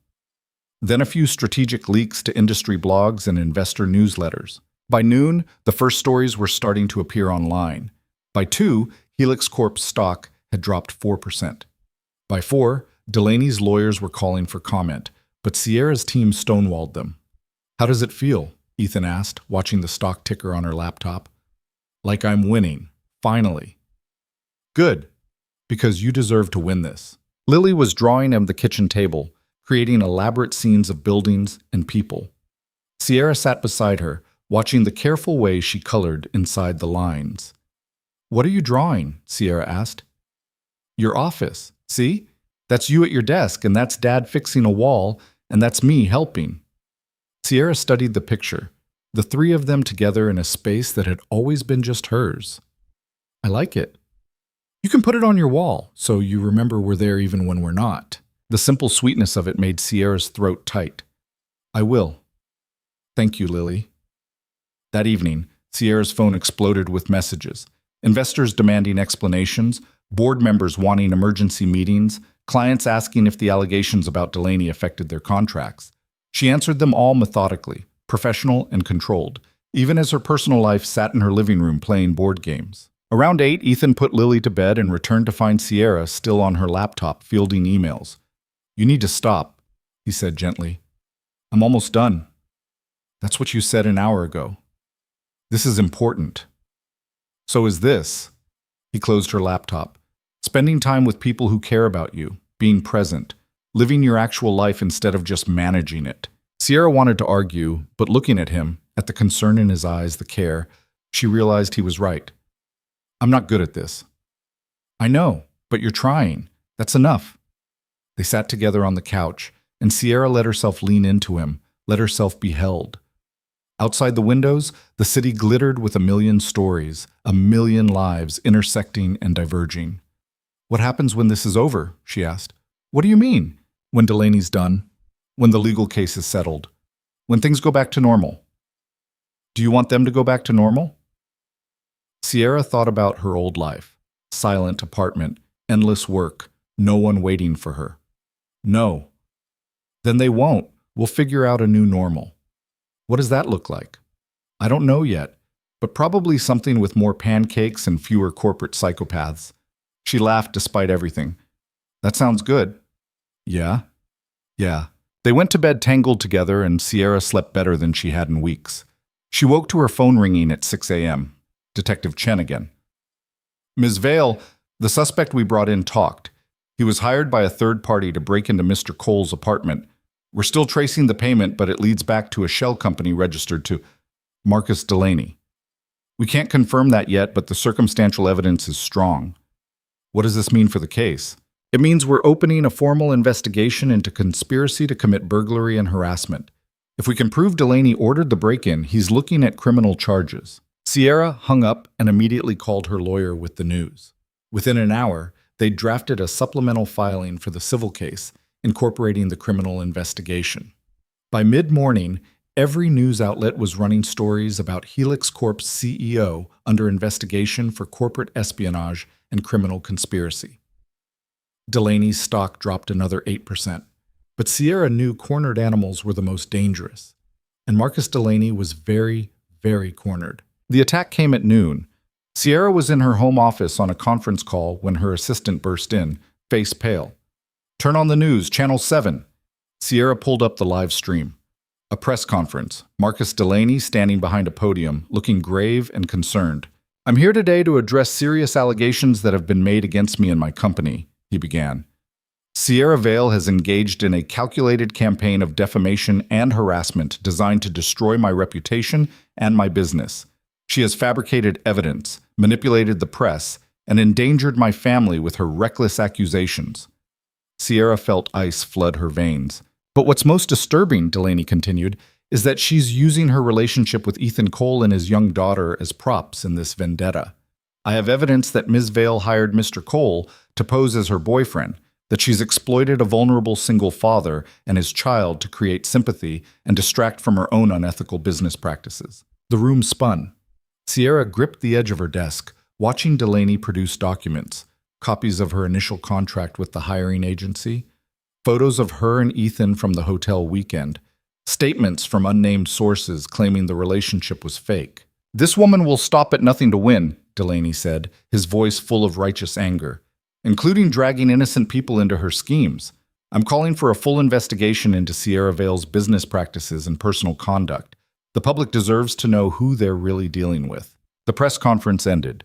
Then a few strategic leaks to industry blogs and investor newsletters. By noon, the first stories were starting to appear online. By 2, Helix Corp's stock had dropped 4%. By 4, Delaney's lawyers were calling for comment, but Sierra's team stonewalled them. "How does it feel?" Ethan asked, watching the stock ticker on her laptop. "Like I'm winning. Finally." "Good, because you deserve to win this." Lily was drawing at the kitchen table, creating elaborate scenes of buildings and people. Sierra sat beside her, watching the careful way she colored inside the lines. "What are you drawing?" Sierra asked. "Your office. See? That's you at your desk, and that's Dad fixing a wall, and that's me helping." Sierra studied the picture, the 3 of them together in a space that had always been just hers. "I like it. You can put it on your wall, so you remember we're there even when we're not." The simple sweetness of it made Sierra's throat tight. "I will. Thank you, Lily." That evening, Sierra's phone exploded with messages. Investors demanding explanations, board members wanting emergency meetings, clients asking if the allegations about Delaney affected their contracts. She answered them all methodically, professional and controlled, even as her personal life sat in her living room playing board games. Around 8, Ethan put Lily to bed and returned to find Sierra still on her laptop fielding emails. "You need to stop," he said gently. "I'm almost done." "That's what you said an hour ago." "This is important." "So is this." He closed her laptop. "Spending time with people who care about you, being present, living your actual life instead of just managing it." Sierra wanted to argue, but looking at him, at the concern in his eyes, the care, she realized he was right. "I'm not good at this." "I know, but you're trying. That's enough." They sat together on the couch, and Sierra let herself lean into him, let herself be held. Outside the windows, the city glittered with a million stories, a million lives intersecting and diverging. "What happens when this is over?" she asked. "What do you mean?" "When Delaney's done. When the legal case is settled. When things go back to normal." "Do you want them to go back to normal?" Sierra thought about her old life. Silent apartment, endless work, no one waiting for her. "No." "Then they won't. We'll figure out a new normal." "What does that look like?" "I don't know yet, but probably something with more pancakes and fewer corporate psychopaths." She laughed despite everything. "That sounds good." "Yeah?" "Yeah." They went to bed tangled together, and Sierra slept better than she had in weeks. She woke to her phone ringing at 6 a.m. Detective Chen again. "Ms. Vale, the suspect we brought in talked. He was hired by a third party to break into Mr. Cole's apartment. We're still tracing the payment, but it leads back to a shell company registered to Marcus Delaney. We can't confirm that yet, but the circumstantial evidence is strong." "What does this mean for the case?" "It means we're opening a formal investigation into conspiracy to commit burglary and harassment. If we can prove Delaney ordered the break-in, he's looking at criminal charges." Sierra hung up and immediately called her lawyer with the news. Within an hour, They drafted a supplemental filing for the civil case, incorporating the criminal investigation. By mid-morning, every news outlet was running stories about Helix Corp's CEO under investigation for corporate espionage and criminal conspiracy. Delaney's stock dropped another 8%, but Sierra knew cornered animals were the most dangerous, and Marcus Delaney was very, very cornered. The attack came at noon. Sierra was in her home office on a conference call when her assistant burst in, face pale. "Turn on the news, Channel 7. Sierra pulled up the live stream. A press conference. Marcus Delaney standing behind a podium, looking grave and concerned. "I'm here today to address serious allegations that have been made against me and my company," he began. "Sierra Vale has engaged in a calculated campaign of defamation and harassment designed to destroy my reputation and my business. She has fabricated evidence, manipulated the press, and endangered my family with her reckless accusations." Sierra felt ice flood her veins. "But what's most disturbing," Delaney continued, "is that she's using her relationship with Ethan Cole and his young daughter as props in this vendetta. I have evidence that Ms. Vale hired Mr. Cole to pose as her boyfriend, that she's exploited a vulnerable single father and his child to create sympathy and distract from her own unethical business practices." The room spun. Sierra gripped the edge of her desk, watching Delaney produce documents, copies of her initial contract with the hiring agency, photos of her and Ethan from the hotel weekend, statements from unnamed sources claiming the relationship was fake. "This woman will stop at nothing to win," Delaney said, his voice full of righteous anger, "including dragging innocent people into her schemes. I'm calling for a full investigation into Sierra Vale's business practices and personal conduct. The public deserves to know who they're really dealing with." The press conference ended.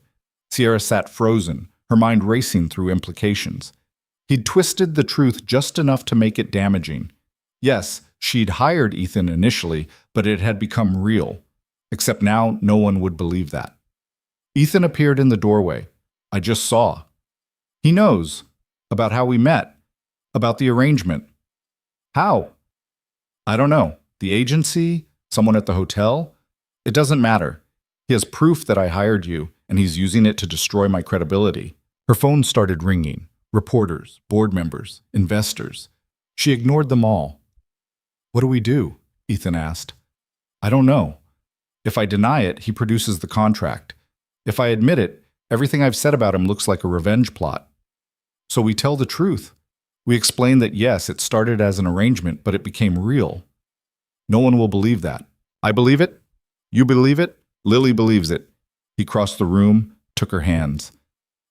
Sierra sat frozen, her mind racing through implications. He'd twisted the truth just enough to make it damaging. Yes, she'd hired Ethan initially, but it had become real. Except now, no one would believe that. Ethan appeared in the doorway. "I just saw." "He knows. About how we met. About the arrangement." "How?" "I don't know. The agency? Someone at the hotel? It doesn't matter. He has proof that I hired you, and he's using it to destroy my credibility." Her phone started ringing. Reporters, board members, investors. She ignored them all. "What do we do?" Ethan asked. "I don't know. If I deny it, he produces the contract. If I admit it, everything I've said about him looks like a revenge plot. So we tell the truth. We explain that yes, it started as an arrangement, but it became real. No one will believe that. I believe it. You believe it. Lily believes it." He crossed the room, took her hands.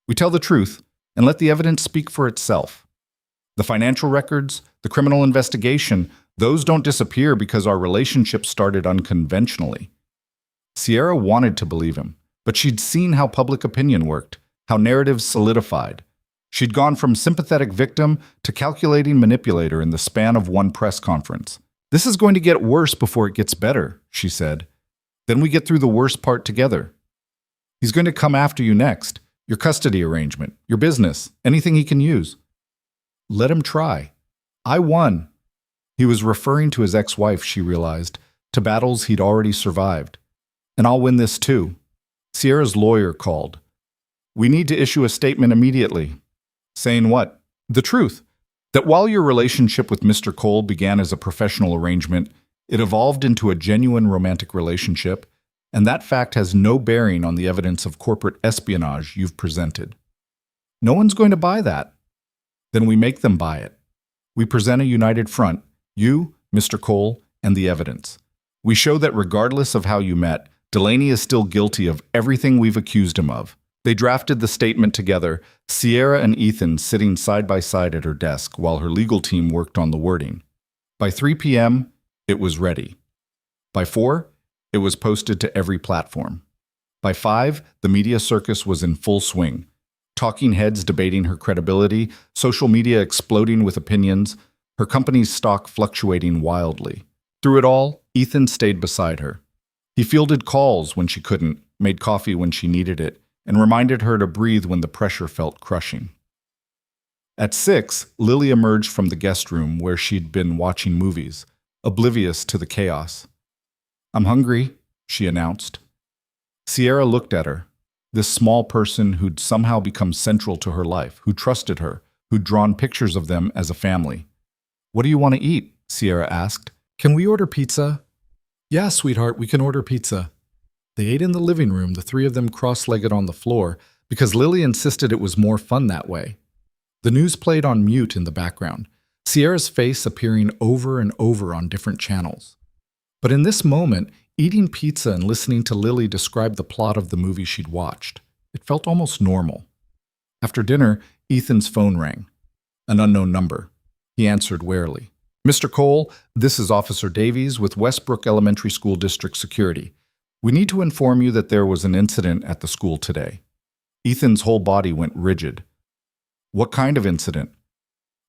"We tell the truth, and let the evidence speak for itself. The financial records, the criminal investigation, those don't disappear because our relationship started unconventionally." Sierra wanted to believe him, but she'd seen how public opinion worked, how narratives solidified. She'd gone from sympathetic victim to calculating manipulator in the span of one press conference. "This is going to get worse before it gets better," she said. "Then we get through the worst part together. He's going to come after you next. Your custody arrangement, your business, anything he can use. Let him try. I won." He was referring to his ex-wife, she realized, to battles he'd already survived. "And I'll win this too." Sierra's lawyer called. "We need to issue a statement immediately." "Saying what?" "The truth. That while your relationship with Mr. Cole began as a professional arrangement, it evolved into a genuine romantic relationship, and that fact has no bearing on the evidence of corporate espionage you've presented." "No one's going to buy that." "Then we make them buy it. We present a united front, you, Mr. Cole, and the evidence. We show that regardless of how you met, Delaney is still guilty of everything we've accused him of." They drafted the statement together, Sierra and Ethan sitting side by side at her desk while her legal team worked on the wording. By 3 p.m., it was ready. By 4, it was posted to every platform. By 5, the media circus was in full swing. Talking heads debating her credibility, social media exploding with opinions, her company's stock fluctuating wildly. Through it all, Ethan stayed beside her. He fielded calls when she couldn't, made coffee when she needed it, and reminded her to breathe when the pressure felt crushing. At 6, Lily emerged from the guest room where she'd been watching movies, oblivious to the chaos. "I'm hungry," she announced. Sierra looked at her. This small person who'd somehow become central to her life, who trusted her, who'd drawn pictures of them as a family. "What do you want to eat?" Sierra asked. "Can we order pizza?" "Yeah, sweetheart, we can order pizza." They ate in the living room, the three of them cross-legged on the floor, because Lily insisted it was more fun that way. The news played on mute in the background, Sierra's face appearing over and over on different channels. But in this moment, eating pizza and listening to Lily describe the plot of the movie she'd watched, it felt almost normal. After dinner, Ethan's phone rang. An unknown number. He answered warily. "Mr. Cole, this is Officer Davies with Westbrook Elementary School District Security. We need to inform you that there was an incident at the school today." Ethan's whole body went rigid. "What kind of incident?"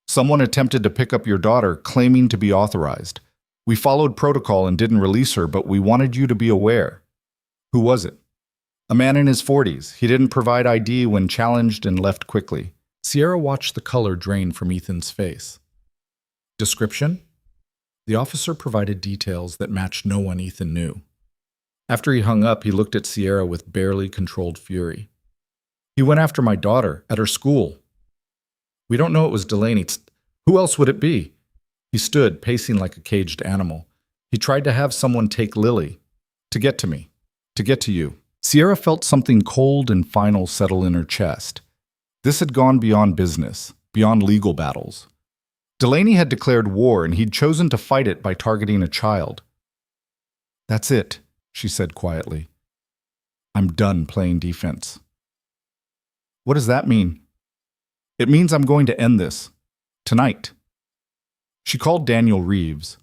"Someone attempted to pick up your daughter, claiming to be authorized. We followed protocol and didn't release her, but we wanted you to be aware." "Who was it?" "A man in his 40s. He didn't provide ID when challenged and left quickly." Sierra watched the color drain from Ethan's face. "Description?" The officer provided details that matched no one Ethan knew. After he hung up, he looked at Sierra with barely controlled fury. "He went after my daughter, at her school." "We don't know it was Delaney. Who else would it be?" He stood, pacing like a caged animal. "He tried to have someone take Lily. To get to me. To get to you." Sierra felt something cold and final settle in her chest. This had gone beyond business, beyond legal battles. Delaney had declared war, and he'd chosen to fight it by targeting a child. "That's it," she said quietly. "I'm done playing defense." "What does that mean?" "It means I'm going to end this. Tonight." She called Daniel Reeves.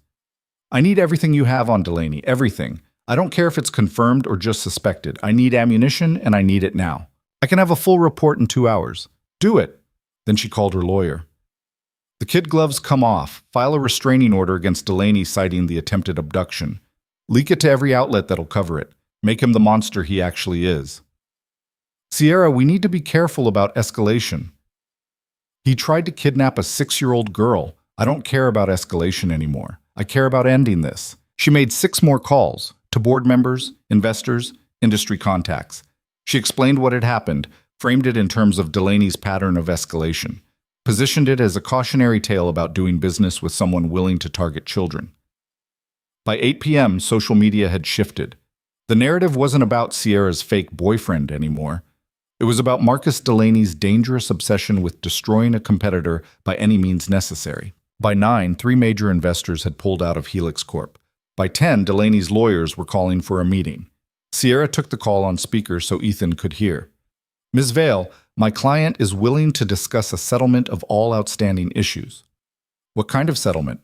"I need everything you have on Delaney, everything. I don't care if it's confirmed or just suspected. I need ammunition, and I need it now. I can have a full report in 2 hours. Do it." Then she called her lawyer. "The kid gloves come off. File a restraining order against Delaney citing the attempted abduction. Leak it to every outlet that'll cover it. Make him the monster he actually is." "Sierra, we need to be careful about escalation." "He tried to kidnap a 6-year-old girl. I don't care about escalation anymore. I care about ending this." She made 6 more calls to board members, investors, industry contacts. She explained what had happened, framed it in terms of Delaney's pattern of escalation, positioned it as a cautionary tale about doing business with someone willing to target children. By 8 p.m., social media had shifted. The narrative wasn't about Sierra's fake boyfriend anymore. It was about Marcus Delaney's dangerous obsession with destroying a competitor by any means necessary. By 9, 3 major investors had pulled out of Helix Corp. By 10, Delaney's lawyers were calling for a meeting. Sierra took the call on speaker so Ethan could hear. "Ms. Vale, my client is willing to discuss a settlement of all outstanding issues." "What kind of settlement?"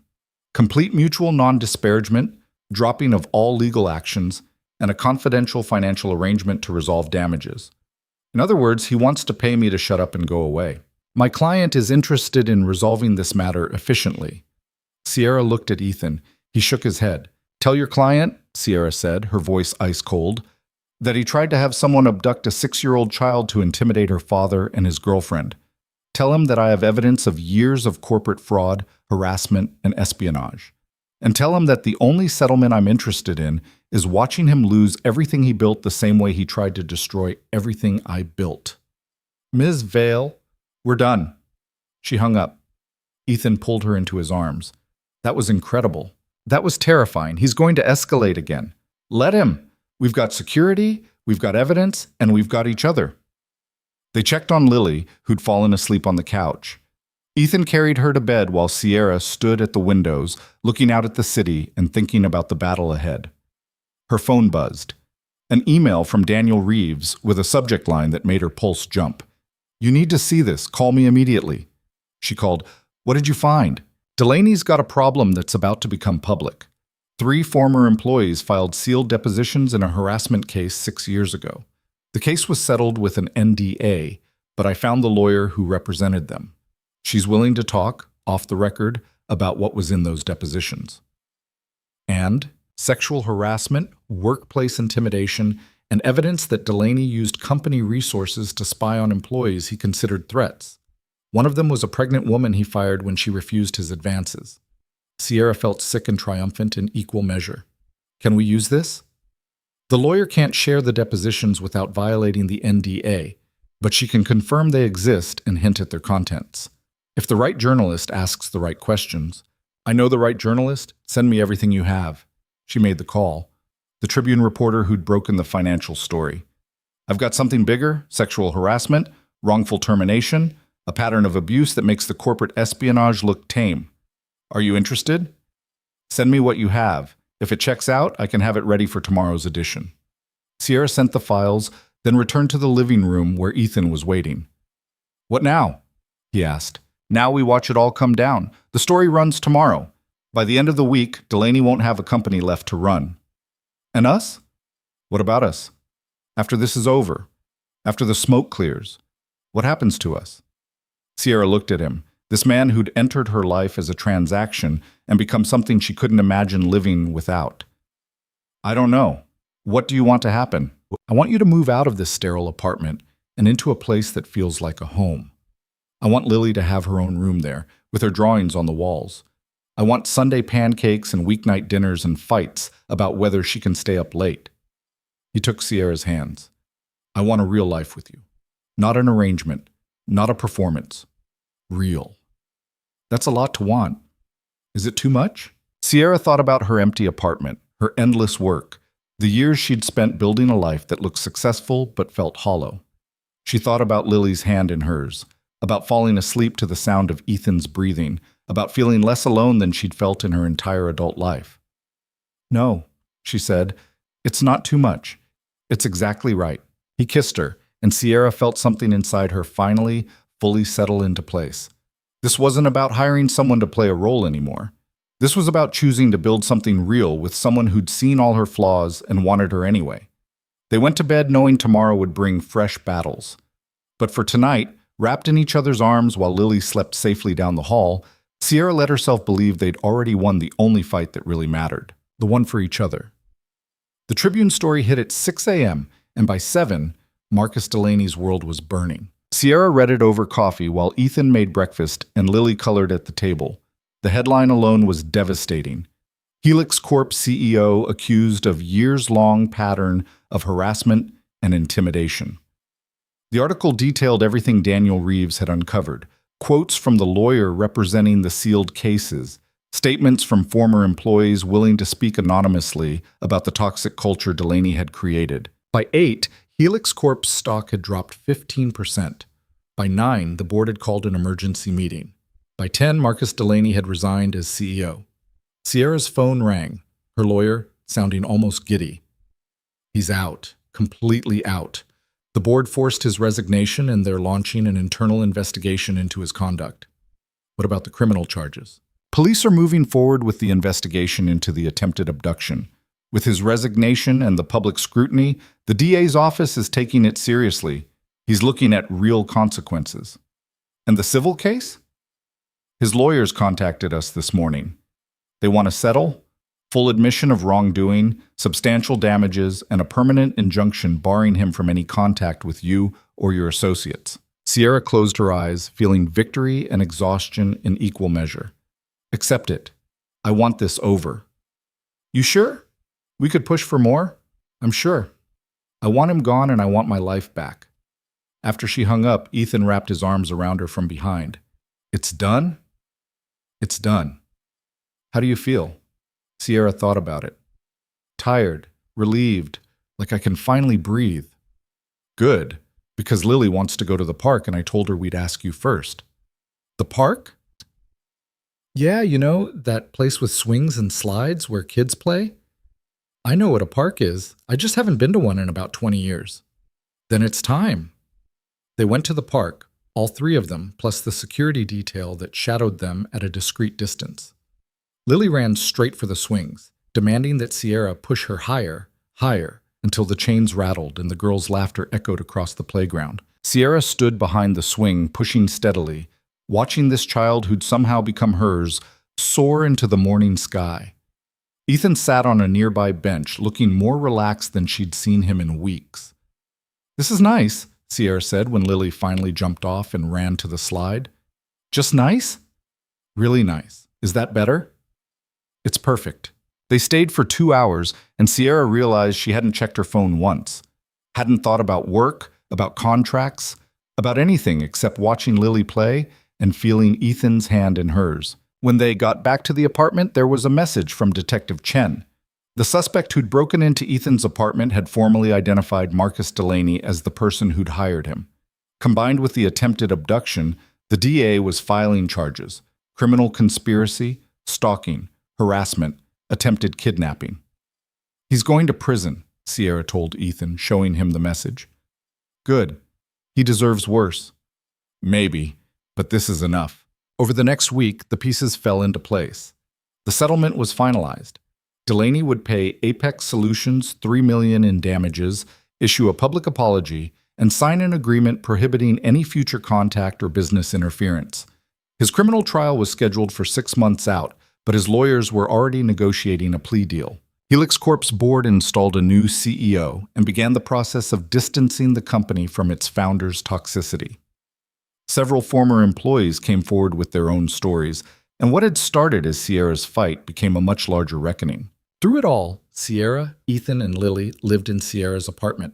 "Complete mutual non-disparagement, dropping of all legal actions, and a confidential financial arrangement to resolve damages. In other words, he wants to pay me to shut up and go away. My client is interested in resolving this matter efficiently." Sierra looked at Ethan. He shook his head. "Tell your client," Sierra said, her voice ice cold, "that he tried to have someone abduct a 6-year-old child to intimidate her father and his girlfriend. Tell him that I have evidence of years of corporate fraud, harassment, and espionage. And tell him that the only settlement I'm interested in is watching him lose everything he built the same way he tried to destroy everything I built." "Ms. Vale, we're done." She hung up. Ethan pulled her into his arms. "That was incredible. That was terrifying. He's going to escalate again. Let him. We've got security, we've got evidence, and we've got each other." They checked on Lily, who'd fallen asleep on the couch. Ethan carried her to bed while Sierra stood at the windows, looking out at the city and thinking about the battle ahead. Her phone buzzed. An email from Daniel Reeves with a subject line that made her pulse jump. "You need to see this. Call me immediately." She called. "What did you find?" "Delaney's got a problem that's about to become public. 3 former employees filed sealed depositions in a harassment case 6 years ago. The case was settled with an NDA, but I found the lawyer who represented them. She's willing to talk, off the record, about what was in those depositions. And sexual harassment, workplace intimidation, and evidence that Delaney used company resources to spy on employees he considered threats. One of them was a pregnant woman he fired when she refused his advances." Sierra felt sick and triumphant in equal measure. "Can we use this?" The lawyer can't share the depositions without violating the NDA, but she can confirm they exist and hint at their contents. If the right journalist asks the right questions, "I know the right journalist, send me everything you have." She made the call. The Tribune reporter who'd broken the financial story. "I've got something bigger, sexual harassment, wrongful termination, a pattern of abuse that makes the corporate espionage look tame. Are you interested? Send me what you have. If it checks out, I can have it ready for tomorrow's edition." Sierra sent the files, then returned to the living room where Ethan was waiting. "What now?" he asked. "Now we watch it all come down. The story runs tomorrow. By the end of the week, Delaney won't have a company left to run." "And us? What about us? After this is over, after the smoke clears, what happens to us?" Sierra looked at him, this man who'd entered her life as a transaction and become something she couldn't imagine living without. "I don't know. What do you want to happen?" "I want you to move out of this sterile apartment and into a place that feels like a home. I want Lily to have her own room there, with her drawings on the walls. I want Sunday pancakes and weeknight dinners and fights about whether she can stay up late." He took Sierra's hands. "I want a real life with you. Not an arrangement, not a performance. Real." That's a lot to want. Is it too much? Sierra thought about her empty apartment, her endless work, the years she'd spent building a life that looked successful but felt hollow. She thought about Lily's hand in hers, about falling asleep to the sound of Ethan's breathing, about feeling less alone than she'd felt in her entire adult life. "No," she said, "it's not too much. It's exactly right." He kissed her, and Sierra felt something inside her finally, fully settle into place. This wasn't about hiring someone to play a role anymore. This was about choosing to build something real with someone who'd seen all her flaws and wanted her anyway. They went to bed knowing tomorrow would bring fresh battles. But for tonight, wrapped in each other's arms while Lily slept safely down the hall, Sierra let herself believe they'd already won the only fight that really mattered, the one for each other. The Tribune story hit at 6 a.m., and by 7, Marcus Delaney's world was burning. Sierra read it over coffee while Ethan made breakfast and Lily colored at the table. The headline alone was devastating. Helix Corp CEO accused of years-long pattern of harassment and intimidation. The article detailed everything Daniel Reeves had uncovered, quotes from the lawyer representing the sealed cases, statements from former employees willing to speak anonymously about the toxic culture Delaney had created. By 8, Helix Corp's stock had dropped 15%. By 9, the board had called an emergency meeting. By 10, Marcus Delaney had resigned as CEO. Sierra's phone rang, her lawyer sounding almost giddy. "He's out, completely out. The board forced his resignation and they're launching an internal investigation into his conduct." "What about the criminal charges?" "Police are moving forward with the investigation into the attempted abduction. With his resignation and the public scrutiny, the DA's office is taking it seriously. He's looking at real consequences." "And the civil case?" "His lawyers contacted us this morning. They want to settle, full admission of wrongdoing, substantial damages, and a permanent injunction barring him from any contact with you or your associates." Sierra closed her eyes, feeling victory and exhaustion in equal measure. "Accept it. I want this over." "You sure? We could push for more?" "I'm sure. I want him gone and I want my life back." After she hung up, Ethan wrapped his arms around her from behind. "It's done?" "It's done." "How do you feel?" Sierra thought about it. "Tired, relieved, like I can finally breathe." "Good, because Lily wants to go to the park and I told her we'd ask you first." "The park?" "Yeah, that place with swings and slides where kids play?" "I know what a park is. I just haven't been to one in about 20 years. "Then it's time." They went to the park, all 3 of them, plus the security detail that shadowed them at a discreet distance. Lily ran straight for the swings, demanding that Sierra push her higher, higher, until the chains rattled and the girls' laughter echoed across the playground. Sierra stood behind the swing, pushing steadily, watching this child who'd somehow become hers soar into the morning sky. Ethan sat on a nearby bench, looking more relaxed than she'd seen him in weeks. "This is nice," Sierra said when Lily finally jumped off and ran to the slide. "Just nice?" "Really nice. Is that better?" "It's perfect." They stayed for 2 hours, and Sierra realized she hadn't checked her phone once. Hadn't thought about work, about contracts, about anything except watching Lily play and feeling Ethan's hand in hers. When they got back to the apartment, there was a message from Detective Chen. The suspect who'd broken into Ethan's apartment had formally identified Marcus Delaney as the person who'd hired him. Combined with the attempted abduction, the DA was filing charges: criminal conspiracy, stalking, harassment, attempted kidnapping. "He's going to prison," Sierra told Ethan, showing him the message. "Good. He deserves worse." "Maybe, but this is enough." Over the next week, the pieces fell into place. The settlement was finalized. Delaney would pay Apex Solutions $3 million in damages, issue a public apology, and sign an agreement prohibiting any future contact or business interference. His criminal trial was scheduled for 6 months out, but his lawyers were already negotiating a plea deal. Helix Corp's board installed a new CEO and began the process of distancing the company from its founder's toxicity. Several former employees came forward with their own stories, and what had started as Sierra's fight became a much larger reckoning. Through it all, Sierra, Ethan, and Lily lived in Sierra's apartment.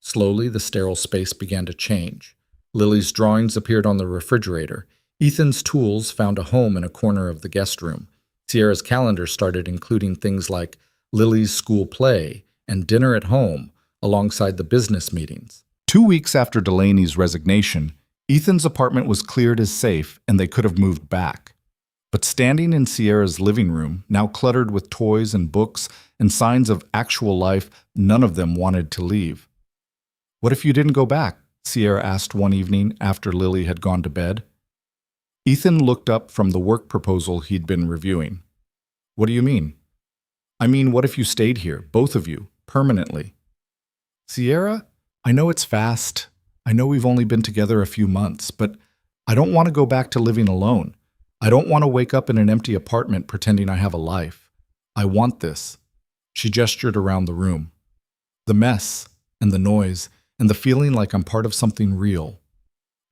Slowly, the sterile space began to change. Lily's drawings appeared on the refrigerator. Ethan's tools found a home in a corner of the guest room. Sierra's calendar started including things like Lily's school play and dinner at home, alongside the business meetings. 2 weeks after Delaney's resignation, Ethan's apartment was cleared as safe and they could have moved back. But standing in Sierra's living room, now cluttered with toys and books and signs of actual life, none of them wanted to leave. "What if you didn't go back?" Sierra asked one evening after Lily had gone to bed. Ethan looked up from the work proposal he'd been reviewing. "What do you mean?" "I mean, what if you stayed here, both of you, permanently?" "Sierra, I know it's fast. I know we've only been together a few months, but I don't want to go back to living alone. I don't want to wake up in an empty apartment pretending I have a life. I want this." She gestured around the room. "The mess, and the noise, and the feeling like I'm part of something real."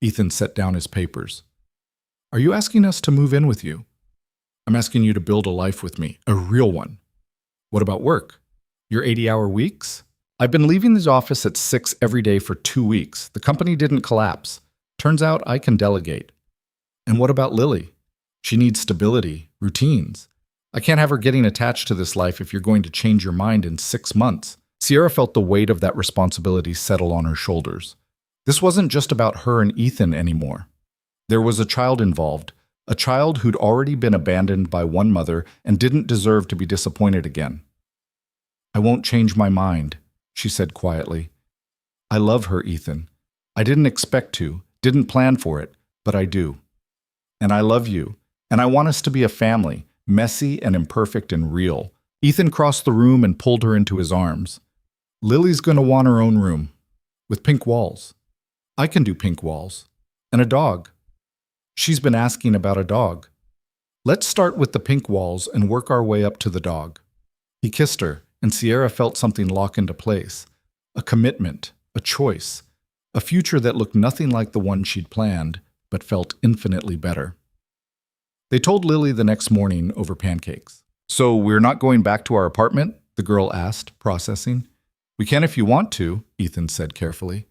Ethan set down his papers. "Are you asking us to move in with you?" "I'm asking you to build a life with me, a real one." "What about work? Your 80-hour weeks?" "I've been leaving the office at 6 every day for 2 weeks. The company didn't collapse. Turns out I can delegate." "And what about Lily? She needs stability, routines. I can't have her getting attached to this life if you're going to change your mind in 6 months." Sierra felt the weight of that responsibility settle on her shoulders. This wasn't just about her and Ethan anymore. There was a child involved, a child who'd already been abandoned by one mother and didn't deserve to be disappointed again. "I won't change my mind," she said quietly. "I love her, Ethan. I didn't expect to, didn't plan for it, but I do. And I love you, and I want us to be a family, messy and imperfect and real." Ethan crossed the room and pulled her into his arms. "Lily's going to want her own room, with pink walls. I can do pink walls. And a dog. She's been asking about a dog. Let's start with the pink walls and work our way up to the dog." He kissed her, and Sierra felt something lock into place. A commitment, a choice, a future that looked nothing like the one she'd planned, but felt infinitely better. They told Lily the next morning over pancakes. "So we're not going back to our apartment?" the girl asked, processing. "We can if you want to," Ethan said carefully.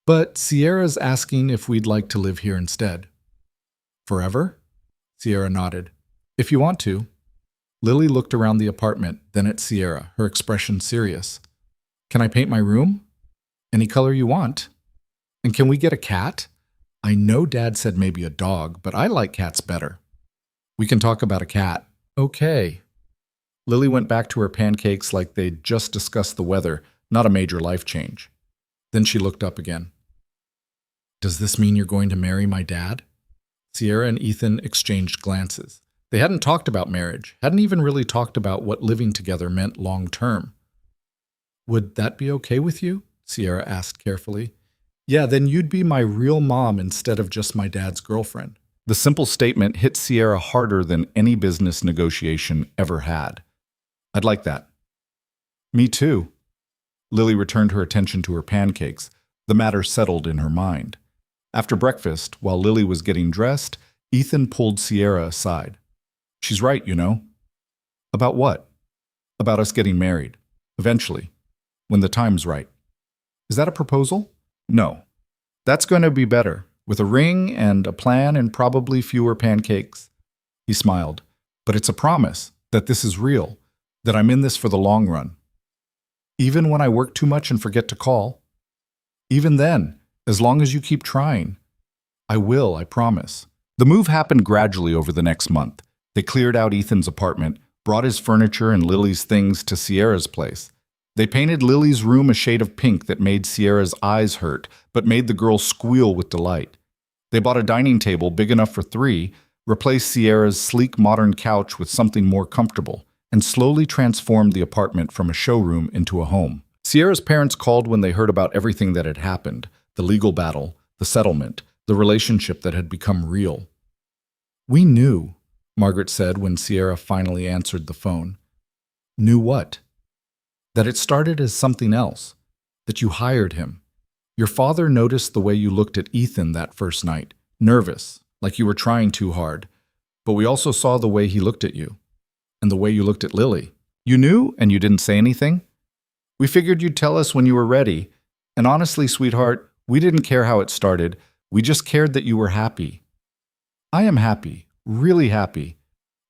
"But Sierra's asking if we'd like to live here instead." "Forever?" Sierra nodded. "If you want to." Lily looked around the apartment, then at Sierra, her expression serious. "Can I paint my room?" "Any color you want." "And can we get a cat? I know Dad said maybe a dog, but I like cats better." "We can talk about a cat." "Okay." Lily went back to her pancakes like they'd just discussed the weather, not a major life change. Then she looked up again. "Does this mean you're going to marry my dad?" Sierra and Ethan exchanged glances. They hadn't talked about marriage, hadn't even really talked about what living together meant long term. "Would that be okay with you?" Sierra asked carefully. "Yeah, then you'd be my real mom instead of just my dad's girlfriend." The simple statement hit Sierra harder than any business negotiation ever had. "I'd like that." "Me too." Lily returned her attention to her pancakes. The matter settled in her mind. After breakfast, while Lily was getting dressed, Ethan pulled Sierra aside. "She's right, you know." "About what?" About us getting married. Eventually. When the time's right. Is that a proposal? No. That's going to be better. With a ring and a plan and probably fewer pancakes. He smiled. But it's a promise that this is real, that I'm in this for the long run. Even when I work too much and forget to call. Even then, as long as you keep trying. I will, I promise. The move happened gradually over the next month. They cleared out Ethan's apartment, brought his furniture and Lily's things to Sierra's place. They painted Lily's room a shade of pink that made Sierra's eyes hurt, but made the girl squeal with delight. They bought a dining table big enough for 3, replaced Sierra's sleek modern couch with something more comfortable, and slowly transformed the apartment from a showroom into a home. Sierra's parents called when they heard about everything that had happened, the legal battle, the settlement, the relationship that had become real. "We knew," Margaret said when Sierra finally answered the phone. "Knew what?" "That it started as something else, that you hired him. Your father noticed the way you looked at Ethan that first night, nervous, like you were trying too hard, but we also saw the way he looked at you, and the way you looked at Lily. You knew, and you didn't say anything? We figured you'd tell us when you were ready, and honestly, sweetheart, we didn't care how it started, we just cared that you were happy." "I am happy, really happy.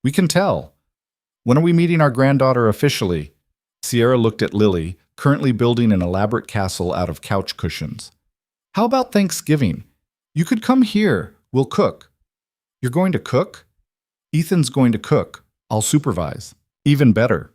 We can tell. When are we meeting our granddaughter officially?" Sierra looked at Lily, currently building an elaborate castle out of couch cushions. "How about Thanksgiving? You could come here. We'll cook." "You're going to cook?" "Ethan's going to cook. I'll supervise." "Even better."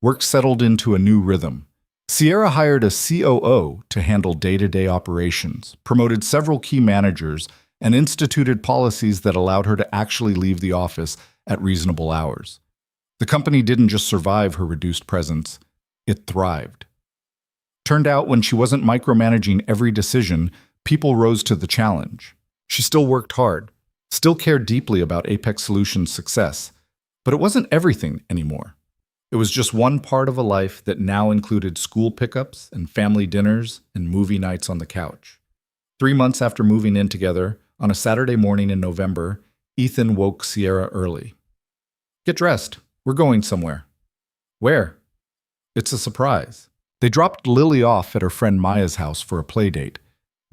Work settled into a new rhythm. Sierra hired a COO to handle day-to-day operations, promoted several key managers, and instituted policies that allowed her to actually leave the office at reasonable hours. The company didn't just survive her reduced presence, it thrived. Turned out when she wasn't micromanaging every decision, people rose to the challenge. She still worked hard, still cared deeply about Apex Solutions' success, but it wasn't everything anymore. It was just one part of a life that now included school pickups and family dinners and movie nights on the couch. 3 months after moving in together, on a Saturday morning in November, Ethan woke Sierra early. "Get dressed. We're going somewhere." "Where?" "It's a surprise." They dropped Lily off at her friend Maya's house for a play date.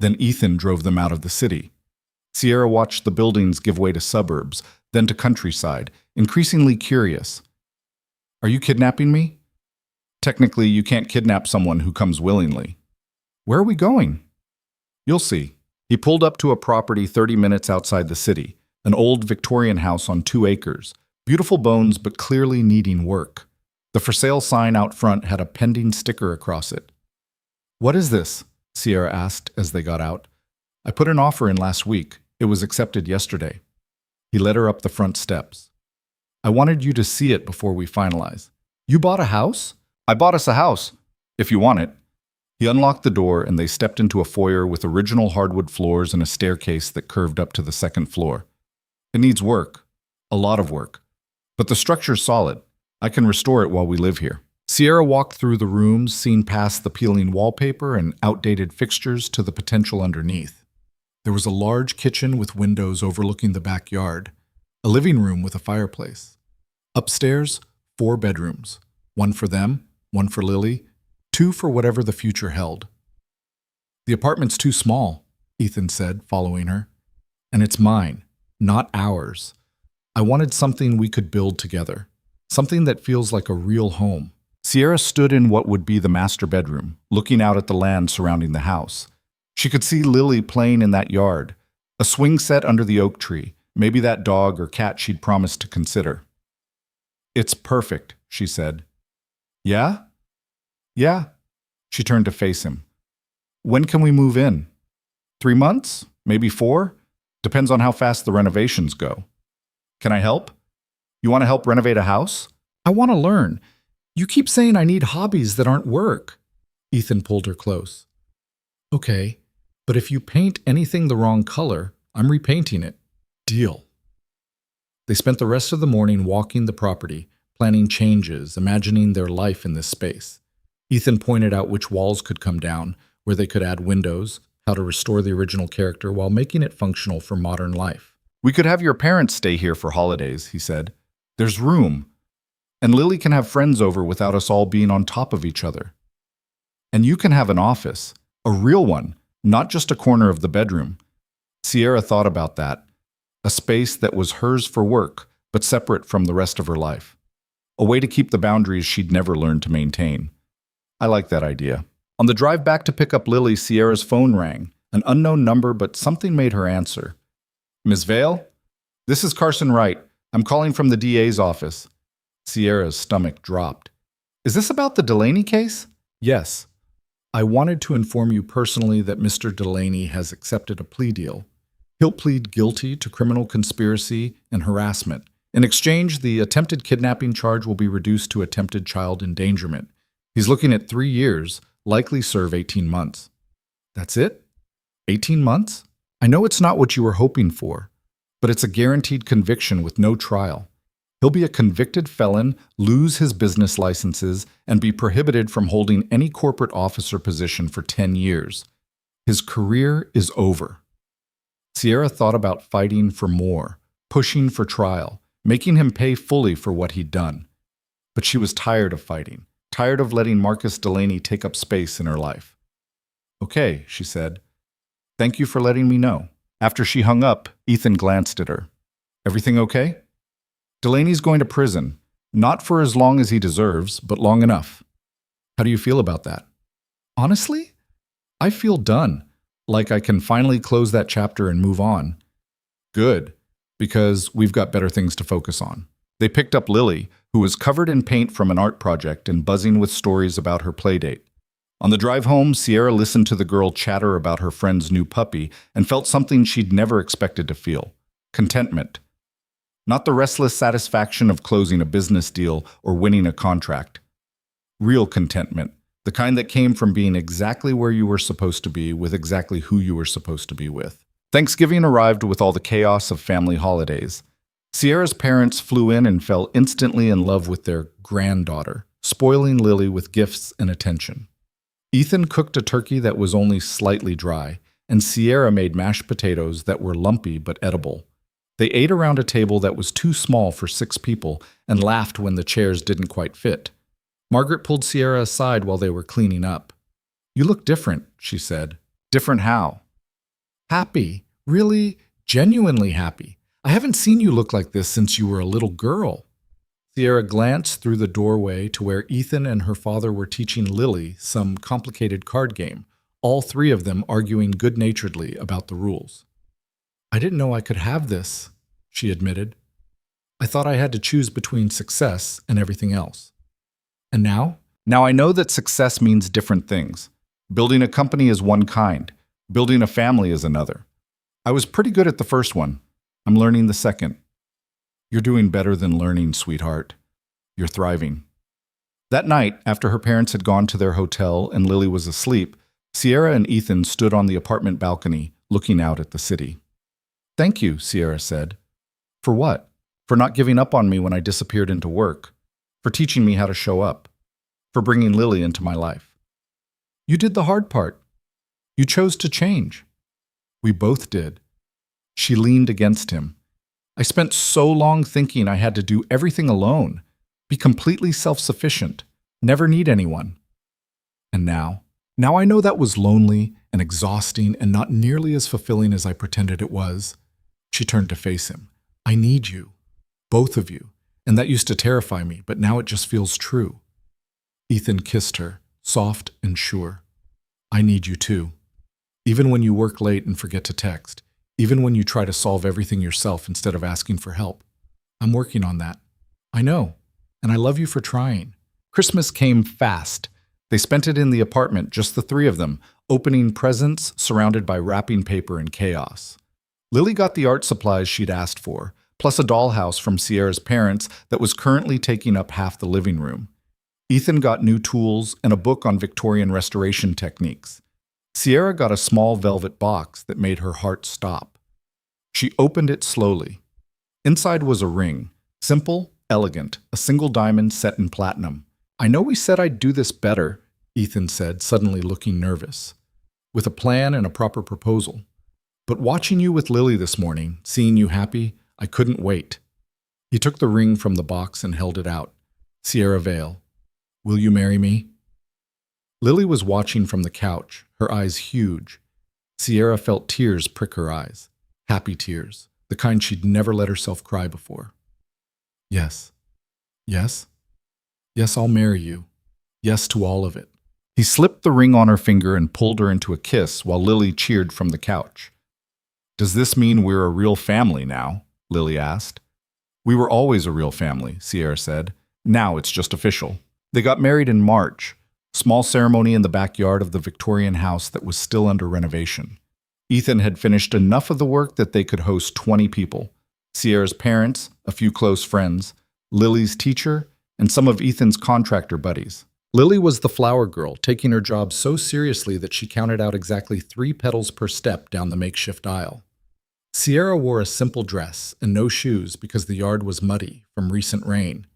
Then Ethan drove them out of the city. Sierra watched the buildings give way to suburbs, then to countryside, increasingly curious. "Are you kidnapping me?" "Technically, you can't kidnap someone who comes willingly." "Where are we going?" "You'll see." He pulled up to a property 30 minutes outside the city, an old Victorian house on 2 acres, beautiful bones but clearly needing work. The for sale sign out front had a pending sticker across it. "What is this?" Sierra asked as they got out. "I put an offer in last week. It was accepted yesterday." He led her up the front steps. "I wanted you to see it before we finalize." "You bought a house?" "I bought us a house, if you want it." He unlocked the door and they stepped into a foyer with original hardwood floors and a staircase that curved up to the 2nd floor. "It needs work. A lot of work. But the structure's solid. I can restore it while we live here." Sierra walked through the rooms, seen past the peeling wallpaper and outdated fixtures to the potential underneath. There was a large kitchen with windows overlooking the backyard, a living room with a fireplace. Upstairs, 4 bedrooms, 1 for them, 1 for Lily, 2 for whatever the future held. "The apartment's too small," Ethan said, following her. "And it's mine, not ours. I wanted something we could build together, something that feels like a real home." Sierra stood in what would be the master bedroom, looking out at the land surrounding the house. She could see Lily playing in that yard, a swing set under the oak tree, maybe that dog or cat she'd promised to consider. "It's perfect," she said. "Yeah?" "Yeah." She turned to face him. "When can we move in?" 3 months? Maybe 4? Depends on how fast the renovations go. "Can I help?" "You want to help renovate a house?" "I want to learn. You keep saying I need hobbies that aren't work." Ethan pulled her close. "Okay, but if you paint anything the wrong color, I'm repainting it. Deal." They spent the rest of the morning walking the property, planning changes, imagining their life in this space. Ethan pointed out which walls could come down, where they could add windows, how to restore the original character while making it functional for modern life. "We could have your parents stay here for holidays," he said. "There's room. And Lily can have friends over without us all being on top of each other. And you can have an office, a real one, not just a corner of the bedroom. Sierra thought about that. A space that was hers for work, but separate from the rest of her life. A way to keep the boundaries she'd never learned to maintain. I like that idea. On the drive back to pick up Lily, Sierra's phone rang. An unknown number, but something made her answer. Ms. Vale? This is Carson Wright. I'm calling from the DA's office. Sierra's stomach dropped. Is this about the Delaney case? Yes. I wanted to inform you personally that Mr. Delaney has accepted a plea deal. He'll plead guilty to criminal conspiracy and harassment. In exchange, the attempted kidnapping charge will be reduced to attempted child endangerment. He's looking at 3 years, likely serve 18 months. That's it? 18 months? I know it's not what you were hoping for, but it's a guaranteed conviction with no trial. He'll be a convicted felon, lose his business licenses, and be prohibited from holding any corporate officer position for 10 years. His career is over. Sierra thought about fighting for more, pushing for trial, making him pay fully for what he'd done. But she was tired of fighting, tired of letting Marcus Delaney take up space in her life. Okay, she said. Thank you for letting me know. After she hung up, Ethan glanced at her. Everything okay? Delaney's going to prison, not for as long as he deserves, but long enough. How do you feel about that? Honestly, I feel done, like I can finally close that chapter and move on. Good, because we've got better things to focus on. They picked up Lily, who was covered in paint from an art project and buzzing with stories about her playdate. On the drive home, Sierra listened to the girl chatter about her friend's new puppy and felt something she'd never expected to feel: contentment. Not the restless satisfaction of closing a business deal or winning a contract. Real contentment, the kind that came from being exactly where you were supposed to be with exactly who you were supposed to be with. Thanksgiving arrived with all the chaos of family holidays. Sierra's parents flew in and fell instantly in love with their granddaughter, spoiling Lily with gifts and attention. Ethan cooked a turkey that was only slightly dry, and Sierra made mashed potatoes that were lumpy but edible. They ate around a table that was too small for 6 people and laughed when the chairs didn't quite fit. Margaret pulled Sierra aside while they were cleaning up. You look different, she said. Different how? Happy. Really, genuinely happy. I haven't seen you look like this since you were a little girl. Sierra glanced through the doorway to where Ethan and her father were teaching Lily some complicated card game, all 3 of them arguing good-naturedly about the rules. I didn't know I could have this, she admitted. I thought I had to choose between success and everything else. And now? Now I know that success means different things. Building a company is one kind. Building a family is another. I was pretty good at the first one. I'm learning the second. You're doing better than learning, sweetheart. You're thriving. That night, after her parents had gone to their hotel and Lily was asleep, Sierra and Ethan stood on the apartment balcony, looking out at the city. Thank you, Sierra said. For what? For not giving up on me when I disappeared into work. For teaching me how to show up. For bringing Lily into my life. You did the hard part. You chose to change. We both did. She leaned against him. I spent so long thinking I had to do everything alone, be completely self-sufficient, never need anyone. And now I know that was lonely and exhausting and not nearly as fulfilling as I pretended it was. She turned to face him. I need you, both of you, and that used to terrify me, but now it just feels true. Ethan kissed her, soft and sure. I need you too. Even when you work late and forget to text. Even when you try to solve everything yourself instead of asking for help. I'm working on that. I know, and I love you for trying. Christmas came fast. They spent it in the apartment, just the 3 of them, opening presents surrounded by wrapping paper and chaos. Lily got the art supplies she'd asked for, plus a dollhouse from Sierra's parents that was currently taking up half the living room. Ethan got new tools and a book on Victorian restoration techniques. Sierra got a small velvet box that made her heart stop. She opened it slowly. Inside was a ring, simple, elegant, a single diamond set in platinum. I know we said I'd do this better, Ethan said, suddenly looking nervous, with a plan and a proper proposal. But watching you with Lily this morning, seeing you happy, I couldn't wait. He took the ring from the box and held it out. Sierra Vale, will you marry me? Lily was watching from the couch, her eyes huge. Sierra felt tears prick her eyes. Happy tears, the kind she'd never let herself cry before. Yes. Yes? Yes, I'll marry you. Yes to all of it. He slipped the ring on her finger and pulled her into a kiss while Lily cheered from the couch. Does this mean we're a real family now? Lily asked. We were always a real family, Sierra said. Now it's just official. They got married in March. Small ceremony in the backyard of the Victorian house that was still under renovation. Ethan had finished enough of the work that they could host 20 people. Sierra's parents, a few close friends, Lily's teacher, and some of Ethan's contractor buddies. Lily was the flower girl, taking her job so seriously that she counted out exactly 3 petals per step down the makeshift aisle. Sierra wore a simple dress and no shoes because the yard was muddy from recent rain.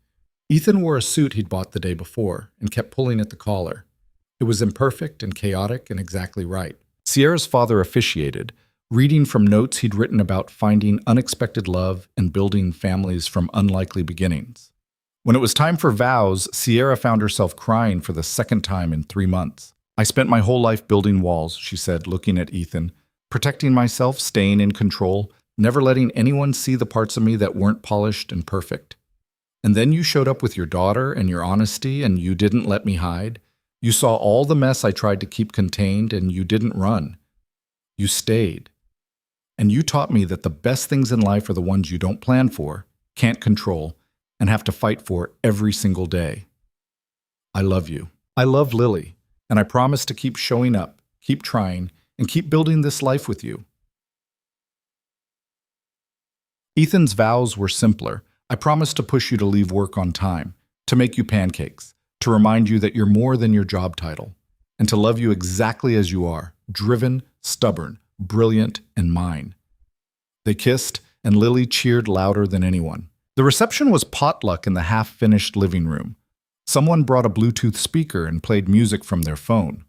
Ethan wore a suit he'd bought the day before and kept pulling at the collar. It was imperfect and chaotic and exactly right. Sierra's father officiated, reading from notes he'd written about finding unexpected love and building families from unlikely beginnings. When it was time for vows, Sierra found herself crying for the second time in 3 months. I spent my whole life building walls, she said, looking at Ethan, protecting myself, staying in control, never letting anyone see the parts of me that weren't polished and perfect. And then you showed up with your daughter and your honesty, and you didn't let me hide. You saw all the mess I tried to keep contained, and you didn't run. You stayed. And you taught me that the best things in life are the ones you don't plan for, can't control, and have to fight for every single day. I love you. I love Lily, and I promise to keep showing up, keep trying, and keep building this life with you. Ethan's vows were simpler. I promise to push you to leave work on time, to make you pancakes, to remind you that you're more than your job title, and to love you exactly as you are, driven, stubborn, brilliant, and mine. They kissed, and Lily cheered louder than anyone. The reception was potluck in the half-finished living room. Someone brought a Bluetooth speaker and played music from their phone.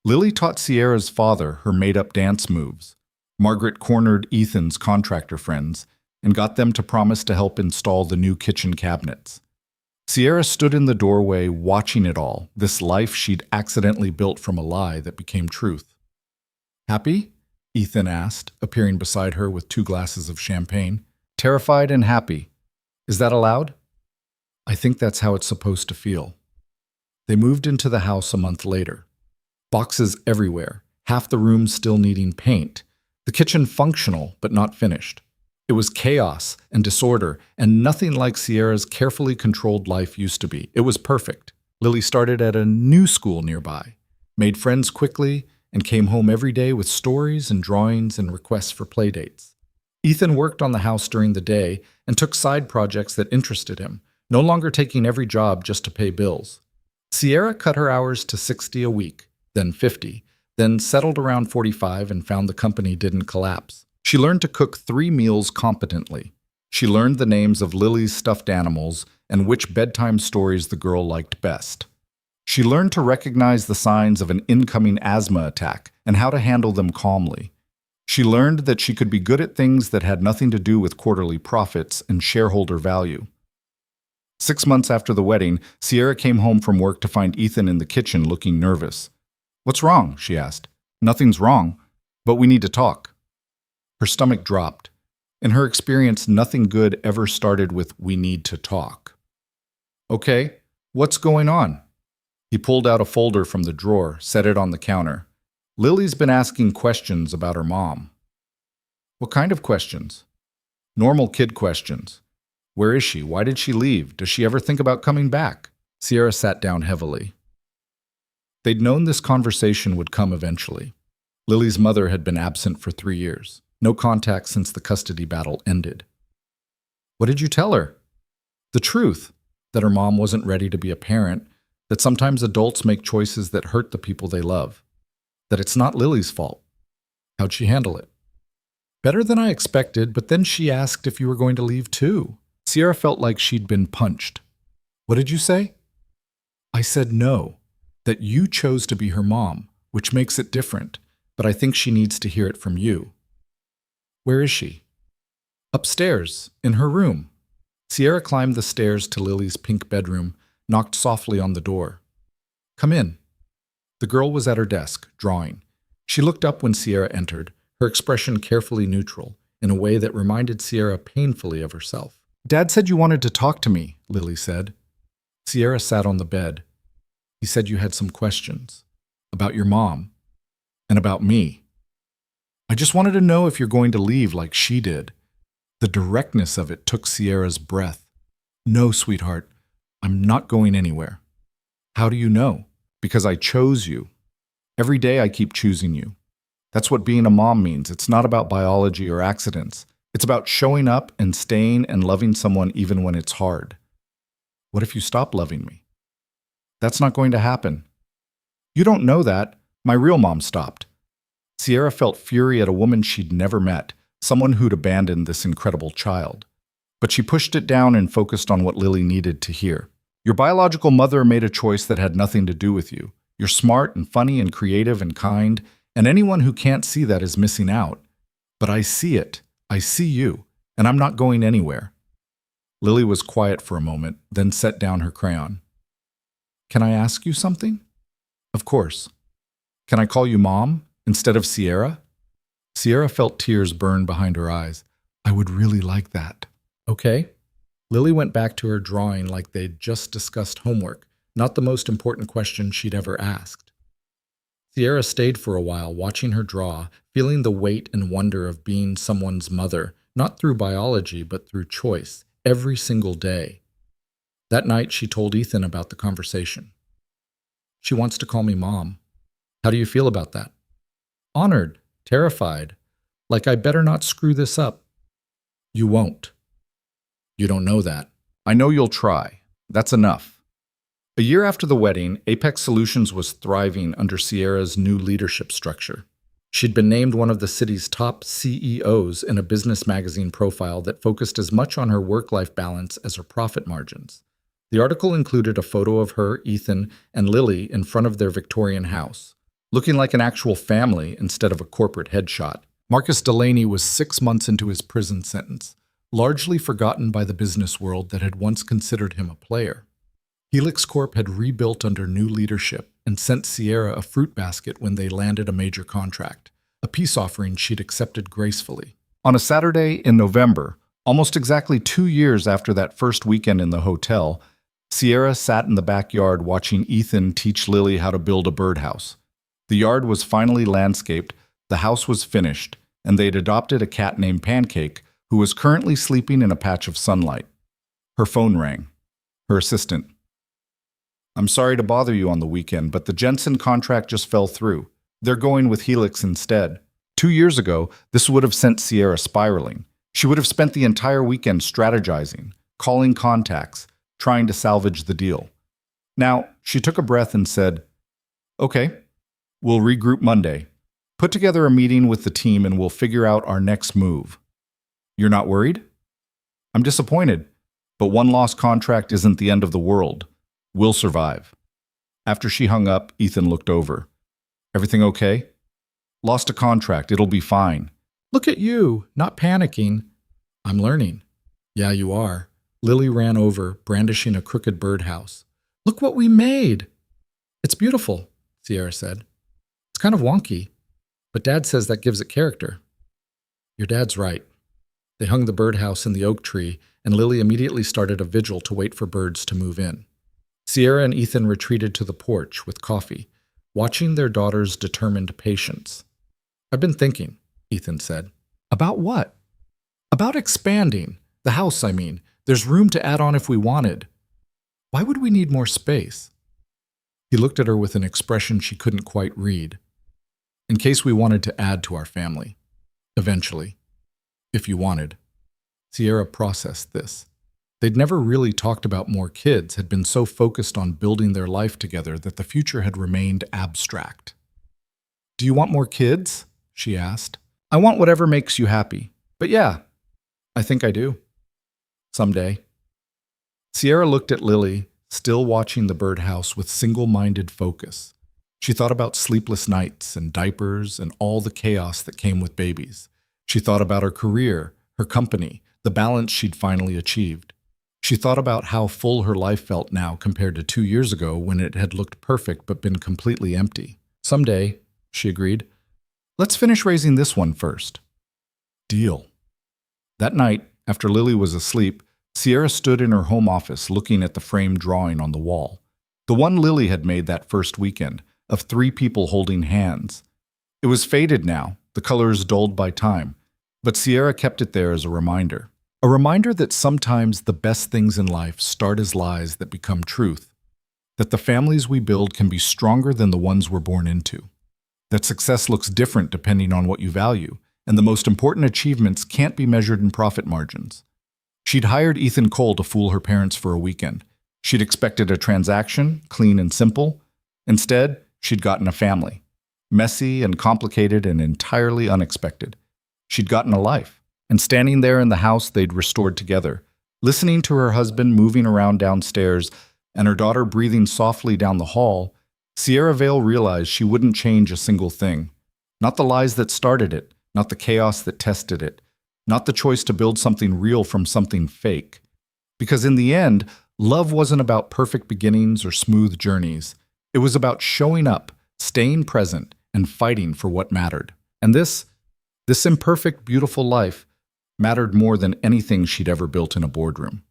Lily taught Sierra's father her made-up dance moves. Margaret cornered Ethan's contractor friends and got them to promise to help install the new kitchen cabinets. Sierra stood in the doorway watching it all, this life she'd accidentally built from a lie that became truth. Happy? Ethan asked, appearing beside her with 2 glasses of champagne. Terrified and happy. Is that allowed? I think that's how it's supposed to feel. They moved into the house a month later. Boxes everywhere, half the room still needing paint. The kitchen functional, but not finished. It was chaos and disorder, and nothing like Sierra's carefully controlled life used to be. It was perfect. Lily started at a new school nearby, made friends quickly, and came home every day with stories and drawings and requests for playdates. Ethan worked on the house during the day and took side projects that interested him, no longer taking every job just to pay bills. Sierra cut her hours to 60 a week, then 50, then settled around 45 and found the company didn't collapse. She learned to cook 3 meals competently. She learned the names of Lily's stuffed animals and which bedtime stories the girl liked best. She learned to recognize the signs of an incoming asthma attack and how to handle them calmly. She learned that she could be good at things that had nothing to do with quarterly profits and shareholder value. 6 months after the wedding, Sierra came home from work to find Ethan in the kitchen looking nervous. What's wrong? She asked. Nothing's wrong, but we need to talk. Her stomach dropped. In her experience, nothing good ever started with, we need to talk. Okay, what's going on? He pulled out a folder from the drawer, set it on the counter. Lily's been asking questions about her mom. What kind of questions? Normal kid questions. Where is she? Why did she leave? Does she ever think about coming back? Sierra sat down heavily. They'd known this conversation would come eventually. Lily's mother had been absent for 3 years. No contact since the custody battle ended. What did you tell her? The truth, that her mom wasn't ready to be a parent, that sometimes adults make choices that hurt the people they love, that it's not Lily's fault. How'd she handle it? Better than I expected, but then she asked if you were going to leave too. Sierra felt like she'd been punched. What did you say? I said no, that you chose to be her mom, which makes it different, but I think she needs to hear it from you. Where is she? Upstairs, in her room. Sierra climbed the stairs to Lily's pink bedroom, knocked softly on the door. "Come in." The girl was at her desk, drawing. She looked up when Sierra entered, her expression carefully neutral, in a way that reminded Sierra painfully of herself. "Dad said you wanted to talk to me," Lily said. Sierra sat on the bed. "He said you had some questions. About your mom. And about me. I just wanted to know if you're going to leave like she did." The directness of it took Sierra's breath. "No, sweetheart. I'm not going anywhere." "How do you know?" "Because I chose you. Every day I keep choosing you. That's what being a mom means. It's not about biology or accidents. It's about showing up and staying and loving someone even when it's hard." "What if you stop loving me?" "That's not going to happen." "You don't know that. My real mom stopped." Sierra felt fury at a woman she'd never met, someone who'd abandoned this incredible child. But she pushed it down and focused on what Lily needed to hear. "Your biological mother made a choice that had nothing to do with you. You're smart and funny and creative and kind, and anyone who can't see that is missing out. But I see it. I see you, and I'm not going anywhere." Lily was quiet for a moment, then set down her crayon. "Can I ask you something?" "Of course." "Can I call you Mom instead of Sierra?" Sierra felt tears burn behind her eyes. "I would really like that." "Okay." Lily went back to her drawing like they'd just discussed homework, not the most important question she'd ever asked. Sierra stayed for a while, watching her draw, feeling the weight and wonder of being someone's mother, not through biology, but through choice, every single day. That night, she told Ethan about the conversation. "She wants to call me Mom. How do you feel about that?" "Honored, terrified, like I better not screw this up." "You won't." "You don't know that." "I know you'll try. That's enough." A year after the wedding, Apex Solutions was thriving under Sierra's new leadership structure. She'd been named one of the city's top CEOs in a business magazine profile that focused as much on her work-life balance as her profit margins. The article included a photo of her, Ethan, and Lily in front of their Victorian house, looking like an actual family instead of a corporate headshot. Marcus Delaney was 6 months into his prison sentence, largely forgotten by the business world that had once considered him a player. Helix Corp had rebuilt under new leadership and sent Sierra a fruit basket when they landed a major contract, a peace offering she'd accepted gracefully. On a Saturday in November, almost exactly 2 years after that first weekend in the hotel, Sierra sat in the backyard watching Ethan teach Lily how to build a birdhouse. The yard was finally landscaped, the house was finished, and they'd adopted a cat named Pancake, who was currently sleeping in a patch of sunlight. Her phone rang. Her assistant. "I'm sorry to bother you on the weekend, but the Jensen contract just fell through. They're going with Helix instead." 2 years ago, this would have sent Sierra spiraling. She would have spent the entire weekend strategizing, calling contacts, trying to salvage the deal. Now, she took a breath and said, "Okay, we'll regroup Monday. Put together a meeting with the team and we'll figure out our next move." "You're not worried?" "I'm disappointed, but one lost contract isn't the end of the world. We'll survive." After she hung up, Ethan looked over. "Everything okay?" "Lost a contract. It'll be fine." "Look at you, not panicking." "I'm learning." "Yeah, you are." Lily ran over, brandishing a crooked birdhouse. "Look what we made!" "It's beautiful," Sierra said. "It's kind of wonky, but Dad says that gives it character." "Your dad's right." They hung the birdhouse in the oak tree, and Lily immediately started a vigil to wait for birds to move in. Sierra and Ethan retreated to the porch with coffee, watching their daughter's determined patience. "I've been thinking," Ethan said. "About what?" "About expanding. The house, I mean. There's room to add on if we wanted." "Why would we need more space?" He looked at her with an expression she couldn't quite read. "In case we wanted to add to our family. Eventually. If you wanted." Sierra processed this. They'd never really talked about more kids, had been so focused on building their life together that the future had remained abstract. "Do you want more kids?" she asked. "I want whatever makes you happy. But yeah, I think I do. Someday." Sierra looked at Lily, still watching the birdhouse with single-minded focus. She thought about sleepless nights and diapers and all the chaos that came with babies. She thought about her career, her company, the balance she'd finally achieved. She thought about how full her life felt now compared to 2 years ago when it had looked perfect but been completely empty. Someday, she agreed. Let's finish raising this one first. Deal. That night, after Lily was asleep, Sierra stood in her home office looking at the framed drawing on the wall. The one Lily had made that first weekend, of 3 people holding hands. It was faded now, the colors dulled by time, but Sierra kept it there as a reminder. A reminder that sometimes the best things in life start as lies that become truth. That the families we build can be stronger than the ones we're born into. That success looks different depending on what you value, and the most important achievements can't be measured in profit margins. She'd hired Ethan Cole to fool her parents for a weekend. She'd expected a transaction, clean and simple. Instead, she'd gotten a family. Messy and complicated and entirely unexpected. She'd gotten a life. And standing there in the house they'd restored together, listening to her husband moving around downstairs and her daughter breathing softly down the hall, Sierra Vale realized she wouldn't change a single thing. Not the lies that started it, not the chaos that tested it, not the choice to build something real from something fake. Because in the end, love wasn't about perfect beginnings or smooth journeys. It was about showing up, staying present, and fighting for what mattered. And this imperfect, beautiful life mattered more than anything she'd ever built in a boardroom.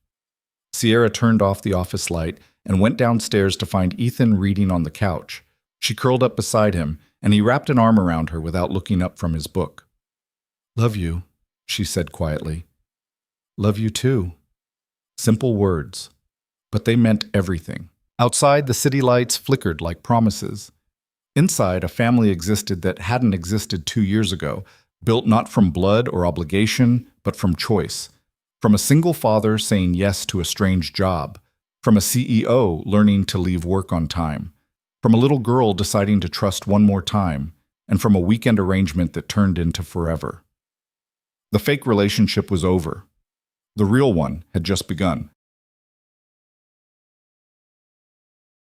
Sierra turned off the office light and went downstairs to find Ethan reading on the couch. She curled up beside him, and he wrapped an arm around her without looking up from his book. "Love you," she said quietly. "Love you too." Simple words, but they meant everything. Outside, the city lights flickered like promises. Inside, a family existed that hadn't existed 2 years ago, built not from blood or obligation, but from choice. From a single father saying yes to a strange job. From a CEO learning to leave work on time. From a little girl deciding to trust one more time. And from a weekend arrangement that turned into forever. The fake relationship was over. The real one had just begun.